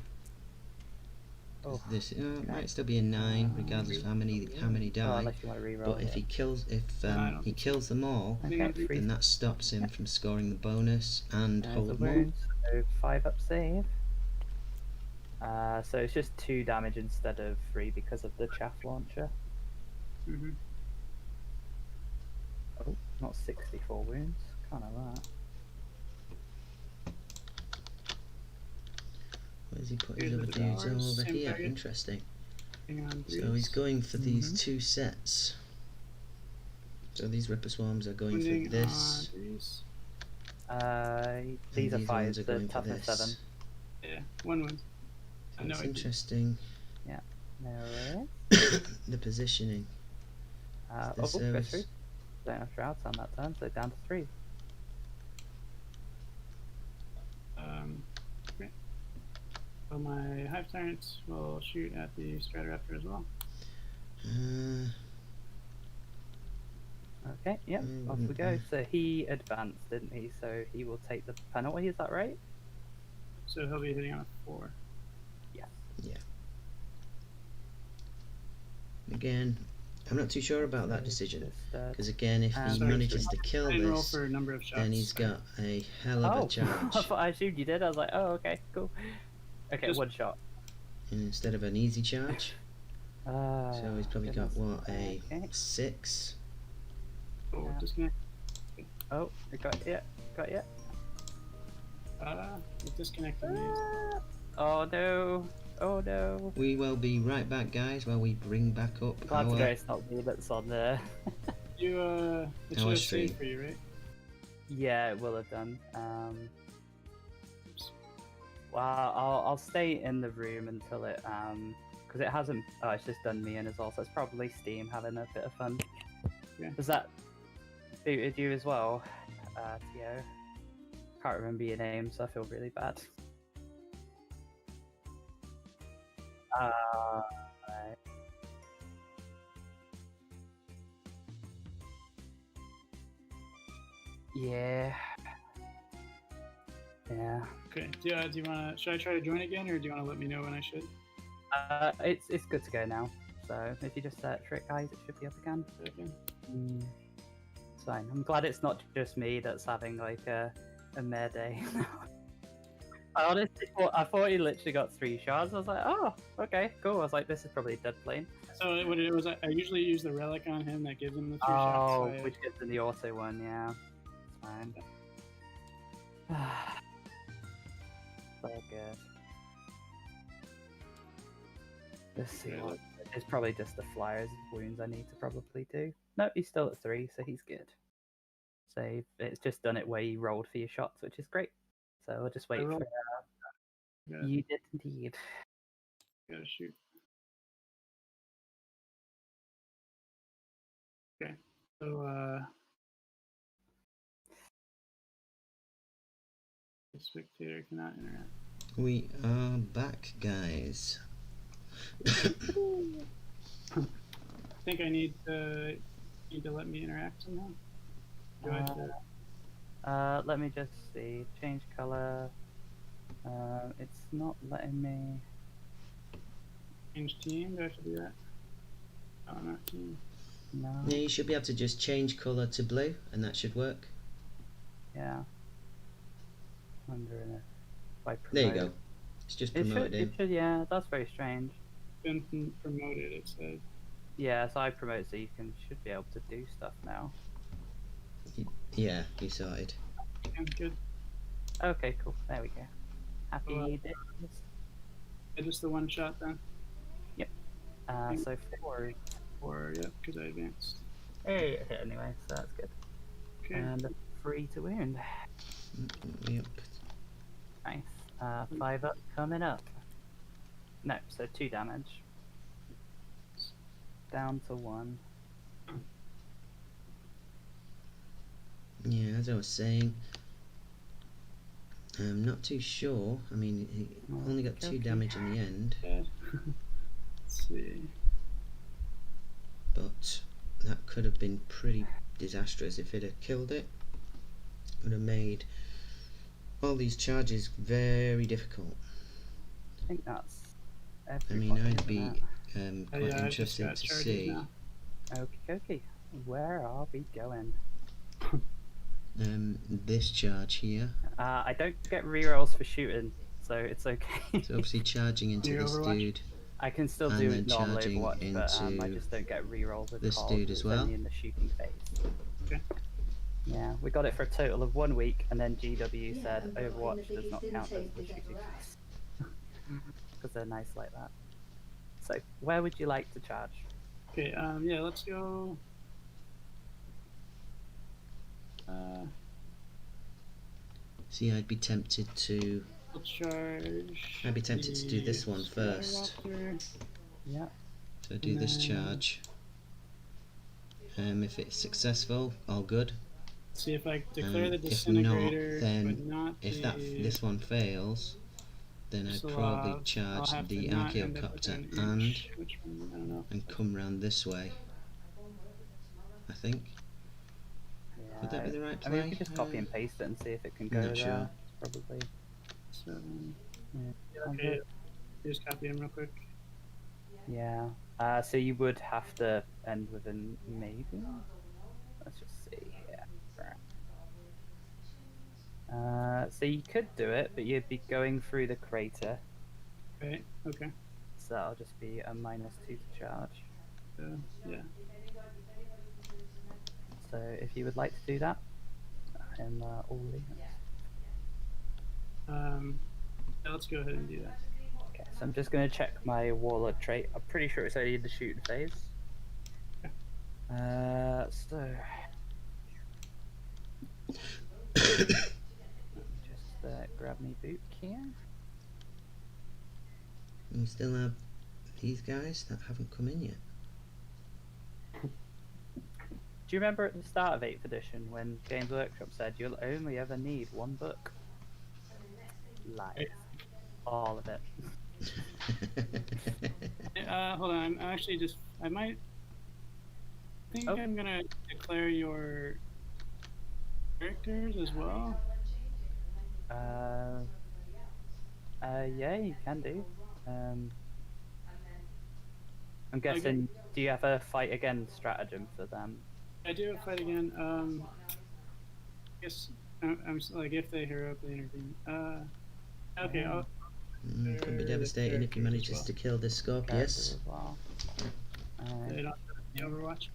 'Cause Oh, this okay. might still be a 9, regardless of how many Oh, die. unless you want to reroll. But if he kills, if I don't he think so. kills them all, Okay, Three. then that stops him from scoring the bonus and There's a hold more. wound, so 5 up save. So it's just 2 damage instead of 3 because of the chaff launcher. Mm-hmm. Oh, not 64 wounds. Can't have that. Where's he put his Here's other the dudes? Oh, devours, over same here. target. Interesting. Hang on, 3s. So he's going for these Mhm. 2 sets. So these Ripper Swarms are going Wounding for this. on 3s. These are these 5s, ones are the going for toughness this. 7. Yeah, 1 wound. So No, it's I did. interesting. There The positioning. Oh, The goes service. through. Don't have shrouds on that turn, so down to 3. Okay. So my Hive Tyrants will shoot at the Stratoraptor as well. Okay, yep, off we go. So he advanced, didn't he? So he will take the penalty, is that right? So he'll be hitting on a 4. Yes. Again, I'm not too sure about that So decision. just, Because again, if he sorry, manages to kill I didn't roll this, for a number of shots. then he's got a hell of oh, a charge. I thought I assumed you did. I was like, oh, okay, cool. Okay, Just- 1 shot. Instead of an easy charge. So he's probably got, goodness. what, a Okay. 6? Oh, Yeah. disconnect. Oh, I got it. Got it. It disconnected me. Oh no. Oh no. We will be right back, guys, while we bring back up Glad to know our... it's not me that's on there. You, it should Our have stream. saved for you, right? Yeah, it will have done. Well, I'll stay in the room until it because it hasn't. Oh, it's just done me in as well. So it's probably Steam having a bit of fun. Yeah. Does that booted you as well, Tio? Can't remember your name, so I feel really bad. Right. Yeah. Yeah. Okay. Do you want to? Should I try to join again, or do you want to let me know when I should? It's good to go now. So if you just trick guys, it should be up again. Okay. It's fine. I'm glad it's not just me that's having like a mare day. I honestly thought he literally got 3 shots. I was like, oh, okay, cool. I was like, this is probably a dead plane. So what it was, I usually use the relic on him that gives him the 3 Oh, shots. So which gets in the auto one, yeah. It's fine. So good. Let's see. Really? It's probably just the flyers wounds I need to probably do. No, he's still at 3, so he's good. Save. It's just done it where you rolled for your shots, which is great. So I'll just wait for. Gotta, You did indeed. gotta shoot. Okay. So the spectator cannot interact. We are back, guys. I think I need to let me interact somehow. Do I have to? Let me just see. Change color. It's not letting me. Change team? Do I have to do that? Oh, not team. No. Yeah, you should be able to just change colour to blue, and that should work. Yeah. Wondering if I promote. There you go. It's just promoted It him. should, yeah. That's very strange. Been promoted, it said. Yeah, so I promote so you should be able to do stuff now. Yeah, he sorted. Yeah, good. Okay, cool. There we go. Happy days. Just the 1 shot then? So 4. Or, yeah, because I advanced. Hey, it hit anyway, so that's good. Okay. And a 3 to wound. Yep. Nice. 5 up coming up. No, so 2 damage. Down to 1. Yeah, as I was saying, I'm not too sure. I mean, he only got 2 Okay. damage in the end, Let's see. but that could have been pretty disastrous if it had killed it. Would have made all these charges very difficult. I think that's I everybody. mean, I'd isn't be it? quite Yeah, I've just interested got to charges see. now. Okay. Where are we going? This charge here. I don't get rerolls for shooting, so it's okay. So obviously charging into Your this Overwatch? dude, I can still and do then it normal charging Overwatch, but I into just don't get reroll with this calls. dude It's as well. only in the shooting phase. Okay. Yeah, we got it for a total of 1 week, and then GW said Overwatch does not count as the shooting phase. Because they're nice like that. So, where would you like to charge? Okay, yeah, let's go. See, I'd be tempted to. We'll charge. I'd be tempted to do this one the first. Raptor. Yeah. So do this charge. If it's successful, all good. See if I declare the If not, disintegrator, then but not if the this one fails, then I'd probably Slav. charge I'll have the to not end up with Archaeocopter an and inch. Which one? I don't know. and come round this way. I think. Yeah. Would that be the right I mean, play? we could just copy and paste it and see if it can go not there. sure. Probably. 7. Yeah. Okay, just copy him real quick. Yeah. So you would have to end with an maybe. Let's just see here. So you could do it, but you'd be going through the crater. Okay, okay. So that'll just be a -2 to charge. Yeah. So if you would like to do that, I'm all in. Yeah, let's go ahead and do that. Okay, so I'm just going to check my warlord trait. I'm pretty sure it's only in the shooting phase. So just grab me boot here. We still have these guys that haven't come in yet. Do you remember at the start of 8th edition when Games Workshop said you'll only ever need 1 book? Lies. All of it. Hold on. I'm actually just. I think I'm gonna declare your characters as well. Yeah, you can do. I'm guessing. Do you have a fight again stratagem for them? I do a fight again. I guess I'm like if they hero up, they intervene. Okay. Could be devastating if he manages to kill this Scorpius. Well. They don't have the Overwatch.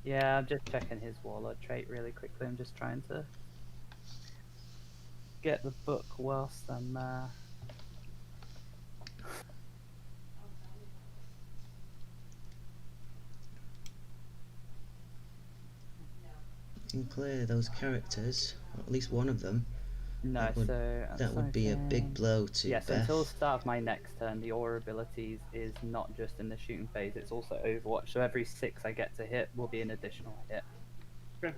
Yeah, I'm just checking his warlord trait really quickly. I'm just trying to get the book whilst I'm Can clear those characters, or at least one of them. no, That would be a big blow to yes, Beth. until the start of my next turn, the aura abilities is not just in the shooting phase, it's also Overwatch. So every 6 I get to hit will be an additional hit. Okay.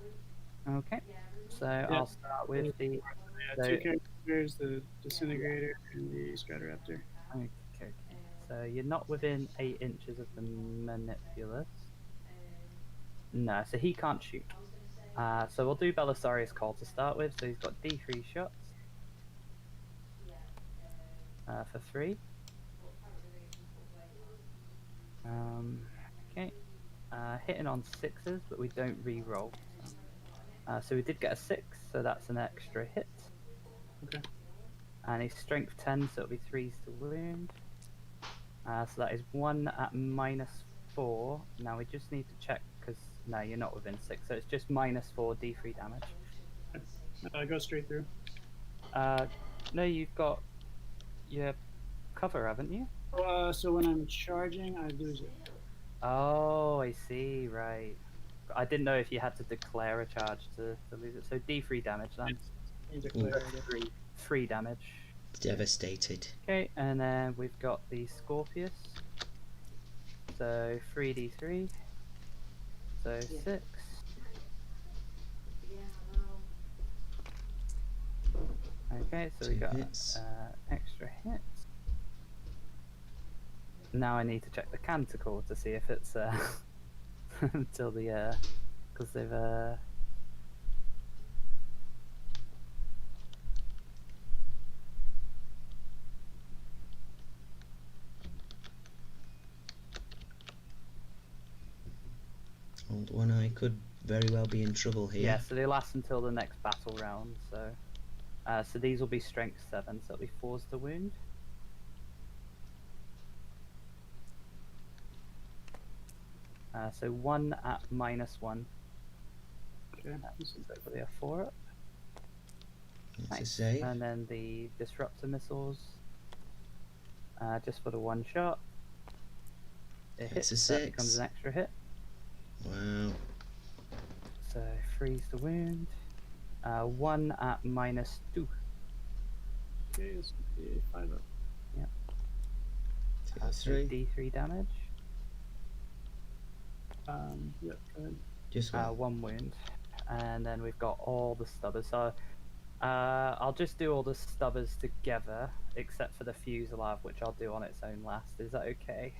Okay. So I'll start with the 2 characters: the disintegrator and the Stratoraptor. Okay. So you're not within 8 inches of the manipulus. No, so he can't shoot. So we'll do Belisarius Call to start with. So he's got D3 shots. For 3. Okay. Hitting on 6s, but we don't re-roll. So we did get a 6, so that's an extra hit. Okay. And he's strength 10, so it'll be 3s to wound. So that is 1 at -4. Now we just need to check, because no, you're not within 6, so it's just -4 D3 damage. Go straight through. No, you've got your cover, haven't you? So when I'm charging, I lose it. Oh, I see, right. I didn't know if you had to declare a charge to lose it. So D3 damage then. Declare 3 damage. Devastated. Okay, and then we've got the Scorpius. So 3d3. So 6. Okay, so 2 we got hits. extra hits. Now I need to check the canticle to see if it's until the because they've Old One Eye could very well be in trouble here. yeah, so they last until the next battle round. So so these will be strength 7, so it'll be 4's the wound. So 1 at -1. Okay. So hopefully a 4 up. It's a Nice. save. And then the disruptor missiles, just for the 1 shot. It It's hits, a so that becomes 6. an extra hit. Wow. So freeze the wound. 1 at -2. Okay, this would be 5 up. Take a So 3. D3 damage. Yep, go ahead. Just 1. 1 wound. And then we've got all the stubbers. So I'll just do all the stubbers together, except for the fuselage, which I'll do on its own last. Is that okay?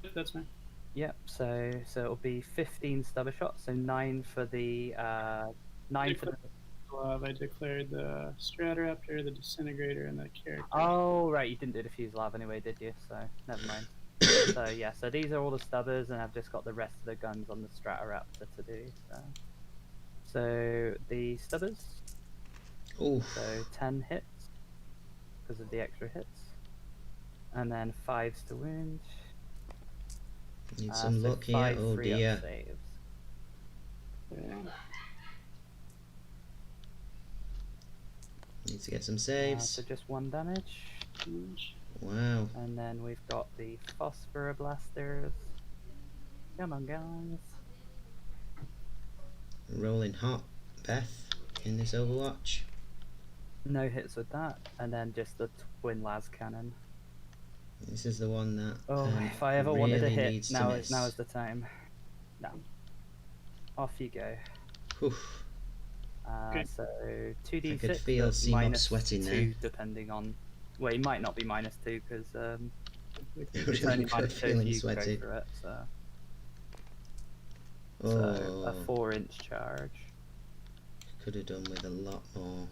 Yep, that's fine. Yep. So it'll be 15 stubber shots. So 9 for the 9 for the. I declared the Stratoraptor, the Disintegrator, and the Character. Oh right, you didn't do the fuselage anyway, did you? So never mind. So yeah, so these are all the stubbers, and I've just got the rest of the guns on the Stratoraptor to do. So the stubbers. Oof. So 10 hits because of the extra hits, and then 5's to wound. Need some So luck here. 5 Oh free up dear. saves. Okay. Need to get some So saves. just 1 damage, Wow. and then we've got the Phosphor Blasters. Come on, guys. Rolling hot, Beth, in this Overwatch. No hits with that, and then just the twin las cannon. This is the one that If I ever wanted a really hit, needs now to is miss. the time. No. Off you go. Oof. Okay. So 2d6. I could feel but Seamoth sweating -2, there. depending on. Well, he might not be -2 because it's Really only got a -2 if feeling you go sweaty. for it. So Oh, a 4-inch charge. could have done with a lot more.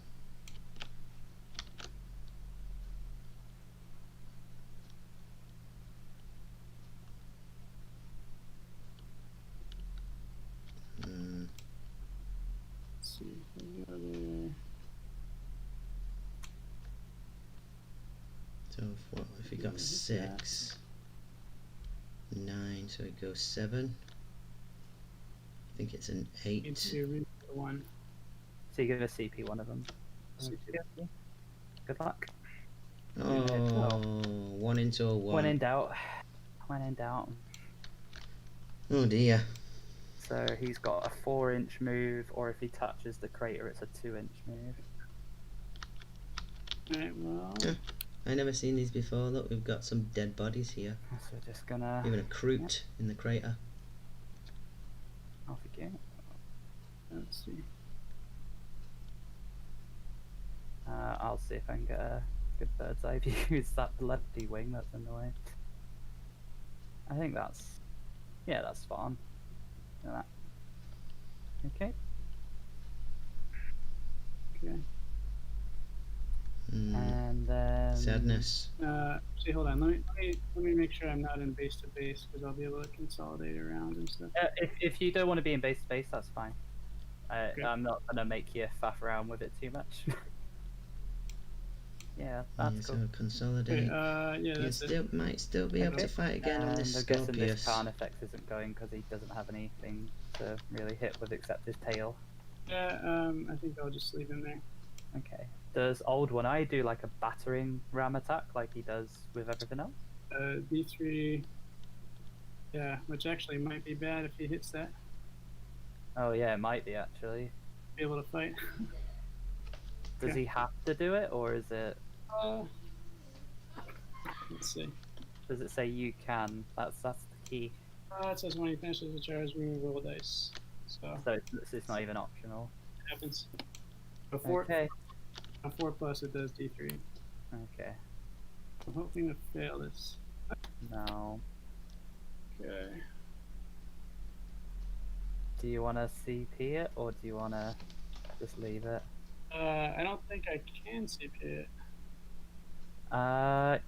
Let's see if we go there. So if we got 6, 9, so it goes 7. I think it's an 8. Need to read the 1. So you're gonna CP one of them. CP. Good luck. Oh, 1 into a 1. When in doubt. When in doubt. Oh dear. So he's got a 4-inch move, or if he touches the crater, it's a 2-inch move. Alright, well. Yeah. I never seen these before. Look, we've got some dead bodies here. So we're just gonna. Even a Kroot in the crater. Off you go. Let's see. I'll see if I can get a good bird's eye view. It's that lefty wing that's in the way. I think that's. Yeah, that's spot on. Look at that. Okay. Okay. And then. Sadness. See, hold on. Let me make sure I'm not in base to base because I'll be able to consolidate around and stuff. If you don't want to be in base to base, that's fine. Okay. I'm not gonna make you faff around with it too much. Yeah, that's cool. So consolidate. Okay, yeah, that's it. Might still be able to fight again on this I'm guessing this Scorpius. Carnifex isn't going because he doesn't have anything to really hit with except his tail. Yeah, I think I'll just leave him there. Okay. Does Old One Eye do like a battering ram attack like he does with everything else? D3. Yeah, which actually might be bad if he hits that. Oh yeah, it might be actually. Be able to fight. Does he have to do it, or is it? Let's see. Does it say you can? That's the key. It says when he finishes the charge, remove roll dice. So So it's not even optional. it happens. A 4, Okay. a 4+ it does D3. Okay. I'm hoping to fail this. No. Okay. Do you want to CP it, or do you want to just leave it? I don't think I can CP it.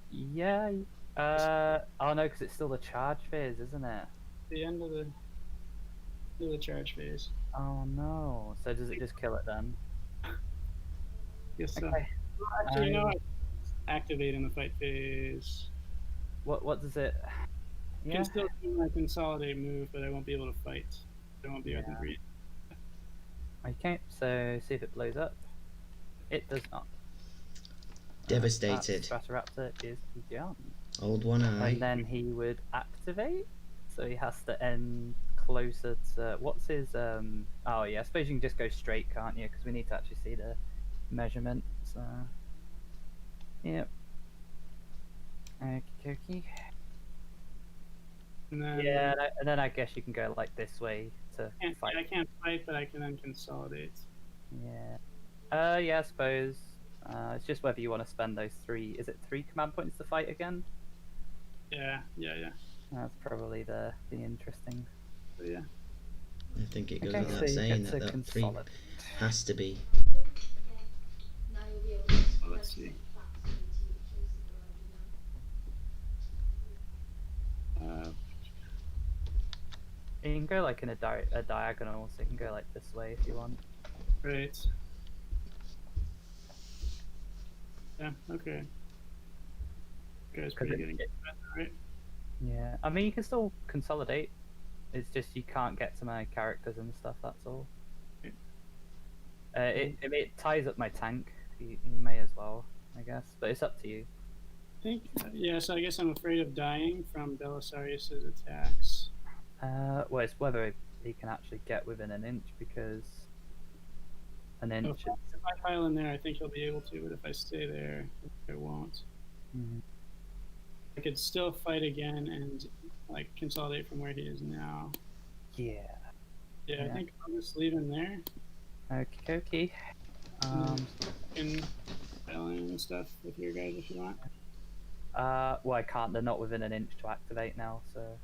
Yeah. Oh no, because it's still the charge phase, isn't it? The end of the charge phase. Oh no. So does it just kill it then? Yes, so. Okay. Actually, no, I activate in the fight phase. What does it? I Yeah. can still do my consolidate move, but I won't be able to fight. I won't be able to breathe. Okay. So see if it blows up. It does not. Devastated. Batrep is gone. Old one eye. And then he would activate. So he has to end closer to what's his oh yeah, I suppose you can just go straight, can't you? Because we need to actually see the measurement. So yep. Okie. And then Yeah, and then I guess you can go like this way to fight. I can't fight, but I can then consolidate. Yeah. Yeah, I suppose. It's just whether you want to spend those 3. Is it 3 command points to fight again? Yeah. That's probably the interesting. So, yeah. I think it goes Okay, without so you saying get that to that 3 consolidate. has to be. Now you'll be able to So let's see. You can go like in a diagonal, so you can go like this way if you want. Right. Yeah. Okay. You guys pretty getting better, right? Yeah, I mean you can still consolidate. It's just you can't get to my characters and stuff. That's all. It ties up my tank. You may as well, I guess, but it's up to you. I think. Yeah. So I guess I'm afraid of dying from Belisarius's attacks. Well, it's whether he can actually get within an inch, because an inch. So if I pile in there, I think he'll be able to, but if I stay there, I won't. Mhm. I could still fight again and like consolidate from where he is now. Yeah. Yeah, I think I'll just leave him there. Okay. And fill in stuff with your guys if you want. Well, I can't. They're not within an inch to activate now, so.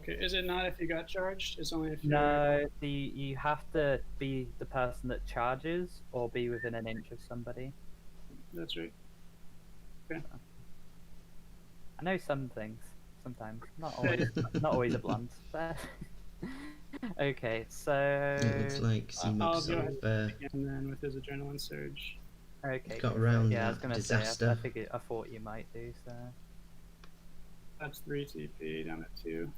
Okay, is it not if you got charged? It's only if you're... No, you have to be the person that charges or be within an inch of somebody. That's right. Okay. I know some things sometimes, not always, not always a blunt. But okay, so It looks like I'll C-Mix go ahead have and then with his adrenaline surge. okay, got around yeah, I was that gonna disaster. say, I thought you might do so. That's 3 TP down at 2.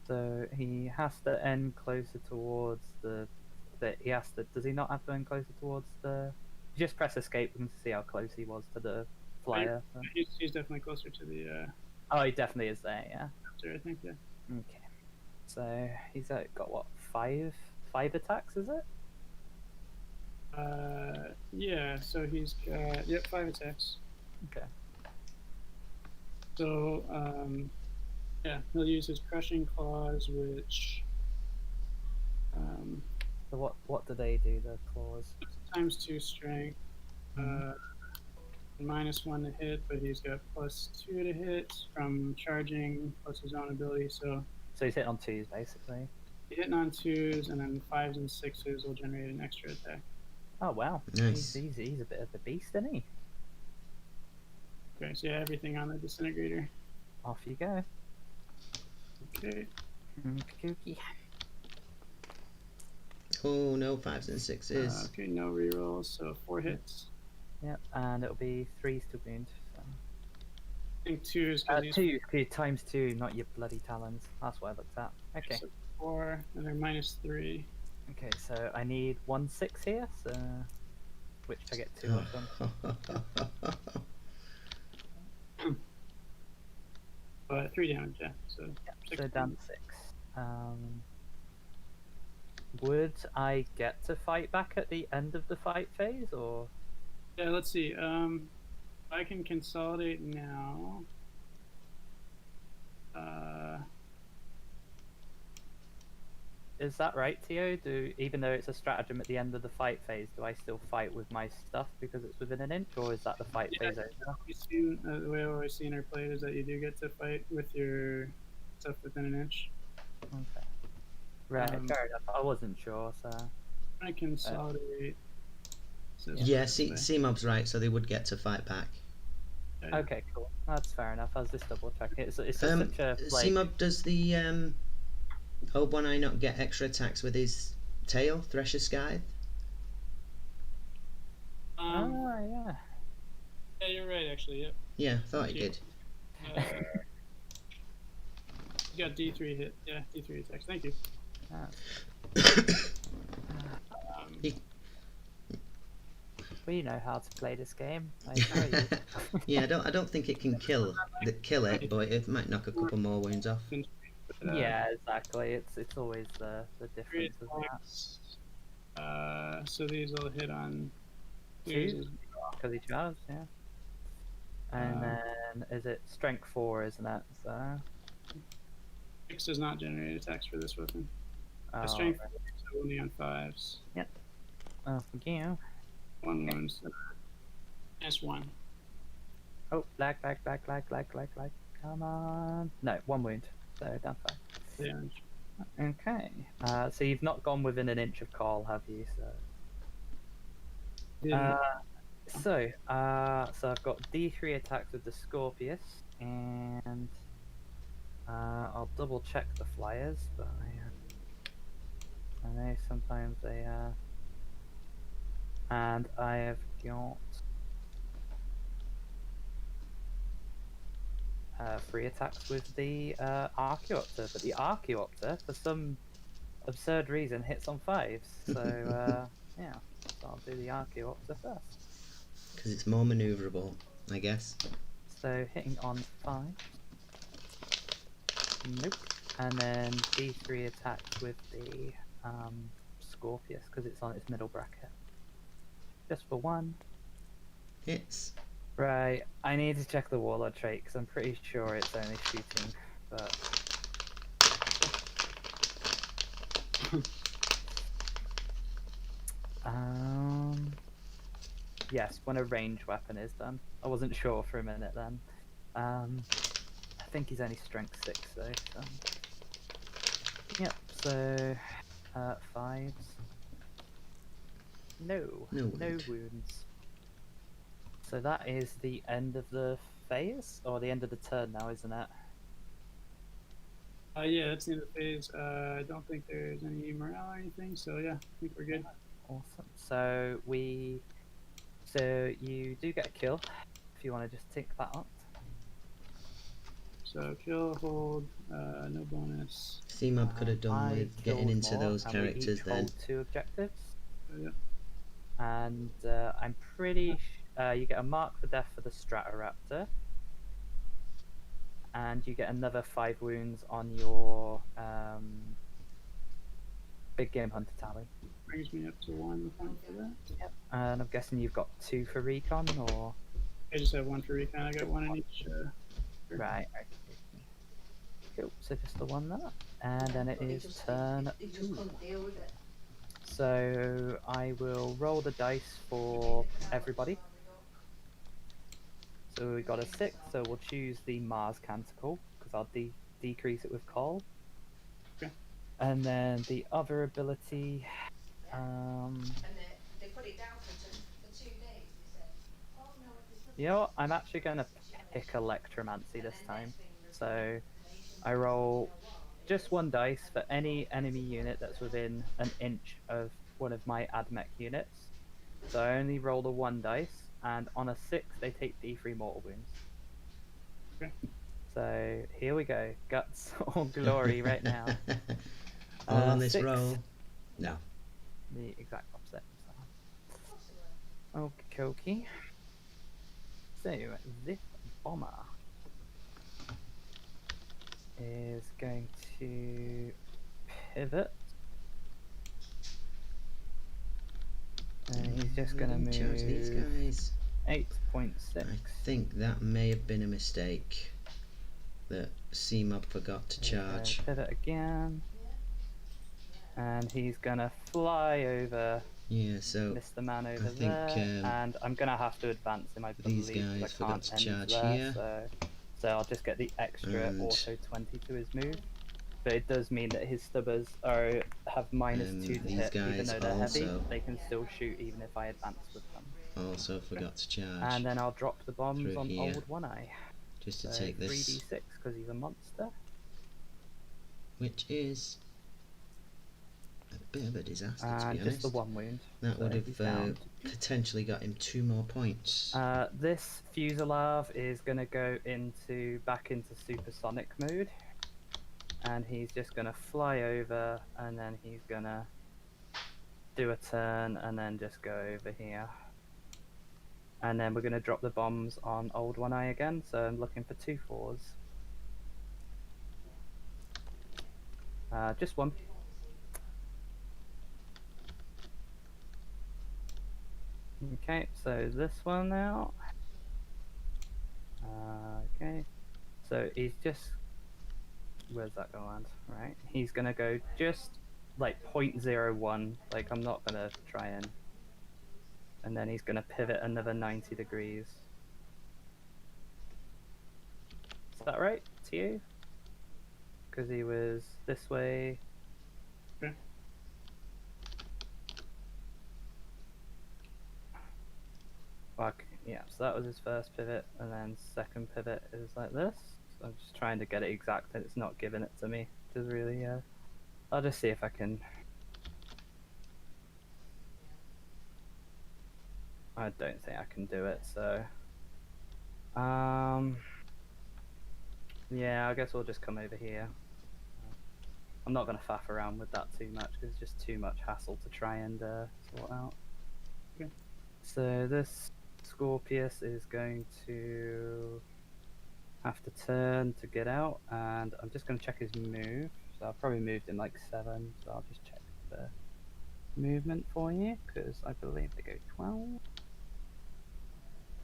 So he has to end closer towards the. He has to. Does he not have to end closer towards the? Just press escape and see how close he was to the flyer. So. He's definitely closer to the Oh, he definitely is there. Yeah. after, I think. Yeah. Okay. So he's got what, 5 attacks? Is it? Yeah. So he's got 5 attacks. Okay. So yeah, he'll use his crushing claws, which So what do they do? The claws. ×2 strength, -1 to hit, but he's got +2 to hit from charging plus his own ability. So he's hitting on 2s basically. hitting on 2s, and then 5s and 6s will generate an extra attack. Oh wow. Nice. He's a bit of a beast, isn't he? Okay, so yeah, everything on the disintegrator. Off you go. Okay. Kooky. Oh no, 5s and 6s. Okay, no rerolls, so 4 hits. Yep, and it'll be 3s to wound. So. I think 2s. 2 times 2, not your bloody talons. That's what I looked at. Okay. So 4, and they're -3. Okay, so I need 1 6 here, so which I get 2 of them. 3 damage, yeah. So, So down to 6. Would I get to fight back at the end of the fight phase, or? Yeah, let's see. I can consolidate now. is that right, Tio? Even though it's a stratagem at the end of the fight phase, do I still fight with my stuff because it's within an inch, or is that the fight phase over? The way I've always seen her played is that you do get to fight with your stuff within an inch. Okay. Right, fair enough. I wasn't sure, so. I consolidate. Yeah, C-Mob's right, so they would get to fight back. Okay, cool. That's fair enough. I was just double checking. It's just such a like. C-Mob, does the old one eye not get extra attacks with his tail, Thresher Scythe? Yeah. Yeah, you're right. Actually, yep. Yeah, I thought he did. You got D3 hit. Yeah, D3 attacks. Thank you. We know how to play this game. I assure you. Yeah, I don't think it can kill it, but it might knock a couple more wounds off. Yeah, exactly. It's always the difference of that. So these will hit on 2 because he charged, yeah. And then is it strength 4, isn't it? So 6 does not generate attacks for this weapon. Strength 4 is only on 5s. Yep. Thank you. 1 wound. -1. Oh, lag. Come on. No, 1 wound. So down 5. Yeah. Okay. So you've not gone within an inch of Carl, have you? So. So I've got D3 attacks with the Scorpius, and I'll double check the flyers, but I know sometimes they and I have got 3 attacks with the Archaeopter, but the Archaeopter, for some absurd reason, hits on 5s. So yeah, so I'll do the Archaeopter first. Because it's more manoeuvrable, I guess. So hitting on 5. Nope. And then D3 attacks with the Scorpius because it's on its middle bracket. Just for 1. Hits. Right, I need to check the Warlord trait because I'm pretty sure it's only shooting, but... Yes, when a ranged weapon is done. I wasn't sure for a minute then. I think he's only strength 6 though, so... Yep, so... 5s. No wounds. So that is the end of the phase, or the end of the turn now, isn't it? Yeah, that's the end of the phase. I don't think there's any morale or anything, so yeah, I think we're good. Awesome. So you do get a kill, if you want to just tick that up. So kill, hold, no bonus. C-Mob could have done with getting into those characters then. Hold 2 objectives. Yeah. And I'm pretty you get a mark for death for the Stratoraptor, and you get another 5 wounds on your big game hunter tally. Brings me up to 1 point for that. Yep. And I'm guessing you've got 2 for recon, or? I just have 1 for recon. I got 1 in each. Right. Okay. Cool. So just the 1 there, and then it is turn 2. So I will roll the dice for everybody. So we got a 6, so we'll choose the Mars Canticle, because I'll decrease it with Call. Okay. And then the other ability... And they put it down for 2 days, they said. Oh, no, you know what? I'm actually going to pick Electromancy this time. So I roll just 1 dice for any enemy unit that's within an inch of one of my AdMech units. So I only roll the 1 dice, and on a 6 they take D3 mortal wounds. Okay. So here we go, guts or glory right now. All on this 6. roll. No. The exact opposite. So. Okie. So this bomber is going to pivot. And he's just going to Charge these move guys. 8.6. I think that may have been a mistake. That C-Mob forgot to charge. Pivot again. And he's gonna fly over Yeah, so Mr. Man over I think there, and I'm gonna have to advance him, I these believe, 'cause guys I forgot can't to end charge there, here. so I'll just get the extra And auto 20 to his move. But it does mean that his stubbers have -2 to these hit, even guys though they're heavy. also They can still shoot even if I advance with them. also forgot to charge And then I'll drop the bombs through on here, Old One Eye. just to So take this, 3d6 because he's a monster. which is a bit of a disaster, to be And just the honest. 1 wound. That so would he's have down. potentially got him 2 more points. This Fuselage is going to go back into supersonic mode, and he's just going to fly over, and then he's going to do a turn, and then just go over here. And then we're going to drop the bombs on Old One Eye again, so I'm looking for 2 4s. Just 1. Okay, so this one now. Okay, so he's just... Where's that going to land? Right, he's going to go just like 0.01, like I'm not going to try and then he's going to pivot another 90 degrees. Is that right to you? Because he was this way. Okay. Fuck, yeah, so that was his first pivot, and then second pivot is like this. So I'm just trying to get it exact, and it's not giving it to me, which is really, I'll just see if I can... I don't think I can do it, so... Yeah, I guess we'll just come over here. I'm not going to faff around with that too much, because it's just too much hassle to try and sort out. Okay. So this Scorpius is going to have to turn to get out, and I'm just going to check his move. So I've probably moved him like 7, so I'll just check the movement for you, because I believe they go 12.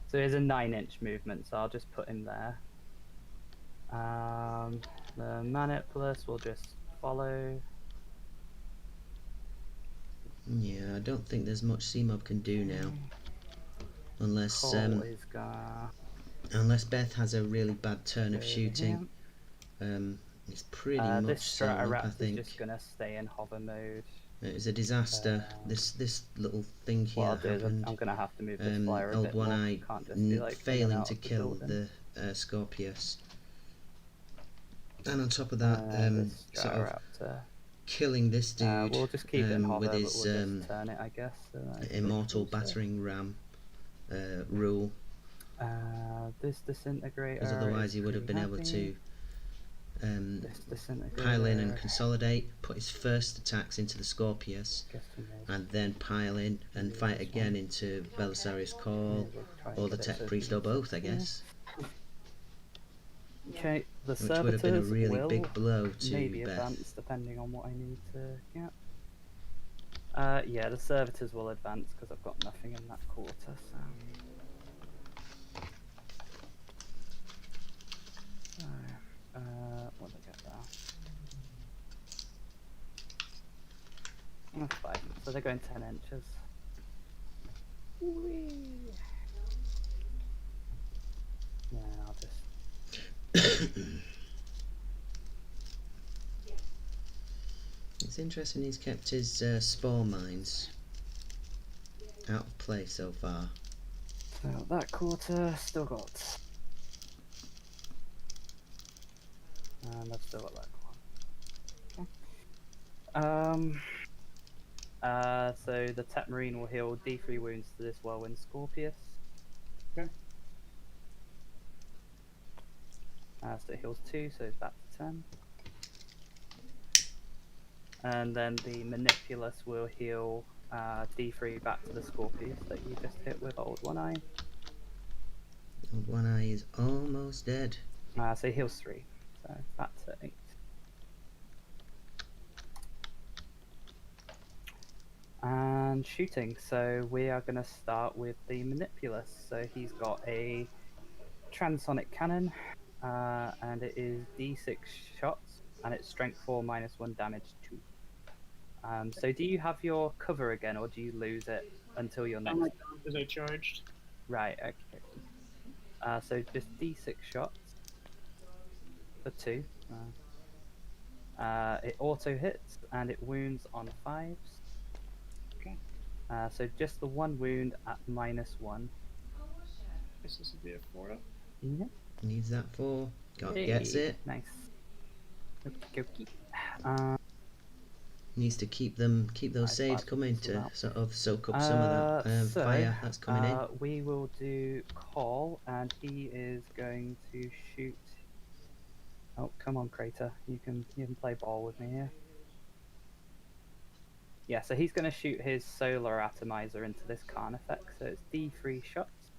So here's a 9-inch movement, so I'll just put him there. The Manipulus will just follow. Yeah, I don't think there's much C-Mob can do now, unless Cole is gonna unless Beth has a really bad turn go of over shooting. here. It's pretty This much sewn up, I Stratoraptor is think. just gonna stay in hover mode. It was a disaster. This little thing here What I'll do is happened. I'm gonna have to move this flyer a Old bit One more. Eye Can't just be like in and failing out to of the kill building. the Scorpius, and on top of that, This sort of Stratoraptor. killing this dude We'll just keep it in hover, with but his we'll just turn it, I guess. So that immortal it's also- battering ram rule, This disintegrator. because otherwise is he would have been pretty able happy. to This disintegrator. pile in and consolidate, put his first attacks into the Scorpius, Guess who knows. and then pile in and fight again into Belisarius Call We'll try and or the get it Tech so Priest, or both, I guess. Okay, the Which would have been a servitors really will big blow to maybe Beth. advance depending on what I need to get. Yeah, the servitors will advance because I've got nothing in that quarter. So, what did I get there? That's 5. So they're going 10 inches. Whee! Yeah, I'll just. It's interesting he's kept his spore mines out of play so far. So that quarter still got. And I've still got that one. Okay. So the Tech Marine will heal D3 wounds to this Whirlwind Scorpius. Okay. So it heals 2, so it's back to 10. And then the Manipulus will heal D3 back to the Scorpius that you just hit with Old One Eye. Old One Eye is almost dead. So he heals 3, so back to 8. And shooting, so we are going to start with the Manipulus. So he's got a transonic cannon, and it is D6 shots, and it's strength 4 -1 damage 2. So do you have your cover again, or do you lose it until your I'm next? because I charged. Right. Okay. So just D6 shots for 2. It auto hits and it wounds on 5s. Okay. So just the 1 wound at -1. Guess this would be a 4 up. Yep. Needs that 4. Hey, Gets it. Nice. Okie Needs to keep those Nice saves pass coming as to well. sort of soak up some of that So, fire that's coming in. we will do Call, and he is going to shoot. Oh, come on, Crater! You can play ball with me here. Yeah, so he's going to shoot his solar atomizer into this Carnifex. So it's D3 shots.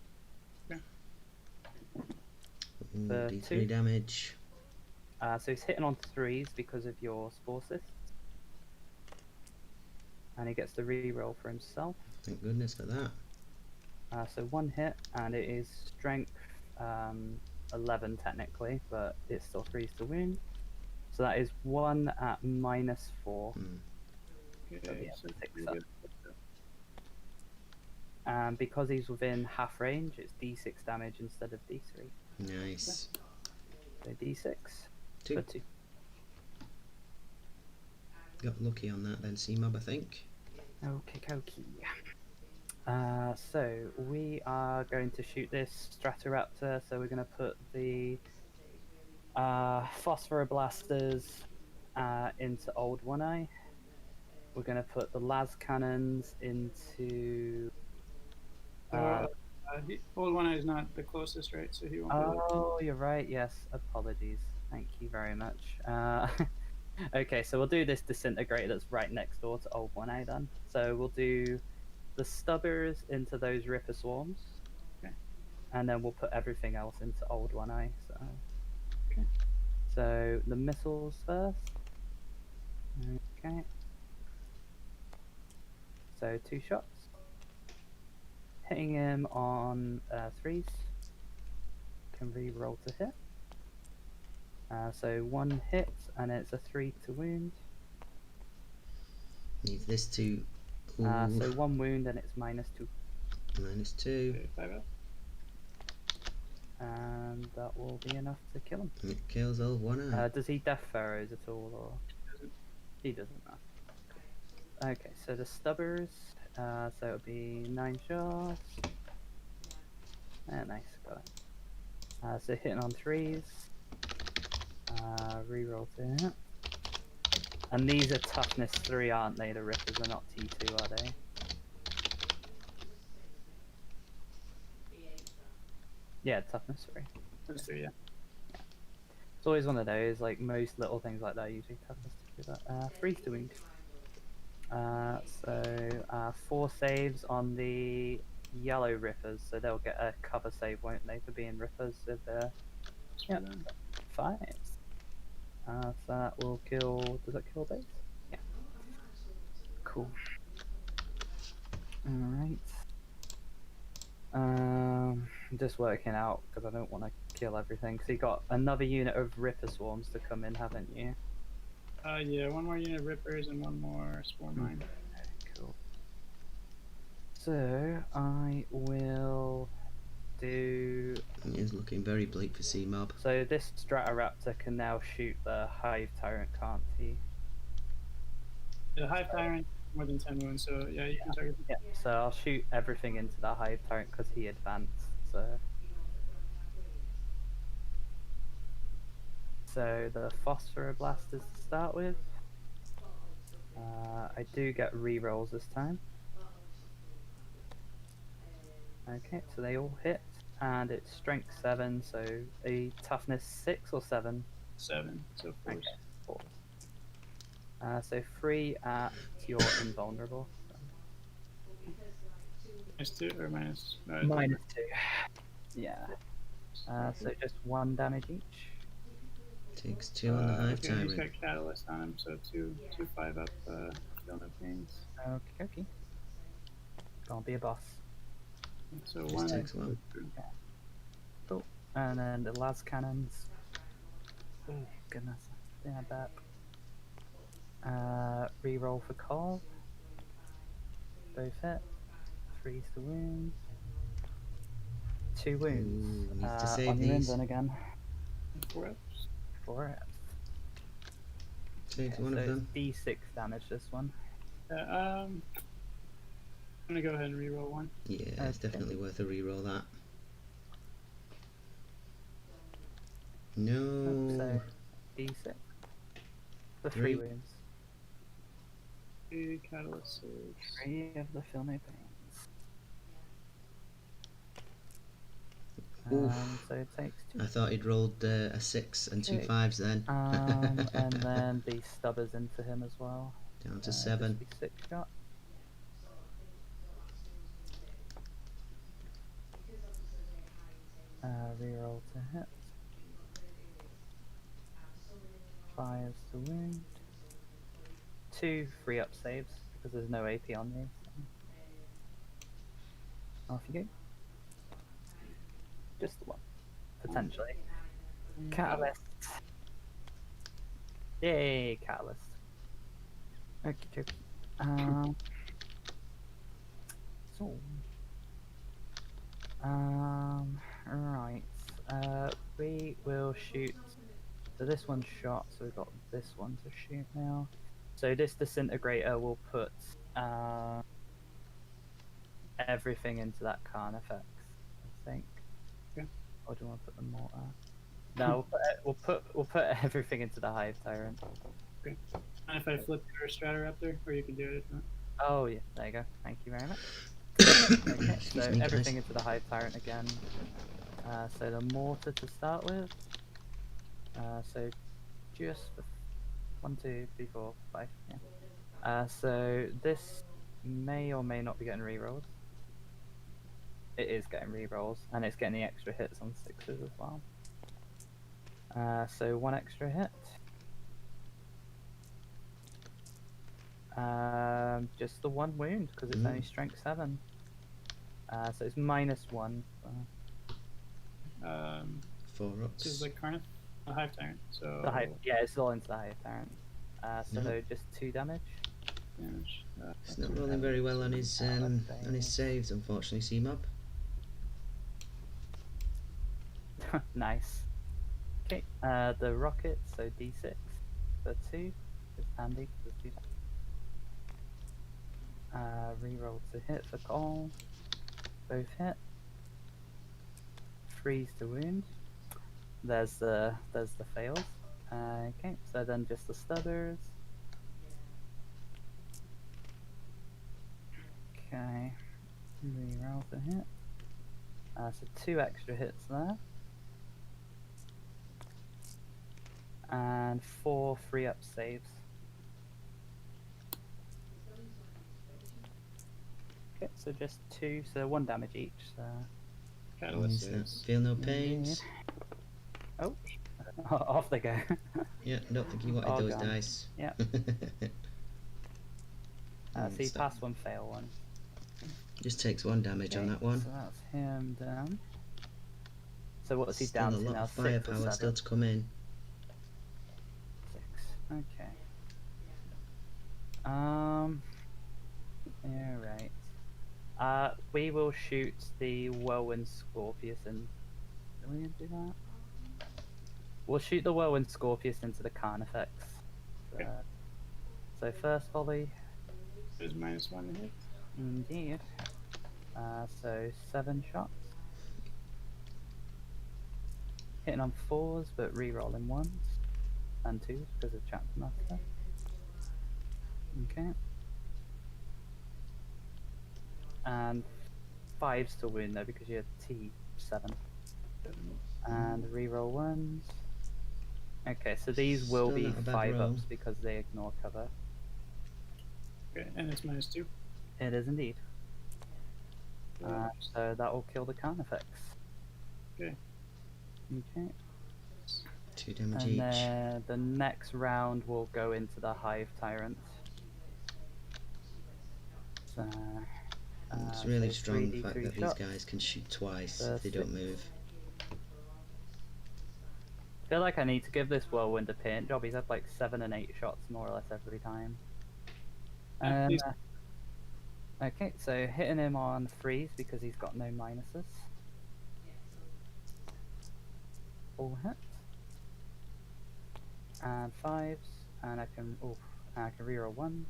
Ooh, for D3 2. damage. So he's hitting on 3s because of your Spore Cysts. And he gets the reroll for himself. Thank goodness for that. So 1 hit, and it is strength 11 technically, but it's still 3s to wound. So that is 1 at -4. Okay, so 6 up. And because he's within half range, it's D6 damage instead of D3. Nice. So D6 2. for 2. Got lucky on that then, C-Mob, I think. Okay. So we are going to shoot this Stratoraptor. So we're going to put the Phosphoroblasters into Old One Eye. We're going to put the las cannons into. Old One Eye is not the closest, right? So he won't be able to... Oh, you're right. Yes, apologies. Thank you very much. Okay, so we'll do this disintegrator that's right next door to Old One Eye then. So we'll do the stubbers into those Ripper Swarms. Okay. And then we'll put everything else into Old One Eye. So. Okay. So the missiles first. Okay. So 2 shots. Hitting him on 3s. Can re-roll to hit. So 1 hit, and it's a 3 to wound. Needs this to... So 1 wound, and it's -2. -2. Okay, 5 up. And that will be enough to kill him. It kills Old One Eye. Does he death pharaohs at all, or he doesn't know? Okay, so the stubbers. So it'll be 9 shots. Nice, got it. So hitting on 3s. Reroll to hit. And these are toughness 3, aren't they? The Rippers are not T2, are they? Yeah, toughness 3. That's 3, yeah. It's always one of those, like most little things like that are usually toughness 2, but 3 to wound. So 4 saves on the yellow Rippers, so they'll get a cover save, won't they, for being Rippers if they're... Yeah, 5. So that will kill... Does that kill base? Yeah. Cool. Alright. I'm just working out, because I don't want to kill everything, because you got another unit of Ripper Swarms to come in, haven't you? Yeah, 1 more unit of Rippers and 1 more Spore Mine. Cool. So, I will do... It is looking very bleak for C-Mob. So this Stratoraptor can now shoot the Hive Tyrant, can't he? The Hive Tyrant, more than 10 wounds, so yeah, you can target. Yeah, so I'll shoot everything into the Hive Tyrant because he advanced, so... So the Phosphoroblasters to start with. I do get rerolls this time. Okay, so they all hit, and it's strength 7, so a toughness 6 or 7? 7, so 4. Okay, 4. So 3 at your invulnerable. So. -2 or minus? No, -2. Yeah. So just 1 damage each. Takes 2 on the Hive okay, he's Tyrant. got Catalyst on him, so 2 5 up, feel no pains. Okay. Gonna be a boss. So Just 1 takes 1. Cool. And then the las cannons. Oh goodness, they had that. Reroll for Call. Both hit. Freeze the wound. 2 wounds. Ooh, needs to save on your these. Indon again. 4 ups. 4 reps. Save Okay, one so of them. it's D6 damage this one. I'm gonna go ahead and reroll 1. Yeah, it's Okay. definitely worth a reroll that. No. So D6 for 3 Three. wounds. 3 catalyst saves. 3 of the feel no pains. Oof. So it takes 2. I thought he'd rolled a 6 and 2 Okay. 5s then. And then the stubbers into him as well. Down to Just 7. be 6 shot. Reroll to hit. 5s to wound. 2 free up saves because there's no AP on you. So. Off you go. Just the one, potentially. Catalyst. Yay, catalyst. Okay, so, right. We will shoot. So this one's shot, so we've got this one to shoot now. So this disintegrator will put everything into that Carnifex, I think. Okay. Or do you want to put the mortar? No, we'll put everything into the Hive Tyrant. Okay. And if I flip your Stratoraptor, or you can do it if you want. Oh yeah, there you go. Thank you very much. Okay, Excuse so me, everything guys. into the Hive Tyrant again. So the mortar to start with. So just 1, 2, 3, 4, 5. Yeah. So this may or may not be getting rerolls. It is getting rerolls, and it's getting the extra hits on 6s as well. So 1 extra hit. Just the 1 wound because it's only strength 7. So it's -1. 4 ups. This is like Carnif, a Hive Tyrant. So The Hive, yeah, it's all into the Hive Tyrant. So No. just 2 damage. damage. It's not rolling very well on his saves, unfortunately, C-Mob. Nice. Okay, the rocket, so D6 for 2 is handy because it's 2 damage. Reroll to hit for Call. Both hit. Freeze to wound. There's the fails. Okay, so then just the stutters. Okay, reroll to hit. So 2 extra hits there. And 4 free up saves. Okay, so just 2, so 1 damage each. So. Catalyst Is that saves. feel no pains? Oh, off they go. Yeah, I don't think he wanted All those gone. dice. Yeah. So you pass 1, fail 1. Just takes 1 damage on that one. So that's him down. So what's he Still down a to lot now? of 6 or firepower 7? still to come in. 6. Okay. Alright. We will shoot the Whirlwind Scorpius and. Are we gonna do that? We'll shoot the Whirlwind Scorpius into the Carnifex. Okay. So first volley. There's -1 to hit. Indeed. So 7 shots. Hitting on 4s, but re-rolling 1s and 2s because of Chapter Master. Okay. And 5s to wound though because you had T7. And re-roll 1s. Okay, so these will Still be not a bad 5 roll. ups because they ignore cover. Okay, and it's -2. It is indeed. So that will kill the Carnifex. Okay. Okay. 2 damage And each. then the next round will go into the Hive Tyrant. So, It's really so strong the 3d3 fact that these shots. guys can shoot twice Uh, if they don't 6. move. feel like I need to give this whirlwind a paint job. He's had like 7 and 8 shots more or less every time. Please. Okay, so hitting him on freeze because he's got no minuses. Full hit. And 5s, and I can reroll 1s.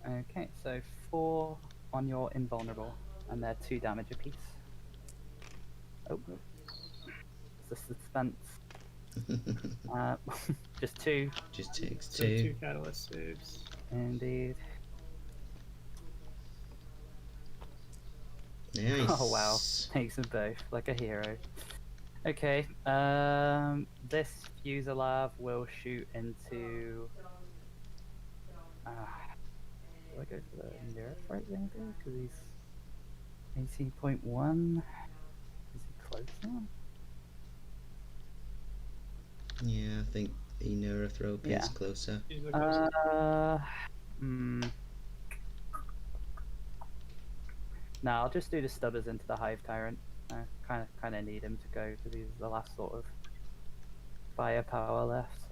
Okay, so 4 on your invulnerable, and they're 2 damage apiece. Oh, it's the suspense. Just 2. Just takes So 2. 2 catalyst saves. Indeed. Nice. Oh wow, takes them both like a hero. Okay, this Fusilave will shoot into. Do I go for the nerf right there? Because he's 18.1. Is he closer? Yeah, I think Eneurothrope is closer. He's the closest. No, I'll just do the Stubbers into the Hive Tyrant. I kind of need him to go because he's the last sort of firepower left.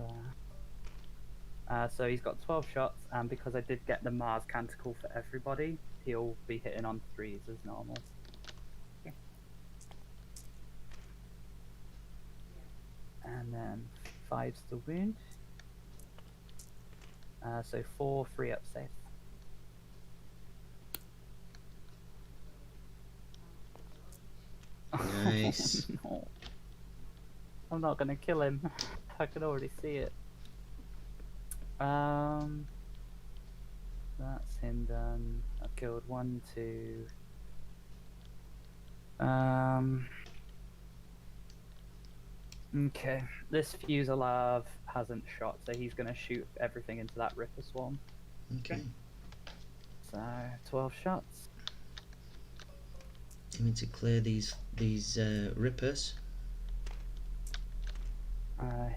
So he's got 12 shots, and because I did get the Mars Canticle for everybody, he'll be hitting on 3s as normal. Okay. And then 5's the wound. So 4 free up safe. Nice. No. I'm not gonna kill him. I can already see it. That's him done. I've killed 1, 2. Okay. This Fusilave hasn't shot, so he's gonna shoot everything into that Ripper Swarm. Okay. So 12 shots. I mean to clear these rippers.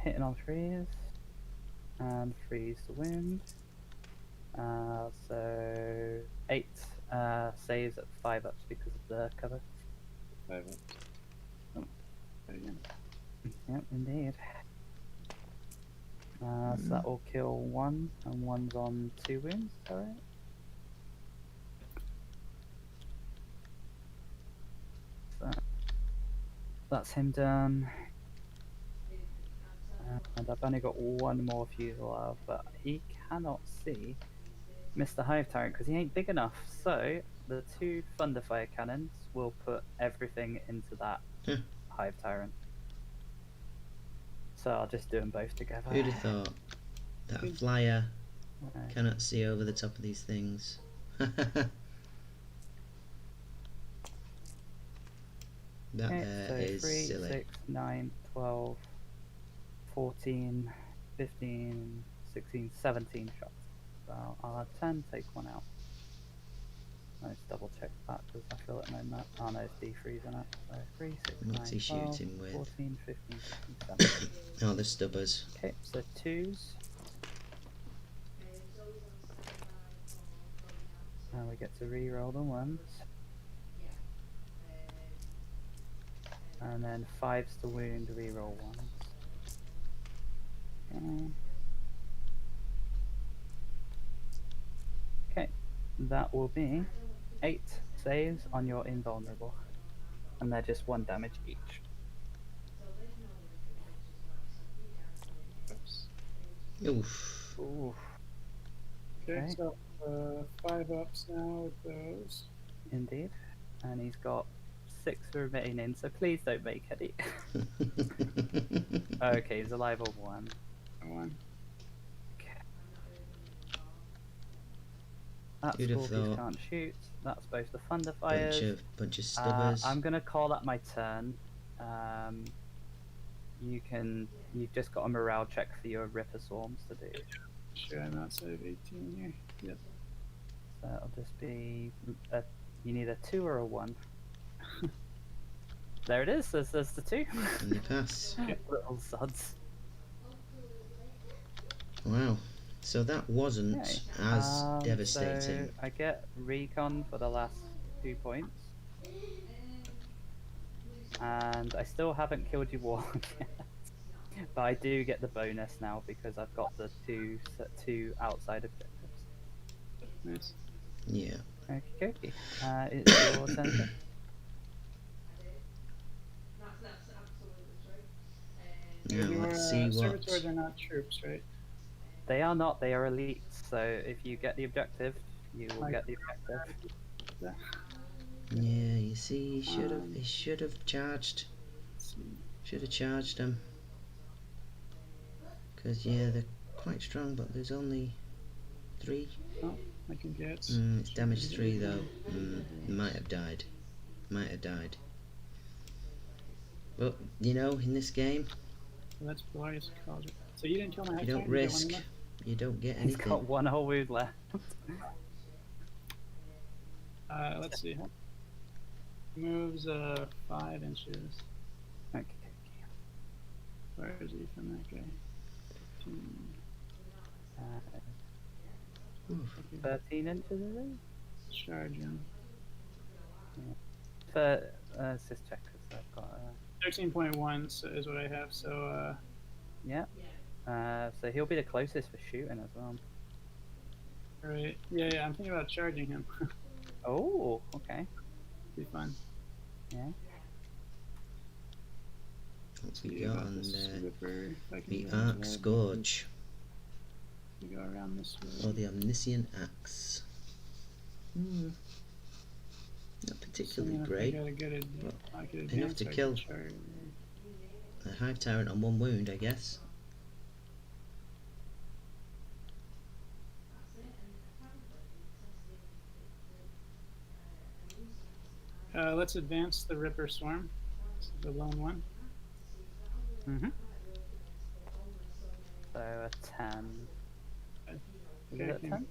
Hitting on 3s. And freeze the wound. So 8 saves at 5 ups because of the cover. 5 ups. Oh. There you go. Yep, indeed. So that will kill 1, and 1's on 2 wounds, alright? So that's him done. And I've only got 1 more Fusilave, but he cannot see Mr. Hive Tyrant because he ain't big enough. So the 2 Thunderfire cannons will put everything into that Hive Tyrant. So I'll just do them both together. Who'd have thought that a flyer cannot see over the top of these things? That so is 3, silly. 6, 9, 12, 14, 15, 16, 17 shots. So I'll have 10, take 1 out. Let's double check that because I feel like knowing that. Oh no, it's D3 isn't it? So 3, 6, What's 9, he 12, shooting with? 14, 15, 16, 17. Oh, the stubbers. Okay, so 2s. And we get to re-roll the 1s. And then 5's the wound, re-roll 1s. Okay, that will be 8 saves on your invulnerable. And they're just 1 damage each. Oops. Oof. Ooh. Okay, Okay. so 5 ups now with those. Indeed. And he's got 6 remaining, so please don't make any. Okay, he's alive on 1. 1. That's Who'd have Scorpius thought? can't shoot. That's both the Thunderfires. Bunch of stubbers. I'm gonna call that my turn. You've just got a morale check for your Ripper Swarms to do. Sure, I'm outside of 18 here. Yep. So it'll just be you need a 2 or a 1. There it is. There's the 2. And you pass. Little sods. Wow. So that wasn't Okay. as devastating. So I get recon for the last 2 points. And I still haven't killed you all yet. But I do get the bonus now because I've got the two outside objectives. Nice. Yeah. Okie dokie. It's your turn. Sir. I do. That's absolutely true. Now Your let's see what. servitors are not troops, right? They are not. They are elites. So if you get the objective, you will get the objective. Yeah. Yeah, you see, he should have charged. Let's see. Should have charged them. Because yeah, they're quite strong, but there's only 3. Oh, I can get. It's damage 3 though. Might have died. Might have died. But you know, in this game, That's glorious college. So you didn't kill my if you don't Hector? risk, you don't get He's anything. got one whole wound left. Let's see. Moves 5 inches. Okay. Where is he from that guy? 13 inches, is it? Charge him. Let's just check because I've got. 13.1 is what I have. So Yeah. So he'll be the closest for shooting as well. right. Yeah. I'm thinking about charging him. Oh, okay. Be fun. Yeah. What's we See got about on this Ripper, if I can the get Arc into that. Scourge, We go around this way. or the Omniscient Axe. Not particularly great. I could enough advance, to I kill. could charge. A Hive Tyrant on 1 wound, I guess. Let's advance the Ripper Swarm, the lone one. Mhm. So a 10. Is Okay, it a 10?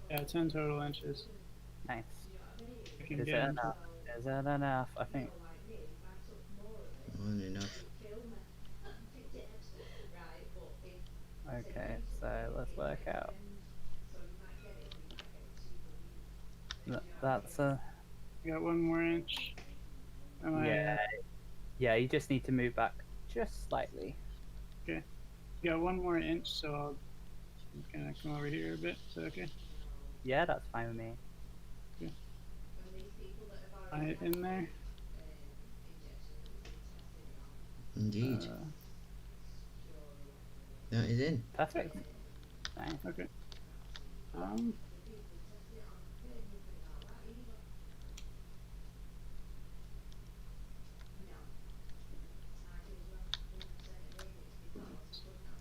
Yeah, 10 total inches. Nice. I can Is get it into- enough? Is it enough? I think. More than enough. Okay, so let's work out. That's a. I got 1 more inch. Am Yeah. Yeah, you just need to move back just slightly. I got 1 more inch, so I'm gonna come over here a bit. Is that okay? Yeah, that's fine with me. I in there. Indeed. That is in. Perfect. Nice. Okay.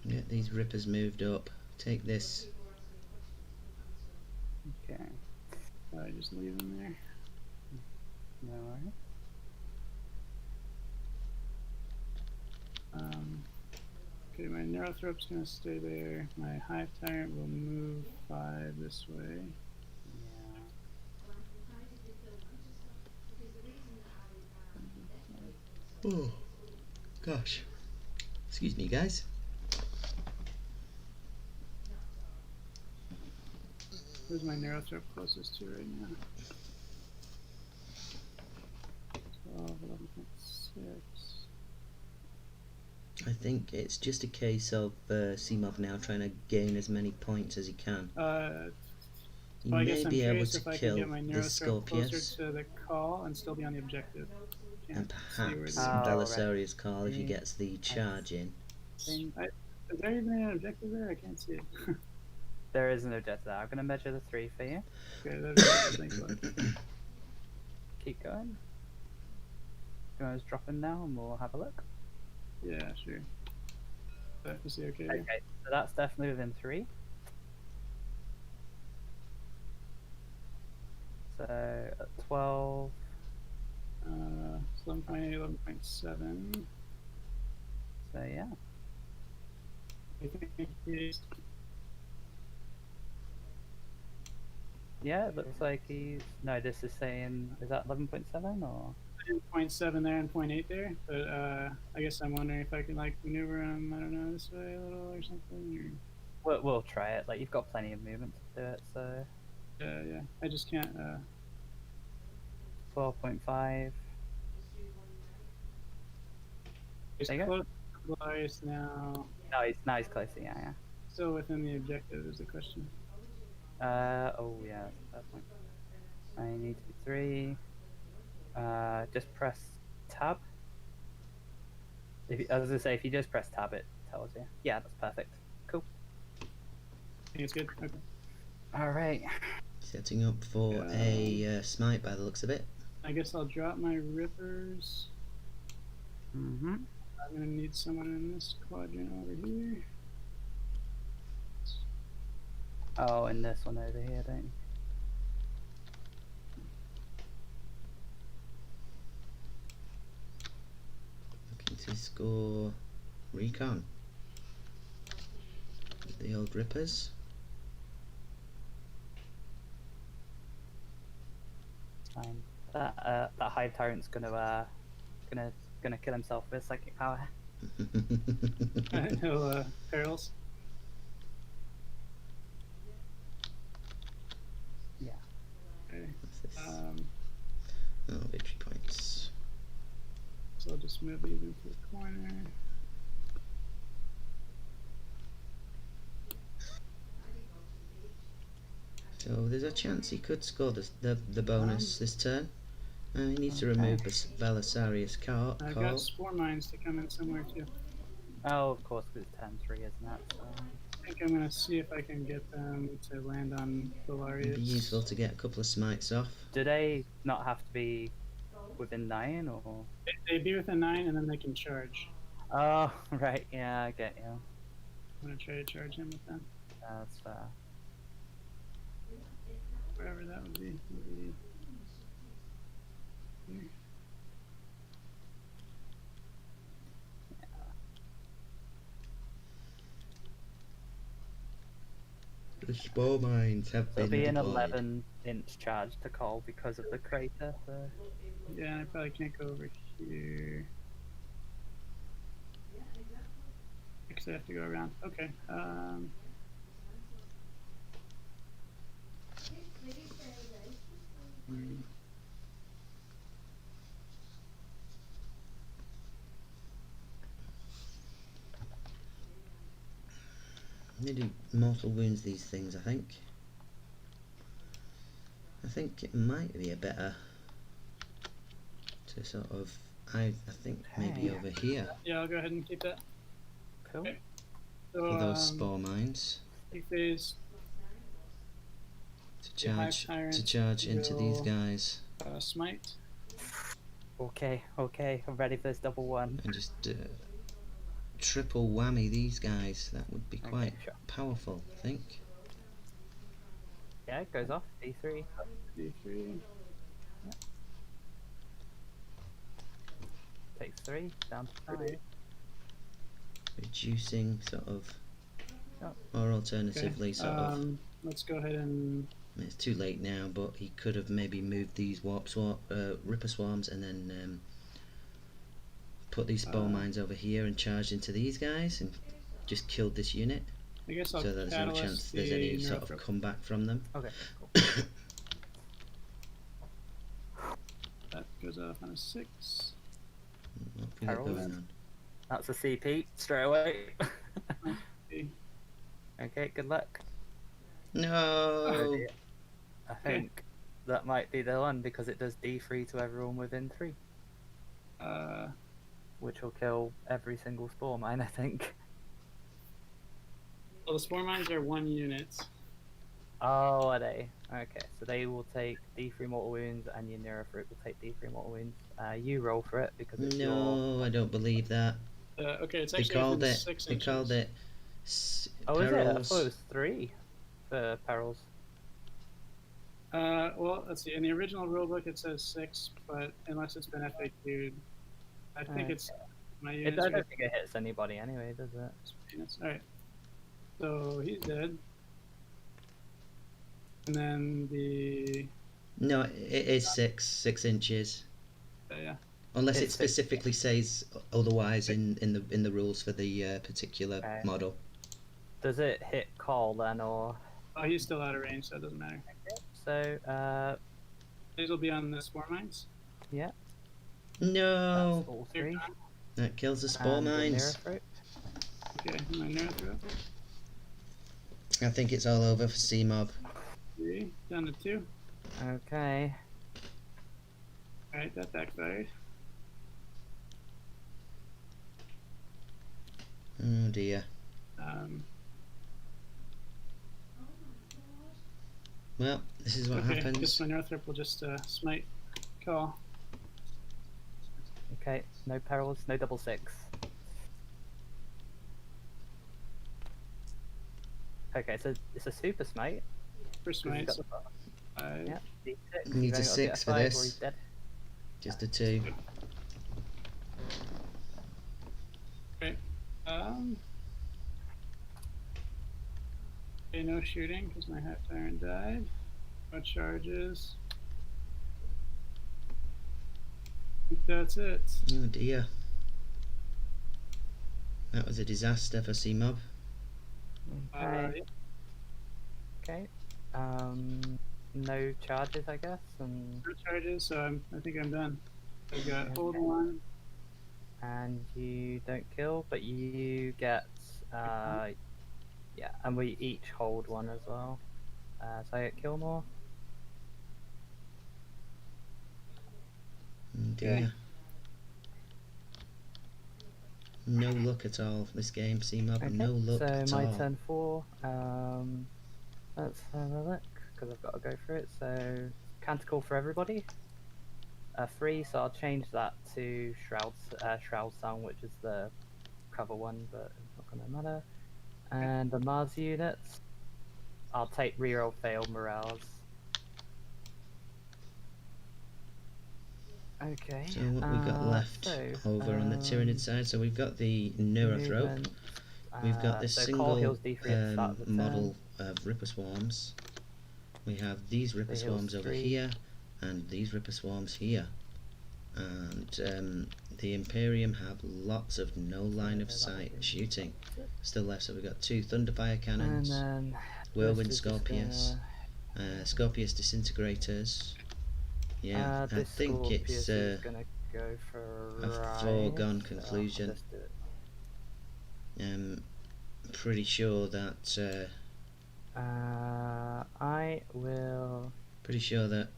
Yeah, these Rippers moved up. Take this. Okay. I just leave him there. No worries. Okay, my Neurothrope's gonna stay there. My Hive Tyrant will move 5 this way. Yeah. Oh, gosh. Excuse me, guys. Who's my Neurothrope closest to right now? 12, 11.6. I think it's just a case of Seamov now trying to gain as many points as he can. He Well, I may guess I'm be able curious to if I kill can get my this Neurothrope closer Scorpius to the call and still be on the objective. and Can't see where perhaps the- Oh, Belisarius Call if he Yeah. gets the charge in. Is there even an objective there? I can't see it. There is an objective there. I'm gonna measure the 3 for you. Okay, that'd be good to think about. Keep going. You want to drop in now and we'll have a look. Yeah, sure. I have to see, okay. Okay, so that's definitely within 3. So at 12. 11.8, 11.7. So yeah. I think he's Yeah, it looks like he's. No, this is saying. Is that 11.7 or? 0.7 there and 0.8 there, but I guess I'm wondering if I can like maneuver him, I don't know, this way a little or something. We'll try it. Like you've got plenty of movement to do it. So. Yeah, I just can't. 12.5. He's There you go. close Glorious now. No, he's closer. Yeah, Still within the objective is the question. yeah. Oh yeah, that's a fair point. I need to be 3. Just press tab. I was gonna say, if you just press tab, it tells you. Yeah, that's perfect. Cool. I think it's good. Okay. All right. Setting up for a smite by the looks of it. I guess I'll drop my rippers. Mm-hmm. I'm gonna need someone in this quadrant over here. Oh, and this one over here, don't you? Looking to score recon. The old rippers. Fine. That hive tyrant's gonna kill himself with psychic power. No perils. Yeah. Okay. What's this? Um, Victory points. so I'll just move these into the corner. So there's a chance he could score the bonus this turn. He needs to remove Belisarius I've Call. got spore mines to come in somewhere too. Oh, of course, because it's 10-3, isn't it? So... I think I'm gonna see if I can get them to land on Valarius. It'd be useful to get a couple of smites off. Do they not have to be within 9, or? They be within 9 and then they can charge. Oh, right. Yeah, I get you. I'm gonna try to charge him with them. That's fair. Wherever that would be. Maybe here. The spore mines have There'll been be an deployed. 11-inch charge to call because of the crater. So... Yeah, I probably can't go over here. Because I have to go around. Okay. They do mortal wounds, these things, I think. I think it might be a better to sort of, I think maybe Hey. over here Yeah, I'll go ahead and keep that. Cool. Okay. So, for those spore mines big phase, to the hive charge tyrant into these will- guys smite. Okay, I'm ready for this double one. and just triple whammy these guys. That would be quite sure. powerful, I think. Yeah, it goes off. D3. D3. Takes 3. Down to 5. Reducing sort of, Oh. or alternatively sort of. Let's go ahead and It's too late now, but he could have maybe moved these ripper swarms and then put these spore mines over here and charged into these guys and just killed this unit. I guess I'll So there's no catalyst chance there's the any sort of neurophil. comeback from them. Okay, cool. That goes off on a 6. What we got Harold? going on? That's a CP straight away. Okay. Okay, good luck. No. I think that might be the one because it does D3 to everyone within 3, which will kill every single spore mine, I think. Well, the spore mines are 1 unit. Oh, are they? Okay, so they will take D3 mortal wounds, and your Neurofruit will take D3 mortal wounds. You roll for it because it's your... No, I don't believe that. Okay, it's They actually called within it. 6 They inches. called it. Oh, is it? I Perils. thought it was 3 for perils. Well, let's see. In the original rulebook, it says 6, but unless it's been FAQ'd, I think Okay. it's my I units. don't think it hits anybody anyway, does it? All right. So he's dead. And then the No, it is 6 inches. yeah. Unless it It's six, specifically says otherwise in the rules for the particular Okay. model. Does it hit call then, or... Oh, he's still out of range, so it doesn't matter. So, These will be on the spore mines. yeah, No. that's all They're 3. done. That kills the spore and the mines. Okay, my Neurothrop. I think it's all over for C-Mob. 3, down to 2. Okay. Alright, that backfired. Oh dear. Well, this is what Okay, I happens. guess my Neurothrop will just smite call. Okay, no perils, no double six. Okay, so it's a super smite. First 'cause he's smite, got so the- 5. Yeah, D6. Needs You've a only got to 6 get for 5 or this. he's dead. Just a 2. Okay. Okay, no shooting because my Hat Tyrant died. No charges. I think that's it. Oh dear. That was a disaster for C-Mob. Okay. Yeah. Okay. No charges, I guess, and No charges, so I think I'm done. I've got Okay. hold 1. you don't kill, but you get yeah, and we each hold 1 as well. So I get kill more. Oh dear. Okay. No luck at all for this game, C-Mob. Okay. No luck So at my all. turn 4. Let's have a look because I've got to go for it. So canticle for everybody. 3, so I'll change that to Shroud Song, which is the cover one, but it's not going to matter. And the Mars units, I'll take reroll fail morales. Okay. So what we got left over on the Tyranid side? So we've got the Neurothrop. movement, We've got this so Call single heals D3 at the start of the model of Ripper Swarms. We have these Ripper It heals Swarms over 3. here, and these Ripper Swarms here. And the Imperium have lots of no line of sight shooting still left. So we've got 2 Thunderfire cannons, And then Whirlwind this is just Scorpius, Scorpius Disintegrators. Yeah, I this think Scorpius it's is gonna go for a foregone Rise, so I'll conclusion. just do it. Pretty sure that I will pretty sure that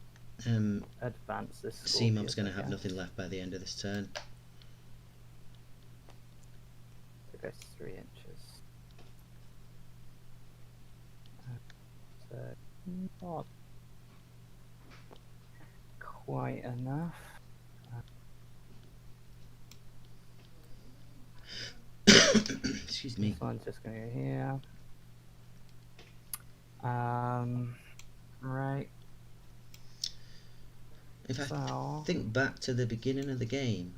advance this Scorpius. C-Mob's going to I have guess. nothing left by the end of this turn. It goes 3 inches. So not quite enough. Excuse me. This one's just gonna go here. Right. If I So think back to the beginning of the game,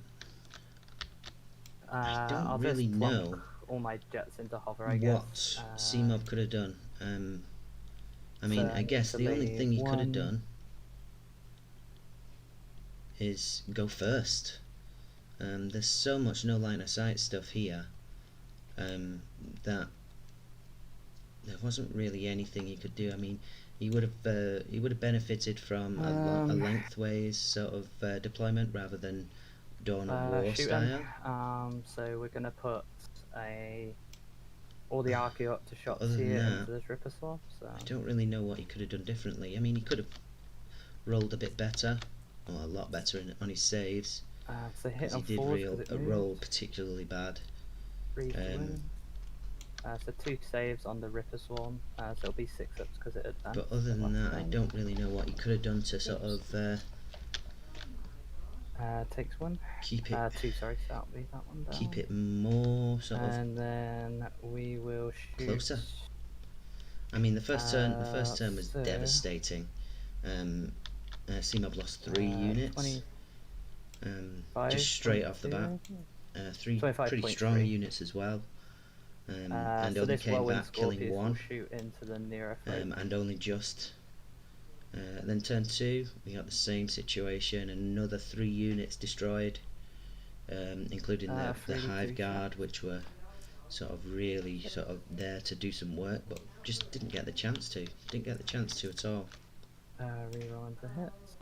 I don't I'll really just plonk know all my jets into hover, I what guess. C-Mob could have done. I mean, I guess the only thing he could have done is go first. There's so much no line of sight stuff here that there wasn't really anything he could do. I mean, he would have benefited from a lengthways sort of deployment rather than Dawn of War style. So we're gonna put all the Archeo up to shots Other than here that, into this Ripper Swarm. So I don't really know what he could have done differently. I mean, he could have rolled a bit better, or a lot better on his saves. so hit He on did 4s roll particularly bad. 3 to win. So 2 saves on the Ripper Swarm, so it'll be 6 ups because it advanced. But other than that, I don't really know what he could have done to sort of takes 1. keep it 2, sorry, so that'll be that one down. keep it more sort of And then we will shoot closer. I mean, the first turn was so devastating. C-Mob lost 3 units. Just straight off the bat. 3 pretty strong 25.3. units as well. And so only this came Whirlwind back killing Scorpius will 1. shoot into the Neurothrop. And only just. Then turn 2, we got the same situation. Another 3 units destroyed, including the Hive Guard, which were sort of really sort of there to do some work, but just didn't get the chance to. Didn't get the chance to at all. Reroll into hits.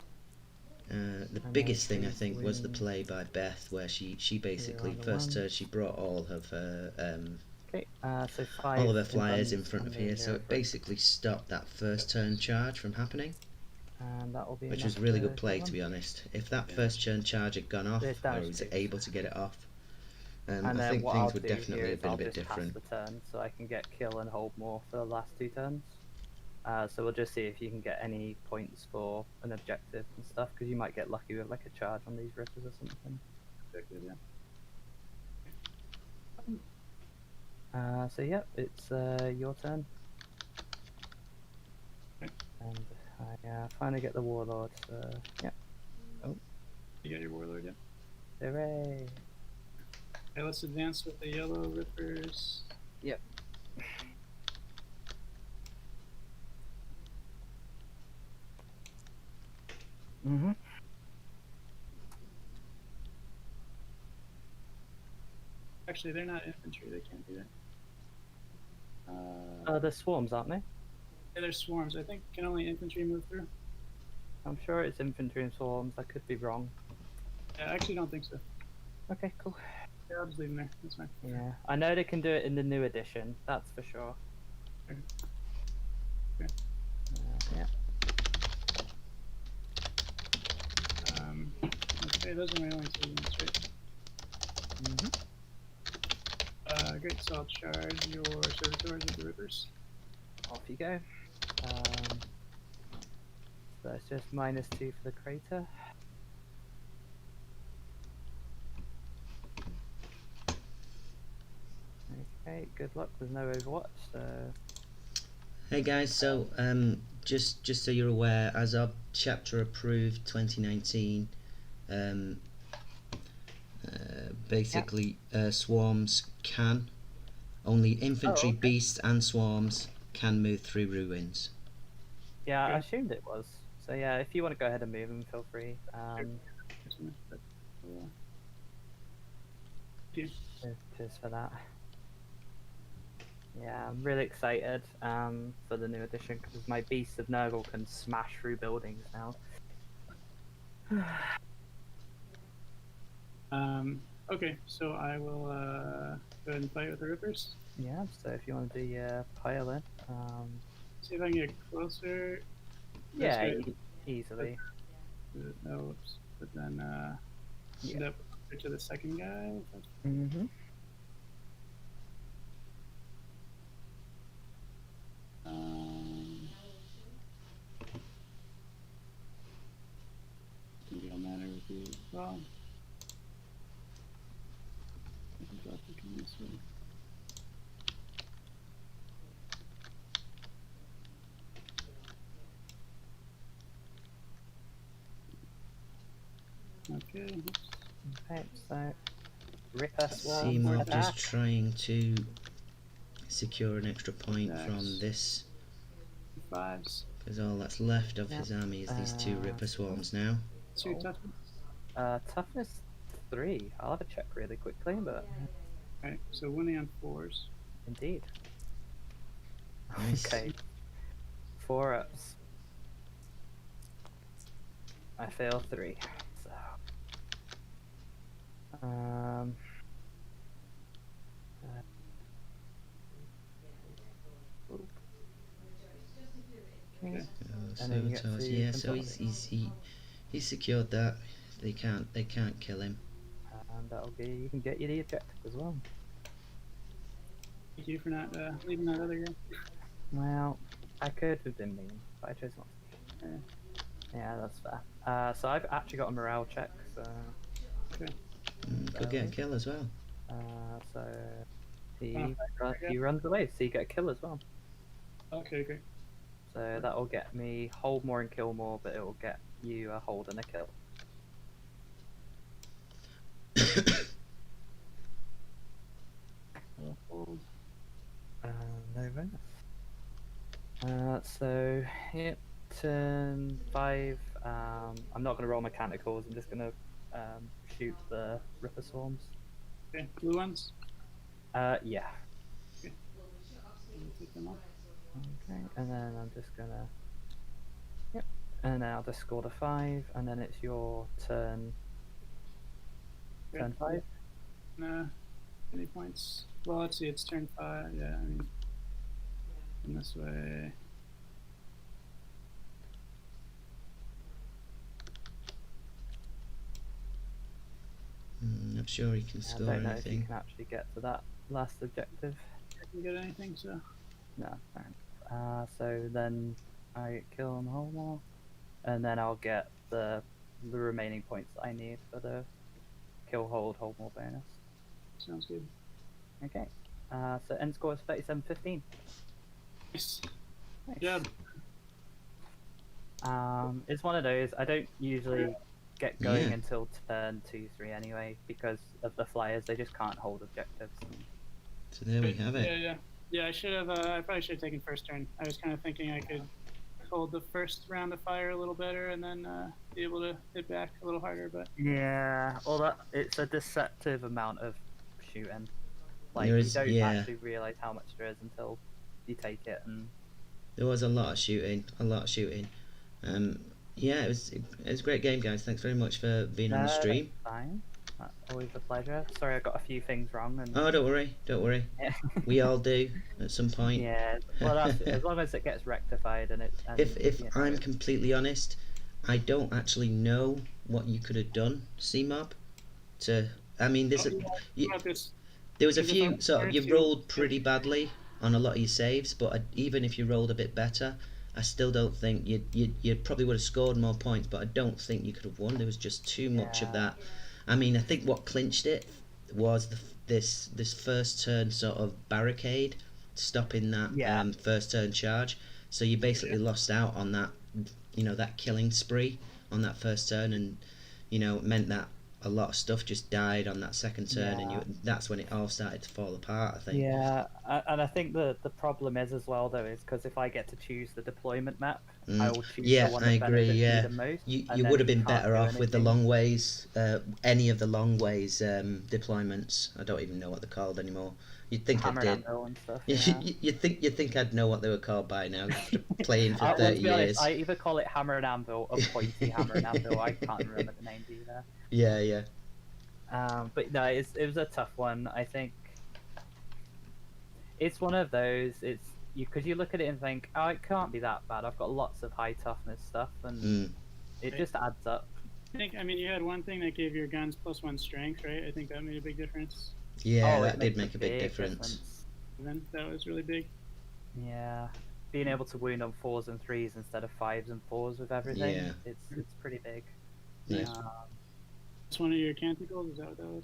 The And biggest thing I choose think was the win. play by Beth, where she basically on the first turn ones. she brought all of her Okay, so 5 all of her flyers in guns front on of the here, so mirror it brick, basically stopped that first turn charge from happening, and that will be which enough was really to good play, kill to them. be honest. If that first turn charge had gone off, There's or damage was tubes. able to get it off, And I then think what things I'll would do definitely here have is been a I'll bit just pass different. the turn so I can get kill and hold more for the last 2 turns. So we'll just see if you can get any points for an objective and stuff, because you might get lucky with like a charge on these rippers or something. So yeah, it's your turn. And I finally get the warlord. So yeah. Oh, You got your warlord, yeah. hooray! Okay, let's advance with the yellow rippers. Yep. Mhm. Actually, they're not infantry. They can't do that. They're swarms, aren't they? Yeah, they're swarms. I think can only infantry move through. I'm sure it's infantry and swarms. I could be wrong. Yeah, I actually don't think so. Okay, cool. Yeah, I'll just leave them there. That's fine. Yeah, I know they can do it in the new edition. That's for sure. Okay. Yeah. Okay, those are my only 2 units, right? Mhm. Great, so I'll charge your servitors with the rippers. Off you go. So it's just -2 for the crater. Okay, good luck. There's no Overwatch, so Hey guys, so just so you're aware, as our chapter approved 2019, basically swarms can only infantry, okay. beasts, and swarms can move through ruins. Yeah, I Okay. assumed it was. So yeah, if you want to go ahead and move them, feel free. Cheers for that. Yeah, I'm really excited for the new edition because my Beasts of Nurgle can smash through buildings now. Okay, so I will go ahead and fight with the rippers. Yeah, so if you want to do your pile in, See if I can get closer. yeah, Right. easily. No, oops. But then Yeah. end up closer to the second guy. Mm-hmm. Maybe I'll matter with you as well. This way. Okay. Okay, so Ripper Swarm Seymour attack. just trying to secure an extra point Attacks. from this, 5s. because all that's left of his army is these 2 Ripper Swarms now. 2 toughness. Toughness 3. I'll have a check really quickly, but Alright, so winning on 4s. indeed. Nice. Okay. 4 ups. I fail 3. So Okay. And then you get Servitors, to yeah, so consolidate. he's secured that. They can't kill him. And that'll be, you can get you the objective as well. Thank you for not leaving that other guy. Well, I could have been mean, but I chose not to. Yeah, that's fair. So I've actually got a morale check, so Okay. Could get a kill as well. so he runs away, so you get a kill as well. Okay, great. So that will get me hold more and kill more, but it will get you a hold and a kill. Hold. No bonus. So yeah, turn 5. I'm not going to roll mechanicals. I'm just going to shoot the Ripper Swarms. Okay, blue ones. Yeah. Okay. Take them off. Okay, and then I'm just gonna And then I'll just score the 5, and then it's your turn. Turn 5. No. Any points? Well, let's see. It's turn 5. Yeah, I mean, in this way. Not sure he can I score don't know if you anything. can actually get to that last objective. I can get anything, so. No. Alright. So then I kill on Holmore, and then I'll get the remaining points that I need for the kill hold Holmore bonus. Sounds good. Okay. So end score is 37-15. Nice. Nice. Good job. It's one of those. I don't usually get going Yeah. until turn 2-3 anyway, because of the flyers. They just can't hold objectives. So there we have it. Yeah, I should have. I probably should have taken first turn. I was kind of thinking I could hold the first round of fire a little better and then be able to hit back a little harder. But Yeah, well, it's a deceptive amount of shooting. Like There is- you don't yeah. actually realize how much there is until you take it. And There was a lot of shooting. Yeah, it was a great game, guys. Thanks very much for being on the stream. That's fine. That's always a pleasure. Sorry, I got a few things wrong. And Oh, don't worry. We all do at some point. yeah, well, that's as long as it gets rectified and it. And, If you know, I'm completely honest, I don't actually know what you could have done, CMOB. I mean, there was a few sort of, you rolled pretty badly on a lot of your saves, but even if you rolled a bit better, I still don't think you probably would have scored more points, but I don't think you could have won. There was just too much of that. I mean, I think what clinched it was this first turn sort of barricade, stopping that first turn charge. So you basically lost out on that, that killing spree on that first turn, and it meant that a lot of stuff just died on that second turn, and that's when it all started to fall apart, I think. Yeah, and I think the problem is as well, though, is because if I get to choose the deployment map, I will choose the one that benefits me the most. You would have been better off with the long ways, any of the long ways deployments. I don't even know what they're called anymore. You'd think I did. And stuff, You'd think I'd know what they were called by now, after playing for 30 to be years. Honest, I either call it hammer and anvil or pointy hammer and anvil. I can't remember the names either. Yeah. But no, it was a tough one. I think it's one of those. It's because you look at it and think, oh, it can't be that bad. I've got lots of high toughness stuff, and it just adds up. I mean, you had one thing that gave your guns +1 strength, right? I think that made a big difference. Yeah, that did make a big difference. Then that was really big. Yeah, being able to wound on 4s and 3s instead of 5s and 4s with everything. Yeah. It's pretty big. Nice. It's one of your canticles. Is that what that was?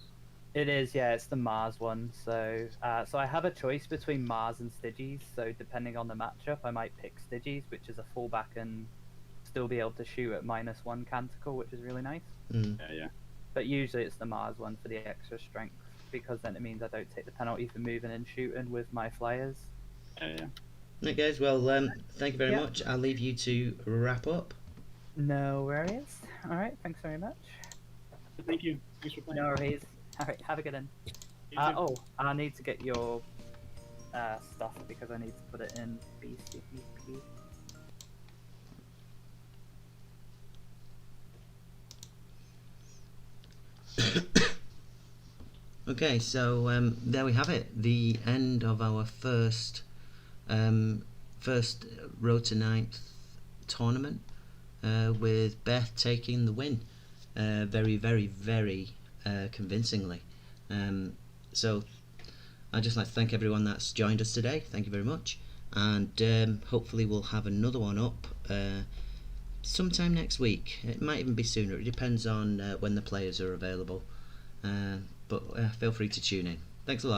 It is, yeah. It's the Mars one. So, so I have a choice between Mars and Styges. So depending on the matchup, I might pick Styges, which is a fallback and still be able to shoot at -1 canticle, which is really nice. Yeah. But usually it's the Mars one for the extra strength, because then it means I don't take the penalty for moving and shooting with my flyers. Yeah. Right, guys. Well, thank you very much. I'll leave you to wrap up. No worries. All right. Thanks very much. Thank you. Thanks for playing. No worries. All right. Have a good one. I need to get your stuff because I need to put it in BCP. Okay, so there we have it. The end of our first Road to Ninth tournament, with Beth taking the win, very, very, very convincingly. So I'd just like to thank everyone that's joined us today. Thank you very much, and hopefully we'll have another one up sometime next week. It might even be sooner. It depends on when the players are available. But feel free to tune in. Thanks a lot.